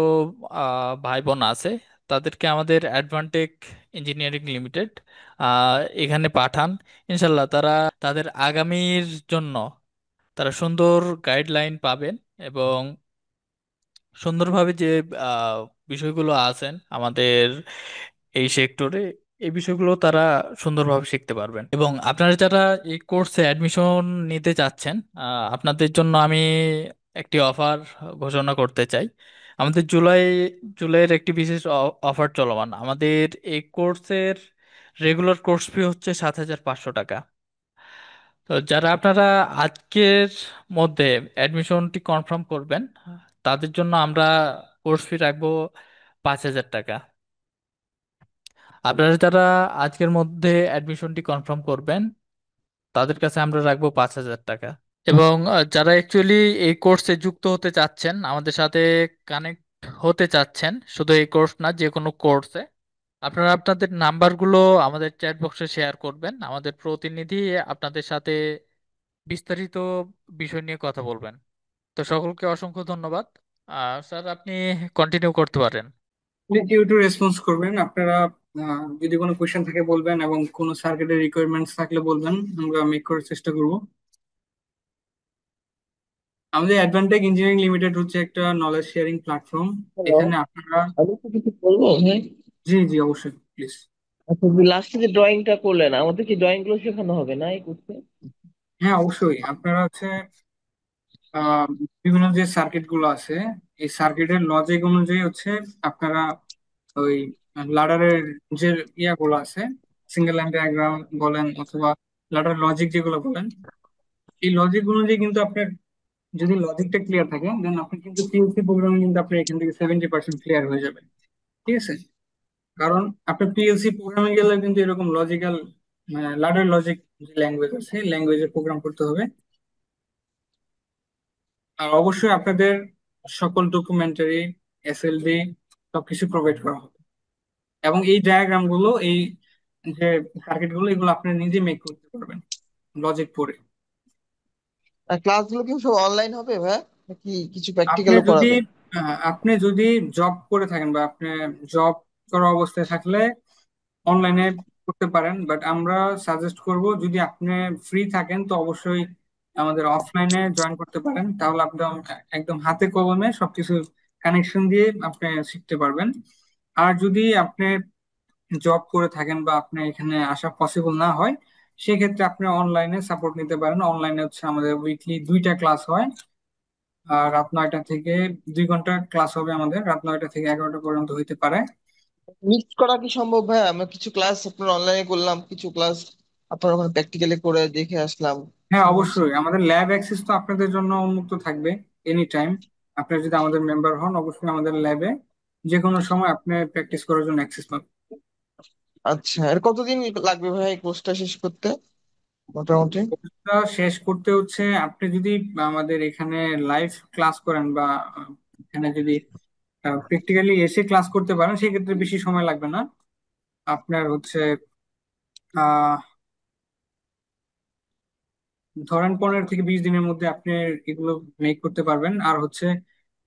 ভাই বোন আছে তাদেরকে আমাদের অ্যাডভান্টেক ইঞ্জিনিয়ারিং লিমিটেড এখানে পাঠান। ইনশাল্লাহ তারা তাদের আগামীর জন্য তারা সুন্দর গাইডলাইন পাবেন এবং সুন্দরভাবে যে আহ, বিষয়গুলো আছেন আমাদের এই সেক্টরে, এই বিষয়গুলো তারা সুন্দরভাবে শিখতে পারবেন। এবং আপনারা যারা এই কোর্সে অ্যাডমিশন নিতে চাচ্ছেন, আপনাদের জন্য আমি একটি অফার ঘোষণা করতে চাই। আমাদের জুলাইয়ের একটি বিশেষ অফার চলমান। আমাদের এই কোর্সের রেগুলার কোর্স ফি হচ্ছে 7,500 টাকা। তো যারা আপনারা আজকের মধ্যে অ্যাডমিশনটি কনফার্ম করবেন, তাদের জন্য আমরা কোর্স ফি রাখবো 5,000 টাকা। আপনারা যারা আজকের মধ্যে অ্যাডমিশনটি কনফার্ম করবেন, তাদের কাছে আমরা রাখবো 5,000 টাকা। এবং যারা অ্যাকচুয়ালি এই কোর্সে যুক্ত হতে চাচ্ছেন, আমাদের সাথে কানেক্ট হতে চাচ্ছেন, শুধু এই কোর্স না যে কোনো কোর্সে, আপনারা আপনাদের নাম্বারগুলো আমাদের চ্যাট বক্সে শেয়ার করবেন। আমাদের প্রতিনিধি আপনাদের সাথে বিস্তারিত বিষয় নিয়ে কথা বলবেন। তো সকলকে অসংখ্য ধন্যবাদ। স্যার আপনি কন্টিনিউ করতে পারেন। কেউ একটু রেসপন্স করবেন আপনারা। যদি কোনো কোয়েশ্চেন থাকে বলবেন, এবং কোনো সার্কিটের রিকোয়ারমেন্টস থাকলে বলবেন, আমরা মেক করার চেষ্টা করব। আমাদের অ্যাডভান্টেক ইঞ্জিনিয়ারিং লিমিটেড হচ্ছে একটা নলেজ শেয়ারিং প্ল্যাটফর্ম। হ্যালো, এখানে আপনারা, আমি তো কিছু বলবো? হ্যাঁ। জি জি অবশ্যই প্লিজ। আচ্ছা, লাস্টে যে ড্রয়িংটা করলেন, আমাদের কি ড্রয়িং গুলো শেখানো হবে না এই করতে? হ্যাঁ অবশ্যই, আপনারা হচ্ছে আহ, বিভিন্ন যে সার্কিট গুলো আছে, এই সার্কিটের লজিক অনুযায়ী হচ্ছে আপনারা ওই লাডারের যে ইয়াগুলো আছে, সিঙ্গেল লাইন ডায়াগ্রাম বলেন অথবা লাডার লজিক যেগুলো বলেন, এই লজিক অনুযায়ী কিন্তু আপনার যদি লজিকটা ক্লিয়ার থাকে, দেন আপনি কিন্তু পিএলসি প্রোগ্রামিং কিন্তু আপনার এখান থেকে 70% ক্লিয়ার হয়ে যাবে। ঠিক আছে? কারণ আপনার পিএলসি প্রোগ্রামিং গেলে কিন্তু এরকম লজিক্যাল, মানে লাডার লজিক যে ল্যাঙ্গুয়েজ আছে, ল্যাঙ্গুয়েজে প্রোগ্রাম করতে হবে। আর অবশ্যই আপনাদের সকল ডকুমেন্টারি, এসএলডি সবকিছু প্রোভাইড করা হবে। এবং এই ডায়াগ্রাম গুলো, এই যে সার্কিট গুলো, এগুলো আপনি নিজে মেক করতে পারবেন লজিক পড়ে। আর ক্লাসগুলো কি সব অনলাইন হবে ভাই, নাকি কিছু আপনি প্র্যাকটিক্যালও যদি করাবে? আপনি যদি জব করে থাকেন বা আপনি জব করা অবস্থায় থাকলে অনলাইনে করতে পারেন, বাট আমরা সাজেস্ট করব যদি আপনি ফ্রি থাকেন তো অবশ্যই আমাদের অফলাইনে জয়েন করতে পারেন। তাহলে আপনি একদম হাতে কলমে সবকিছু কানেকশন দিয়ে আপনি শিখতে পারবেন। আর যদি আপনি জব করে থাকেন বা আপনি এখানে আসা পসিবল না হয়, সেক্ষেত্রে আপনি অনলাইনে সাপোর্ট নিতে পারেন। অনলাইনে হচ্ছে আমাদের উইকলি 2টা ক্লাস হয়। আর রাত 9টা থেকে 2 ঘন্টা ক্লাস হবে আমাদের, রাত 9টা থেকে 11টা পর্যন্ত হইতে পারে। মিক্স করা কি সম্ভব ভাই? আমরা কিছু ক্লাস আপনার অনলাইনে করলাম, কিছু ক্লাস আপনার ওখানে প্র্যাকটিক্যালি করে দেখে আসলাম। হ্যাঁ সম্ভব? অবশ্যই, আমাদের ল্যাব অ্যাক্সেস তো আপনাদের জন্য উন্মুক্ত থাকবে এনি টাইম। আপনি যদি আমাদের মেম্বার হন, অবশ্যই আমাদের ল্যাবে যে কোনো সময় আপনি প্র্যাকটিস করার জন্য অ্যাক্সেস পাবেন। আচ্ছা, আর কতদিন লাগবে ভাই কোর্সটা শেষ করতে মোটামুটি? কোর্সটা শেষ করতে হচ্ছে, আপনি যদি আমাদের এখানে লাইভ ক্লাস করেন বা এখানে যদি প্র্যাকটিক্যালি এসে ক্লাস করতে পারেন, সেক্ষেত্রে বেশি সময় লাগবে না। আপনার হচ্ছে আহ ধরেন 15 থেকে 20 দিনের মধ্যে আপনি এগুলো মেক করতে পারবেন। আর হচ্ছে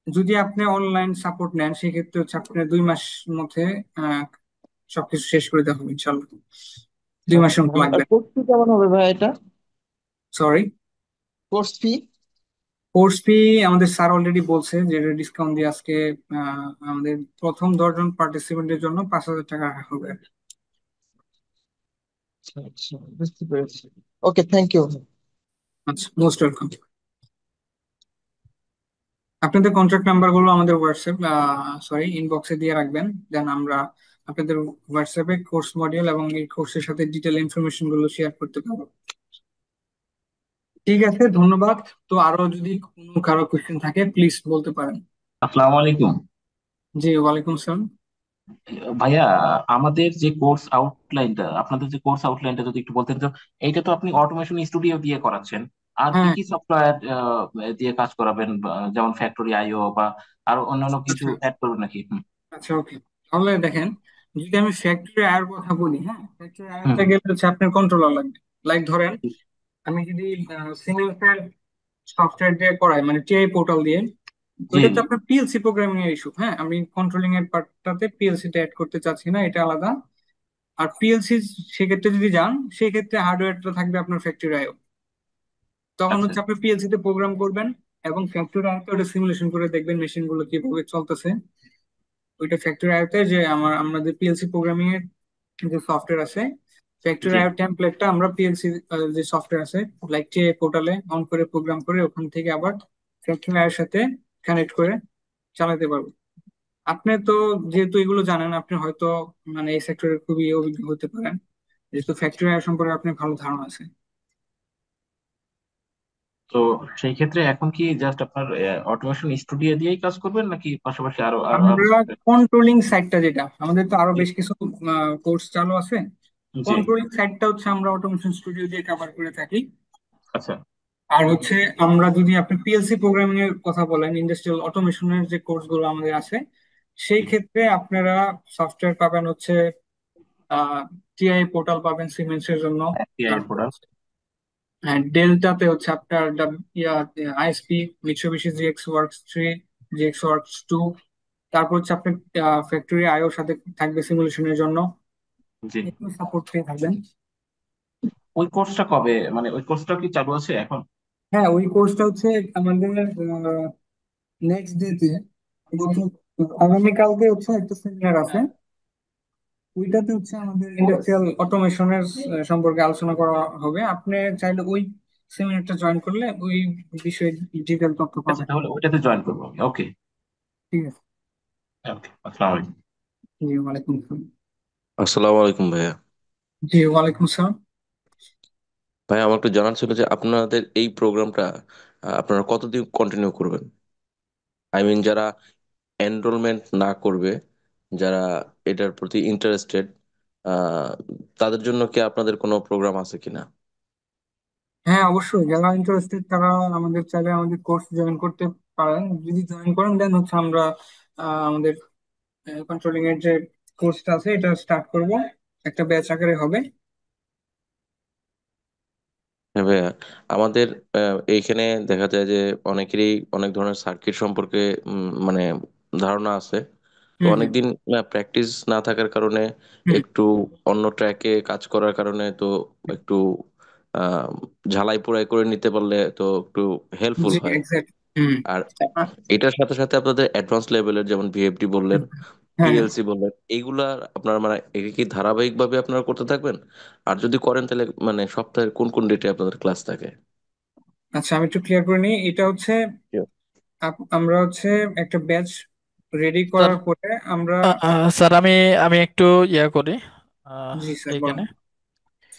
যদি আপনি অনলাইন সাপোর্ট নেন, সেক্ষেত্রে হচ্ছে আপনার 2 মাস মধ্যে আহ, সবকিছু শেষ করে দেওয়া হবে ইনশাল্লাহ। 2 মাসের আচ্ছা, মতো আর লাগবে। কোর্স ফি কেমন হবে ভাই এটা? Sorry. Course fee? Course fee আমাদের স্যার অলরেডি বলছে যে ডিসকাউন্ট দিয়ে আজকে আমাদের প্রথম 10 জন পার্টিসিপেন্টের জন্য 5,000 টাকা রাখা হবে। আচ্ছা আচ্ছা, বুঝতে পেরেছি। ওকে, থ্যাংক ইউ। আচ্ছা, মোস্ট ওয়েলকাম। আপনাদের কন্ট্যাক্ট নাম্বার গুলো আমাদের হোয়াটসঅ্যাপ ইনবক্সে দিয়ে রাখবেন, দেন আমরা আপনাদের হোয়াটসঅ্যাপে কোর্স মডিউল এবং এই কোর্সের সাথে ডিটেল ইনফরমেশন গুলো শেয়ার করতে পারবো। ঠিক আছে, ধন্যবাদ। তো আরো যদি কোনো কারো কোশ্চেন থাকে প্লিজ বলতে পারেন। আসসালামু আলাইকুম। জি, ওয়ালাইকুম আসসালাম। ভাইয়া, আমাদের যে কোর্স আউটলাইনটা, আপনাদের যে কোর্স আউটলাইনটা যদি একটু বলতেন তো। এইটা তো আপনি অটোমেশন স্টুডিও দিয়ে করাচ্ছেন, আর কি হ্যাঁ, কি সফটওয়্যার দিয়ে কাজ করাবেন, যেমন ফ্যাক্টরি আইও বা আরো অন্যান্য কিছু আচ্ছা অ্যাড করবেন নাকি? আচ্ছা, ওকে। তাহলে দেখেন, যদি আমি ফ্যাক্টরি আয়ের কথা বলি, হ্যাঁ, ফ্যাক্টরি হুম। আয়তে গেলে হচ্ছে আপনার কন্ট্রোলার লাগবে। লাইক ধরেন, আমি যদি সিঙ্গেল সফটওয়্যার দিয়ে করাই, মানে টিআই পোর্টাল দিয়ে, জি ওইটা তো জি। আপনার পিএলসি প্রোগ্রামিং এর ইস্যু। হ্যাঁ, আমি কন্ট্রোলিং এর পার্টটাতে পিএলসি টা অ্যাড করতে চাচ্ছি না, এটা আলাদা। আর পিএলসি সেক্ষেত্রে যদি যান, সেক্ষেত্রে হার্ডওয়্যারটা থাকবে আপনার ফ্যাক্টরি আইও। তখন আচ্ছা হচ্ছে আপনি পিএলসি তে প্রোগ্রাম করবেন এবং ফ্যাক্টরি আইতে ওটা সিমুলেশন করে দেখবেন মেশিন গুলো কিভাবে চলতেছে। ওইটা ফ্যাক্টরি আইতে যে আমাদের পিএলসি প্রোগ্রামিং এর যে সফটওয়্যার আছে, ফ্যাক্টরি জি। আইও টেমপ্লেটটা আমরা পিএলসি যে সফটওয়্যার আছে, লাইক টিআই পোর্টালে অন করে প্রোগ্রাম করে ওখান থেকে আবার ফ্যাক্টরি আইওর সাথে কানেক্ট করে চালাতে পারবো। আপনি তো যেহেতু এগুলো জানেন, আপনি হয়তো মানে এই সেক্টরে খুবই অভিজ্ঞ হতে পারেন, যেহেতু ফ্যাক্টরি আইও সম্পর্কে আপনার ভালো ধারণা আছে। তো সেই ক্ষেত্রে এখন কি জাস্ট আপনার অটোমেশন স্টুডিও দিয়েই কাজ করবেন, নাকি পাশাপাশি আরো আরো আরো আমরা software? কন্ট্রোলিং সাইডটা, যেটা আমাদের তো আরো জি বেশ কিছু কোর্স চালু আছে, জি। কন্ট্রোলিং সাইডটা হচ্ছে আমরা অটোমেশন স্টুডিও দিয়ে কভার করে থাকি। আচ্ছা আর হচ্ছে আমরা যদি আপনি পিএলসি প্রোগ্রামিং এর কথা বলেন, ইন্ডাস্ট্রিয়াল অটোমেশনের যে কোর্স গুলো আমাদের আছে, সেই ক্ষেত্রে আপনারা সফটওয়্যার পাবেন হচ্ছে টিআই পোর্টাল পাবেন সিমেন্সের জন্য। এআই তারপর প্রোডাক্ট। হ্যাঁ, ডেল্টাতে হচ্ছে আপনার ISP Mitsubishi GX works 3, GX works 2। তারপর হচ্ছে আপনার ফ্যাক্টরি আইওর সাথে থাকবে সিমুলেশনের জন্য, জি। একটু সাপোর্ট পেয়ে থাকবেন। ওই কোর্সটা কবে, মানে ওই কোর্সটা কি চালু আছে এখন? হ্যাঁ, ওই কোর্সটা হচ্ছে আমাদের নেক্সট ডেতে, আগামীকালকে হচ্ছে একটা সেমিনার আছে। ওইটাতে হচ্ছে আমাদের ইন্ডাস্ট্রিয়াল অটোমেশনের সম্পর্কে আলোচনা করা হবে। আপনি চাইলে ওই সেমিনারটা জয়েন করলে ওই বিষয়ে ডিটেল তথ্য আচ্ছা, পাবেন। তাহলে ওইটাতে জয়েন করবো। ওকে ঠিক আছে। ওকে, আসসালামু আলাইকুম। জি, ওয়ালাইকুম আসসালাম। আসসালামু আলাইকুম ভাইয়া। জি, ওয়ালাইকুম আসসালাম। ভাইয়া, আমার একটু জানার ছিল যে আপনাদের এই প্রোগ্রামটা আপনারা কতদিন কন্টিনিউ করবেন? আই মিন, যারা এনরোলমেন্ট না করবে, যারা এটার প্রতি ইন্টারেস্টেড, তাদের জন্য কি আপনাদের কোনো প্রোগ্রাম আছে কিনা? হ্যাঁ, অবশ্যই, যারা ইন্টারেস্টেড তারা আমাদের চাইলে আমাদের কোর্স জয়েন করতে পারেন। যদি জয়েন করেন দেন হচ্ছে আমরা আমাদের কন্ট্রোলিং এর যে কোর্সটা আছে এটা স্টার্ট করব, একটা ব্যাচ আকারে হবে। হ্যাঁ ভাইয়া, আমাদের এইখানে দেখা যায় যে অনেকেরই অনেক ধরনের সার্কিট সম্পর্কে মানে ধারণা আছে। তো হুম হুম অনেকদিন প্র্যাকটিস না থাকার কারণে, হুম। একটু অন্য ট্র্যাকে কাজ করার কারণে, তো একটু আহ, ঝালাই পোড়াই করে নিতে পারলে তো একটু হেল্পফুল জি, হয়। এক্স্যাক্ট। হুম। আর এটার সাথে সাথে আপনাদের অ্যাডভান্স লেভেলের, যেমন ভিএফডি বললেন, হ্যাঁ হ্যাঁ। পিএলসি বললেন, এইগুলা আপনার মানে একে কি ধারাবাহিকভাবে আপনারা করতে থাকবেন? আর যদি করেন তাহলে মানে সপ্তাহের কোন কোন ডেটে আপনাদের ক্লাস থাকে? আচ্ছা, আমি একটু ক্লিয়ার করে নিই। এটা হচ্ছে আমরা হচ্ছে একটা ব্যাচ রেডি স্যার, করার পরে আমরা। স্যার আমি আমি একটু ইয়া করি আহ, জি স্যার, বলেন। এইখানে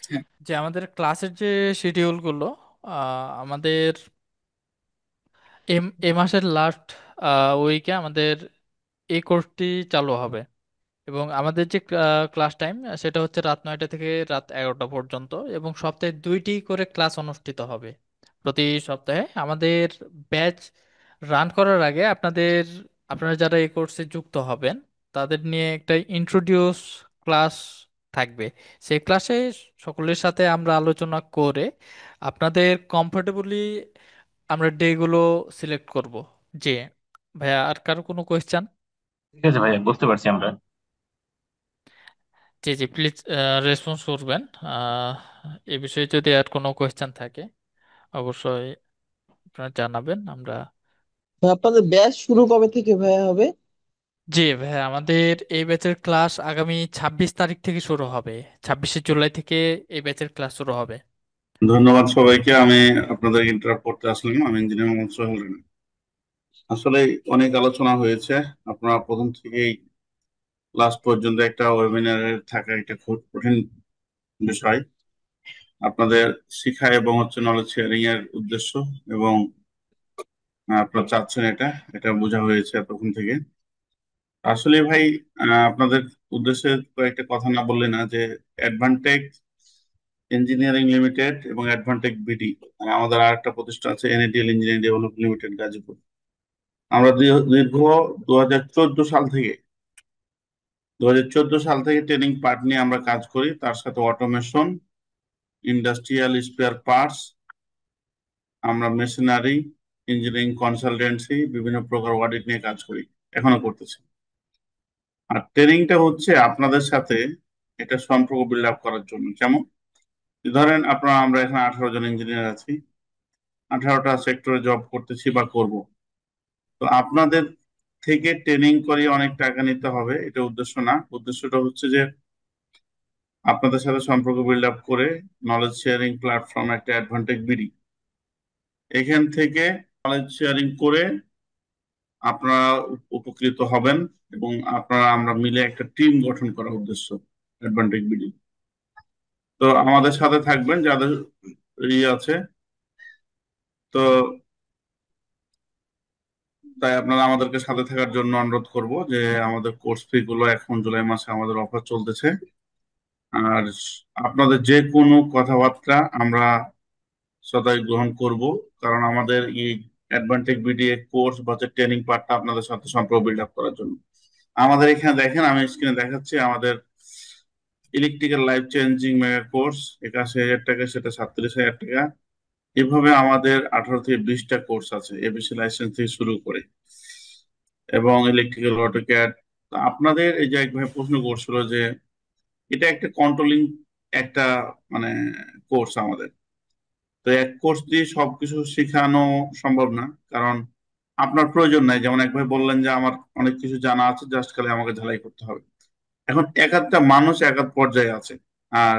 হ্যাঁ। যে আমাদের ক্লাসের যে শিডিউল গুলো, আমাদের এ মাসের লাস্ট উইকে আমাদের এই কোর্সটি চালু হবে। এবং আমাদের যে ক্লাস টাইম সেটা হচ্ছে রাত 9টা থেকে রাত 11টা পর্যন্ত, এবং সপ্তাহে 2টি করে ক্লাস অনুষ্ঠিত হবে প্রতি সপ্তাহে। আমাদের ব্যাচ রান করার আগে আপনারা যারা এই কোর্সে যুক্ত হবেন তাদের নিয়ে একটা ইন্ট্রোডিউস ক্লাস থাকবে। সেই ক্লাসে সকলের সাথে আমরা আলোচনা করে আপনাদের কমফোর্টেবলি আমরা ডেগুলো সিলেক্ট করব। যে ভাইয়া, আর কারো কোনো কোয়েশ্চেন? ঠিক আছে ভাইয়া, বুঝতে পারছি আমরা। জি জি, প্লিজ রেসপন্স করবেন আহ, এ বিষয়ে যদি আর কোনো কোয়েশ্চেন থাকে অবশ্যই। আপনারা জানাবেন আমরা। ভাই, আপনাদের ব্যাচ শুরু কবে থেকে ভাইয়া হবে? জি ভাই, আমাদের এই ব্যাচের ক্লাস আগামী 26 তারিখ থেকে শুরু হবে। 26শে জুলাই থেকে এই ব্যাচের ক্লাস শুরু হবে। ধন্যবাদ সবাইকে। আমি আপনাদের ইন্টারাপ্ট করতে আসলাম। আমি ইঞ্জিনিয়ার মোহাম্মদ সোহেল রানা। আসলে অনেক আলোচনা হয়েছে। আপনারা প্রথম থেকেই লাস্ট পর্যন্ত একটা ওয়েবিনারে থাকা একটা খুব কঠিন বিষয়। আপনাদের শিক্ষা এবং নলেজ শেয়ারিং এর উদ্দেশ্য এবং আপনারা চাচ্ছেন এটা বোঝা হয়েছে এতক্ষণ থেকে। আসলে ভাই, আপনাদের উদ্দেশ্যে কয়েকটা কথা না বললে না, যে অ্যাডভান্টেজ ইঞ্জিনিয়ারিং লিমিটেড এবং অ্যাডভান্টেজ বিডি, আমাদের আর একটা প্রতিষ্ঠান আছে এনএডিএল ইঞ্জিনিয়ারিং ডেভেলপমেন্ট লিমিটেড গাজীপুর। আমরা দীর্ঘ 2014 সাল থেকে ট্রেনিং পার্ট নিয়ে আমরা কাজ করি। তার সাথে অটোমেশন, ইন্ডাস্ট্রিয়াল স্পেয়ার পার্টস, আমরা মেশিনারি, ইঞ্জিনিয়ারিং কনসালটেন্সি, বিভিন্ন প্রকার অডিট নিয়ে কাজ করি, এখনো করতেছি। আর ট্রেনিংটা হচ্ছে আপনাদের সাথে এটা সম্পর্ক বিল্ড আপ করার জন্য। যেমন ধরেন আমরা এখানে 18 জন ইঞ্জিনিয়ার আছি, 18টা সেক্টরে জব করতেছি বা করব। তো আপনাদের থেকে ট্রেনিং করিয়ে অনেক টাকা নিতে হবে, এটা উদ্দেশ্য না। উদ্দেশ্যটা হচ্ছে যে আপনাদের সাথে সম্পর্ক বিল্ড আপ করে নলেজ শেয়ারিং প্ল্যাটফর্ম একটা অ্যাডভান্টেজ বিডি, এখান থেকে নলেজ শেয়ারিং করে আপনারা উপকৃত হবেন এবং আমরা মিলে একটা টিম গঠন করার উদ্দেশ্য অ্যাডভান্টেজ বিডি। তো আমাদের সাথে থাকবেন যাদের আছে। তো তাই আপনারা আমাদেরকে সাথে থাকার জন্য অনুরোধ করব যে আমাদের কোর্স ফি গুলো এখন জুলাই মাসে আমাদের অফার চলতেছে। আর আপনাদের যে কোনো কথাবার্তা আমরা সদাই গ্রহণ করব, কারণ আমাদের এই অ্যাডভান্টেজ বিডিএ কোর্স বা ট্রেনিং পার্টটা আপনাদের সাথে সম্পর্ক বিল্ড আপ করার জন্য। আমাদের এখানে দেখেন, আমি স্ক্রিনে দেখাচ্ছি আমাদের electrical life changing mega course 81,000 টাকা, সেটা 37,000 টাকা। এভাবে আমাদের 18 থেকে 20টা কোর্স আছে, এবিসি লাইসেন্স থেকে শুরু করে, এবং ইলেকট্রিক্যাল অটোক্যাড। আপনাদের এই যে এক ভাই প্রশ্ন করছিল যে এটা একটা কন্ট্রোলিং একটা মানে কোর্স আমাদের। তো এক কোর্স দিয়ে সবকিছু শেখানো সম্ভব না, কারণ আপনার প্রয়োজন নাই। যেমন এক ভাই বললেন যে আমার অনেক কিছু জানা আছে, জাস্ট খালি আমাকে ঝালাই করতে হবে। এখন এক একটা মানুষ এক এক পর্যায়ে আছে। আর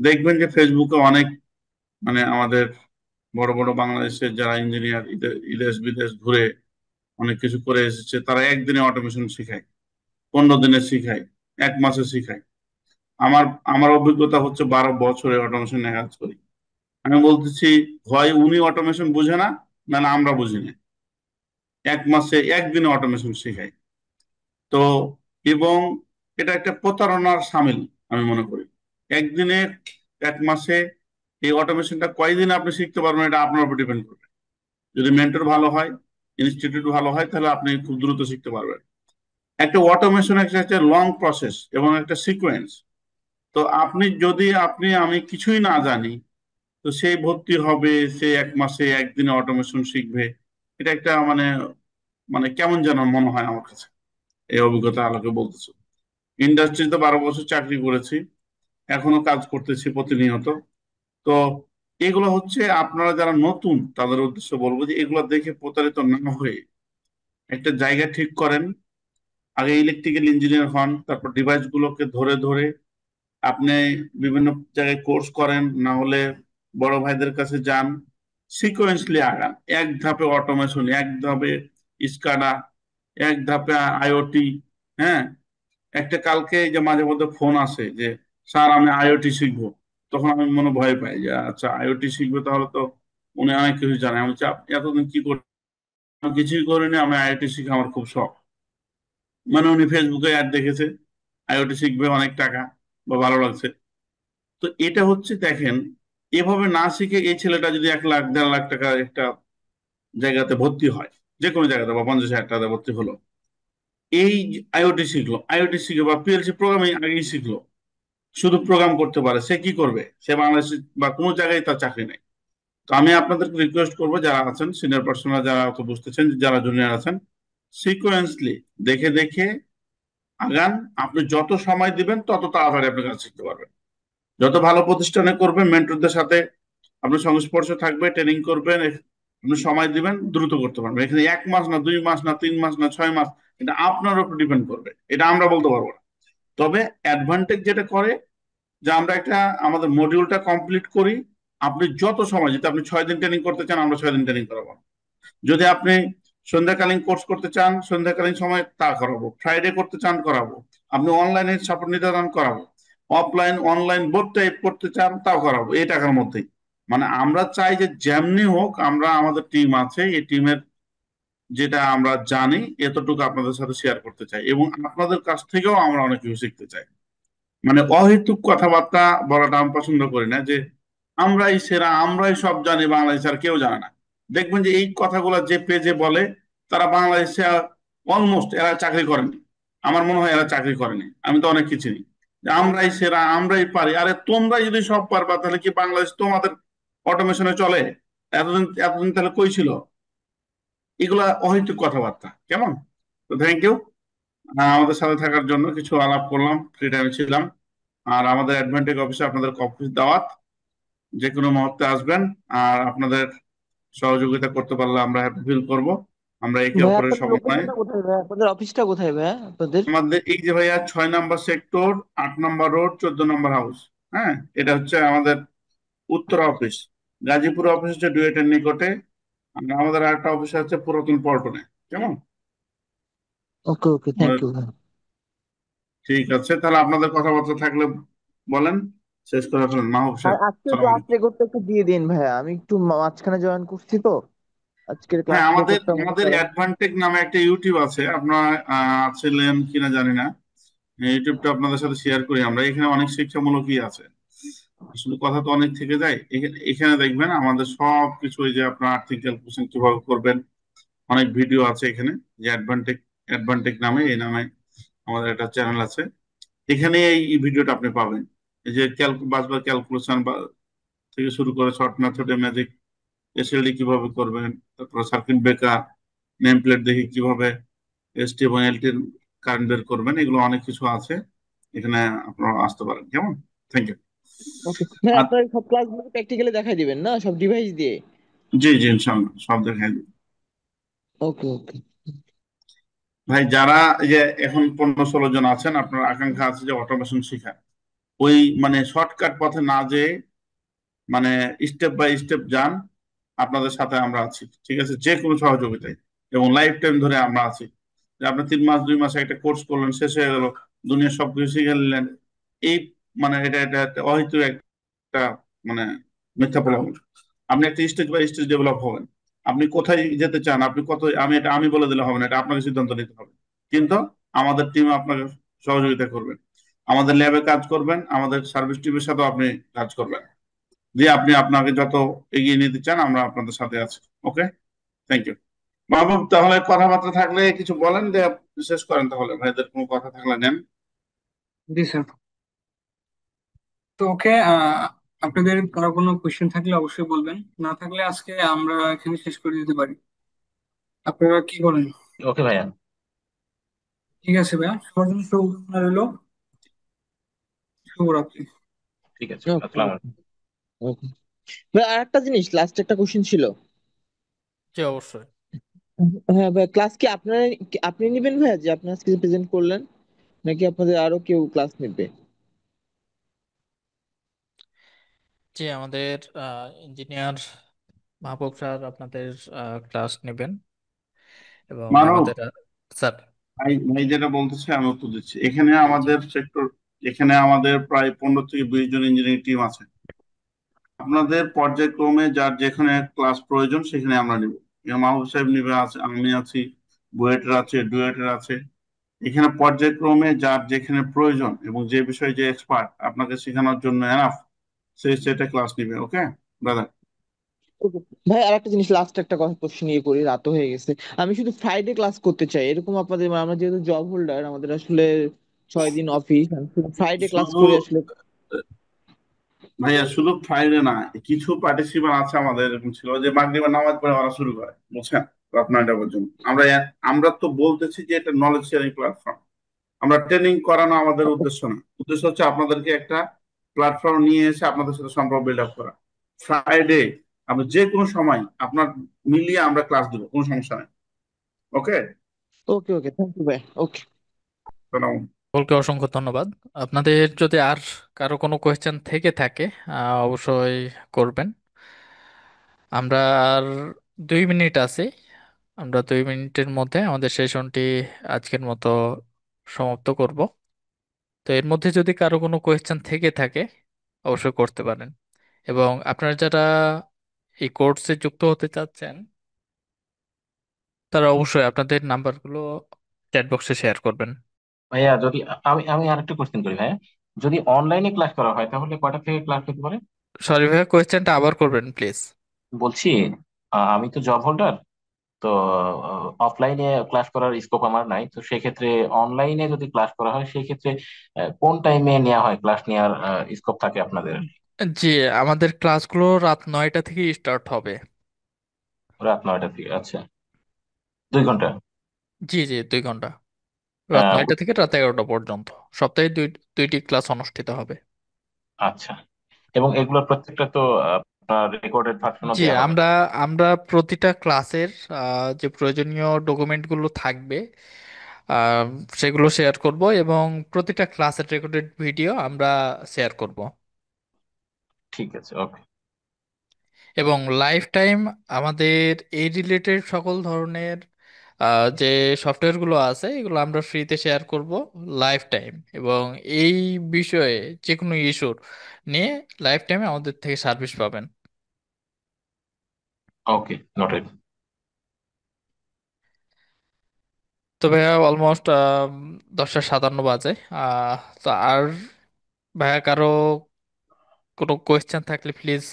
দেখবেন যে ফেসবুকে অনেক আমাদের বড় বড় বাংলাদেশের যারা ইঞ্জিনিয়ার বিদেশ বিদেশ ঘুরে অনেক কিছু করে এসেছে, তারা একদিনে অটোমেশন শিখায়, 15 দিনে শিখায়, 1 মাসে শিখায়। আমার আমার অভিজ্ঞতা হচ্ছে 12 বছরে অটোমেশন নিয়ে কাজ করি। আমি বলতেছি, হয় উনি অটোমেশন বুঝে না, নাহলে আমরা বুঝি না। 1 মাসে একদিনে অটোমেশন শেখায়। তো এবং এটা একটা প্রতারণার সামিল আমি মনে করি। একদিনে 1 মাসে এই অটোমেশনটা কয়দিন আপনি শিখতে পারবেন এটা আপনার উপর ডিপেন্ড করবে। যদি মেন্টর ভালো হয়, ইনস্টিটিউট ভালো হয়, তাহলে আপনি খুব দ্রুত শিখতে পারবেন। একটা অটোমেশন একটা লং প্রসেস এবং একটা সিকোয়েন্স। তো আমি কিছুই না জানি, তো সেই ভর্তি হবে, সে 1 মাসে একদিনে অটোমেশন শিখবে, এটা একটা মানে মানে কেমন যেন মনে হয় আমার কাছে, এই অভিজ্ঞতা আলোকে বলতেছে। ইন্ডাস্ট্রিতে 12 বছর চাকরি করেছি, এখনো কাজ করতেছি প্রতিনিয়ত। তো এগুলো হচ্ছে আপনারা যারা নতুন তাদের উদ্দেশ্য বলবো যে এগুলো দেখে প্রতারিত না হয়ে একটা জায়গা ঠিক করেন। আগে ইলেকট্রিক্যাল ইঞ্জিনিয়ার হন, তারপর ডিভাইস গুলোকে ধরে ধরে আপনি বিভিন্ন জায়গায় কোর্স করেন, না হলে বড় ভাইদের কাছে যান, সিকোয়েন্সলি আগান। এক ধাপে অটোমেশন, এক ধাপে স্কাডা, এক ধাপে আইওটি। হ্যাঁ, একটা কালকে যে মাঝে মধ্যে ফোন আসে যে স্যার আমি আইওটি শিখবো, তখন আমি মনে ভয় পাই যে আচ্ছা আইওটি শিখবো, তাহলে তো উনি অনেক কিছু জানে। আমি বলছি, আপনি এতদিন কি করেন? আমি কিছুই করিনি, আমি আইওটি শিখে আমার খুব শখ। উনি ফেসবুকে অ্যাড দেখেছে আইওটি শিখবে, অনেক টাকা বা ভালো লাগছে। তো এটা হচ্ছে দেখেন, এভাবে না শিখে এই ছেলেটা যদি 1 লাখ 1.5 লাখ টাকা একটা জায়গাতে ভর্তি হয়, যে কোনো জায়গাতে, বা 50,000 টাকাতে ভর্তি হলো, এই আইওটি শিখলো, আইওটি শিখে বা পিএলসি প্রোগ্রামিং আগেই শিখলো, শুধু প্রোগ্রাম করতে পারে, সে কি করবে? সে বাংলাদেশে বা কোনো জায়গায় তার চাকরি নেই। তো আমি আপনাদেরকে রিকোয়েস্ট করবো, যারা আছেন সিনিয়র পার্সোনাল, যারা অত বুঝতেছেন, যারা জুনিয়র আছেন, সিকোয়েন্সলি দেখে দেখে আগান। আপনি যত সময় দিবেন তত তাড়াতাড়ি আপনি কাজ শিখতে পারবেন। যত ভালো প্রতিষ্ঠানে করবেন, মেন্টরদের সাথে আপনি সংস্পর্শে থাকবে, ট্রেনিং করবেন, আপনি সময় দিবেন, দ্রুত করতে পারবেন। এখানে 1 মাস না, 2 মাস না, 3 মাস না, 6 মাস, এটা আপনার উপর ডিপেন্ড করবে, এটা আমরা বলতে পারবো না। তবে অ্যাডভান্টেজ যেটা করে যে আমরা একটা আমাদের মডিউলটা কমপ্লিট করি, আপনি যত সময়, যদি আপনি 6 দিন ট্রেনিং করতে চান আমরা 6 দিন ট্রেনিং করাবো। যদি আপনি সন্ধ্যাকালীন কোর্স করতে চান সন্ধ্যাকালীন সময় তা করাবো, ফ্রাইডে করতে চান করাবো, আপনি অনলাইনে সাপোর্ট নিতে চান করাবো, অফলাইন অনলাইন বোথ টাইপ করতে চান তাও করাবো এই টাকার মধ্যেই। মানে আমরা চাই যে যেমনি হোক, আমরা আমাদের টিম আছে, এই টিমের যেটা আমরা জানি এতটুকু আপনাদের সাথে শেয়ার করতে চাই, এবং আপনাদের কাছ থেকেও আমরা অনেক কিছু শিখতে চাই। মানে অহেতুক কথাবার্তা বলাটা আমি পছন্দ করি না, যে আমরাই সেরা, আমরাই সব জানি, বাংলাদেশ আর কেউ জানে না। দেখবেন যে এই কথাগুলো যে পেজে বলে তারা বাংলাদেশে অলমোস্ট এরা চাকরি করেনি, আমার মনে হয় এরা চাকরি করেনি। আমি তো অনেক কিছু চিনি যে আমরাই সেরা, আমরাই পারি। আরে তোমরাই যদি সব পারবা তাহলে কি বাংলাদেশ তোমাদের অটোমেশনে চলে? এতদিন এতদিন তাহলে কই ছিল? এগুলা অহেতুক কথাবার্তা, কেমন? তো থ্যাংক ইউ আমাদের সাথে থাকার জন্য। কিছু আলাপ করলাম, ফ্রি টাইমে ছিলাম। আর আমাদের অ্যাডভান্টেজ অফিসে আপনাদের অফিস দাওয়াত, যে কোনো মুহূর্তে আসবেন। আর আপনাদের সহযোগিতা করতে পারলে আমরা হ্যাপি ফিল করব। আমরা একে ভাই অপরের আপনাদের সমন্বয়ে, লোকেশনটা কোথায় ভাই? আপনাদের অফিসটা কোথায় ভাই আপনাদের? আমাদের এই যে ভাইয়া 6 নম্বর সেক্টর, 8 নম্বর রোড, 14 নম্বর হাউস। হ্যাঁ, এটা হচ্ছে আমাদের উত্তর অফিস। গাজীপুর অফিস হচ্ছে ডুয়েটের নিকটে। আর আমাদের আরেকটা অফিস আছে পুরাতন পল্টনে, কেমন? ওকে ওকে, থ্যাংক ইউ ভাই। ঠিক আছে, তাহলে আপনাদের কথাবার্তা থাকলে বলেন, শেষ করে ফেলেন। মাহবুব আর সাহেব, আজকের সালাম ক্লাস আলাইকুম। রেকর্ডটা একটু দিয়ে দিন ভাইয়া, আমি একটু মাঝখানে জয়েন করছি তো, আজকের হ্যাঁ, ক্লাস আমাদের রেকর্ডটা মনে আমাদের করেন। অ্যাডভান্টেজ নামে একটা ইউটিউব আছে, আপনার আছিলেন কিনা জানি না। ইউটিউবটা আপনাদের সাথে শেয়ার করি আমরা, এখানে অনেক শিক্ষামূলকই আছে। আসলে কথা তো অনেক থেকে যায়, এখানে এখানে দেখবেন আমাদের সব কিছু, ওই যে আপনার আর্থিক ক্যালকুলেশন কিভাবে করবেন, অনেক ভিডিও আছে এখানে। যে অ্যাডভান্টেজ অ্যাডভান্টেজ নামে, এই নামে আমাদের একটা চ্যানেল আছে, এখানে এই ভিডিওটা আপনি পাবেন। এই যে বাসবার ক্যালকুলেশন বা থেকে শুরু করে শর্ট মেথডে ম্যাজিক, এসএলডি কিভাবে করবেন, তারপর সার্কিট ব্রেকার, নেম প্লেট দেখে কিভাবে এসটি এবং এলটির কারেন্ট বের করবেন, এগুলো অনেক কিছু আছে এখানে, আপনারা আসতে পারেন, কেমন? Thank you. ওকে ভাই, আর আপনার সব ক্লাসগুলো প্র্যাকটিক্যালি দেখাই দিবেন না, সব ডিভাইস দিয়ে? জি জি, ইনশাল্লাহ সব দেখাই দিই। ওকে ওকে। ভাই যারা এই যে এখন 15-16 জন আছেন, আপনার আকাঙ্ক্ষা আছে যে অটোমেশন শেখা, ওই মানে শর্টকাট পথে না যেয়ে মানে স্টেপ বাই স্টেপ যান, আপনাদের সাথে আমরা আছি, ঠিক আছে? যে কোনো সহযোগিতায়, এবং লাইফ টাইম ধরে আমরা আছি। যে আপনি 3 মাস 2 মাসে একটা কোর্স করলেন, শেষ হয়ে গেল, দুনিয়ার সবকিছু শিখে নিলেন, এই মানে এটা এটা একটা অহেতুক একটা মানে মিথ্যা প্রলোভন। আপনি একটা স্টেজ বাই স্টেজ ডেভেলপ হবেন। আপনি কোথায় যেতে চান, আপনি কত, আমি বলে দিলে হবে না, এটা আপনাকে সিদ্ধান্ত নিতে হবে। কিন্তু আমাদের টিম আপনাকে সহযোগিতা করবে, আমাদের ল্যাবে কাজ করবেন, আমাদের সার্ভিস টিমের সাথেও আপনি কাজ করবেন, যে আপনি আপনাকে যত এগিয়ে নিতে চান আমরা আপনাদের সাথে আছি। ওকে, থ্যাংক ইউ। মাহবুব, তাহলে কথাবার্তা থাকলে কিছু বলেন, যে শেষ করেন তাহলে, ভাইদের কোনো কথা থাকলে নেন। জি স্যার। তো ওকে, আপনাদের কারো কোনো কোয়েশ্চেন থাকলে অবশ্যই বলবেন, না থাকলে আজকে আমরা এখানে শেষ করে দিতে পারি। আপনারা কি বলেন? ওকে ভাইয়া। ঠিক আছে ভাইয়া, সবার জন্য শুভকামনা রইলো। শুভরাত্রি। ঠিক আছে, ওকে আসসালামু আলাইকুম। ওকে ভাই, আর একটা জিনিস, লাস্ট একটা কোশ্চেন ছিল। জি অবশ্যই। হ্যাঁ ভাই, ক্লাস কি আপনারা আপনি নেবেন ভাইয়া, যে আপনি আজকে প্রেজেন্ট করলেন, নাকি আপনাদের আরো কেউ ক্লাস নেবে? জি আমাদের ইঞ্জিনিয়ার মাহবুব স্যার আপনাদের ক্লাস নেবেন, এবং মানব, আমাদের স্যার। ভাই ভাই যেটা বলতেছে আমি উত্তর দিচ্ছি। এখানে জি জি। আমাদের সেক্টর, এখানে আমাদের প্রায় 15 থেকে 20 জন ইঞ্জিনিয়ারিং টিম আছে। আপনাদের পর্যায়ক্রমে যার যেখানে ক্লাস প্রয়োজন সেখানে আমরা নিব। মাহবুব সাহেব নিবে, আছে, আমি আছি, বুয়েটের আছে, ডুয়েটের আছে। এখানে পর্যায়ক্রমে যার যেখানে প্রয়োজন এবং যে বিষয়ে যে এক্সপার্ট আপনাকে শেখানোর জন্য এনাফ, সেটা ক্লাস নিবে। ওকে দাদা? Okay. ভাই আর একটা জিনিস, লাস্ট একটা কথা কোশ্চেন ইয়ে করি, রাতও হয়ে গেছে। আমি শুধু ফ্রাইডে ক্লাস করতে চাই, এরকম আপনাদের, মানে আমরা যেহেতু জব হোল্ডার, আমাদের আসলে 6 দিন অফিস, আমি শুধু ফ্রাইডে ক্লাস শুধু করে আসলে। ভাইয়া শুধু ফ্রাইডে না, কিছু পার্টিসিপেন্ট আছে আমাদের এরকম ছিল যে মাগরিবের নামাজ পড়ে ওরা শুরু করে, বুঝছেন, রাত 9টা পর্যন্ত। আমরা তো বলতেছি যে এটা নলেজ শেয়ারিং প্ল্যাটফর্ম, আমরা ট্রেনিং করানো আমাদের উদ্দেশ্য না। উদ্দেশ্য হচ্ছে আপনাদেরকে একটা প্ল্যাটফর্ম নিয়ে এসে আপনাদের সাথে সম্পর্ক বিল্ড আপ করা। ফ্রাইডে আপনি যে কোনো সময় আপনার মিলিয়ে আমরা ক্লাস দিব, কোনো সমস্যা নেই। ওকে। ওকে ওকে, থ্যাংক ইউ ভাই। ওকে। সকলকে অসংখ্য ধন্যবাদ। আপনাদের যদি আর কারো কোনো কোয়েশ্চেন থেকে থাকে অবশ্যই করবেন। আমরা আর 2 মিনিট আছে, আমরা 2 মিনিটের মধ্যে আমাদের সেশনটি আজকের মতো সমাপ্ত করব। তো এর মধ্যে যদি কারো কোনো কোয়েশ্চেন থেকে থাকে অবশ্যই করতে পারেন। এবং আপনারা যারা এই কোর্সে যুক্ত হতে চাচ্ছেন তারা অবশ্যই আপনাদের নাম্বারগুলো চ্যাট বক্সে শেয়ার করবেন। ভাইয়া যদি আমি আমি আরেকটা কোশ্চেন করি ভাইয়া, যদি অনলাইনে ক্লাস করা হয় তাহলে কয়টা থেকে ক্লাস হতে পারে? সরি ভাইয়া, কোয়েশ্চেনটা আবার করবেন প্লিজ। বলছি আমি তো জব হোল্ডার, তো অফলাইনে ক্লাস করার স্কোপ আমার নাই, তো সেক্ষেত্রে অনলাইনে যদি ক্লাস করা হয় সেই ক্ষেত্রে কোন টাইমে নেওয়া হয়, ক্লাস নেওয়ার স্কোপ থাকে আপনাদের? জি, আমাদের ক্লাসগুলো রাত 9টা থেকে স্টার্ট হবে। রাত 9টা থেকে, আচ্ছা, 2 ঘন্টা? জি জি, 2 ঘন্টা, রাত আহ, 9টা থেকে রাত 11টা পর্যন্ত। সপ্তাহে দুইটি ক্লাস অনুষ্ঠিত হবে। আচ্ছা, এবং এগুলোর প্রত্যেকটা তো আপনার রেকর্ডেড ভার্সনও জি, দেওয়া হবে? আমরা আমরা প্রতিটা ক্লাসের যে প্রয়োজনীয় ডকুমেন্টগুলো থাকবে আহ, সেগুলো শেয়ার করব, এবং প্রতিটা ক্লাসের রেকর্ডেড ভিডিও আমরা শেয়ার করব। ঠিক আছে, ওকে। এবং লাইফ টাইম আমাদের এই রিলেটেড সকল ধরনের যে সফটওয়্যারগুলো আছে এগুলো আমরা ফ্রিতে শেয়ার করব লাইফ টাইম। এবং এই বিষয়ে যে কোনো ইস্যুর নিয়ে লাইফ টাইমে আমাদের থেকে সার্ভিস পাবেন। ওকে, নোটেড। তো ভাইয়া অলমোস্ট 10টা 57 বাজে। তো আর ভাইয়া কারো কোনো কোয়েশ্চেন থাকলে প্লিজ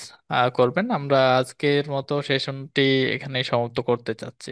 করবেন। আমরা আজকের মতো সেশনটি এখানেই সমাপ্ত করতে চাচ্ছি।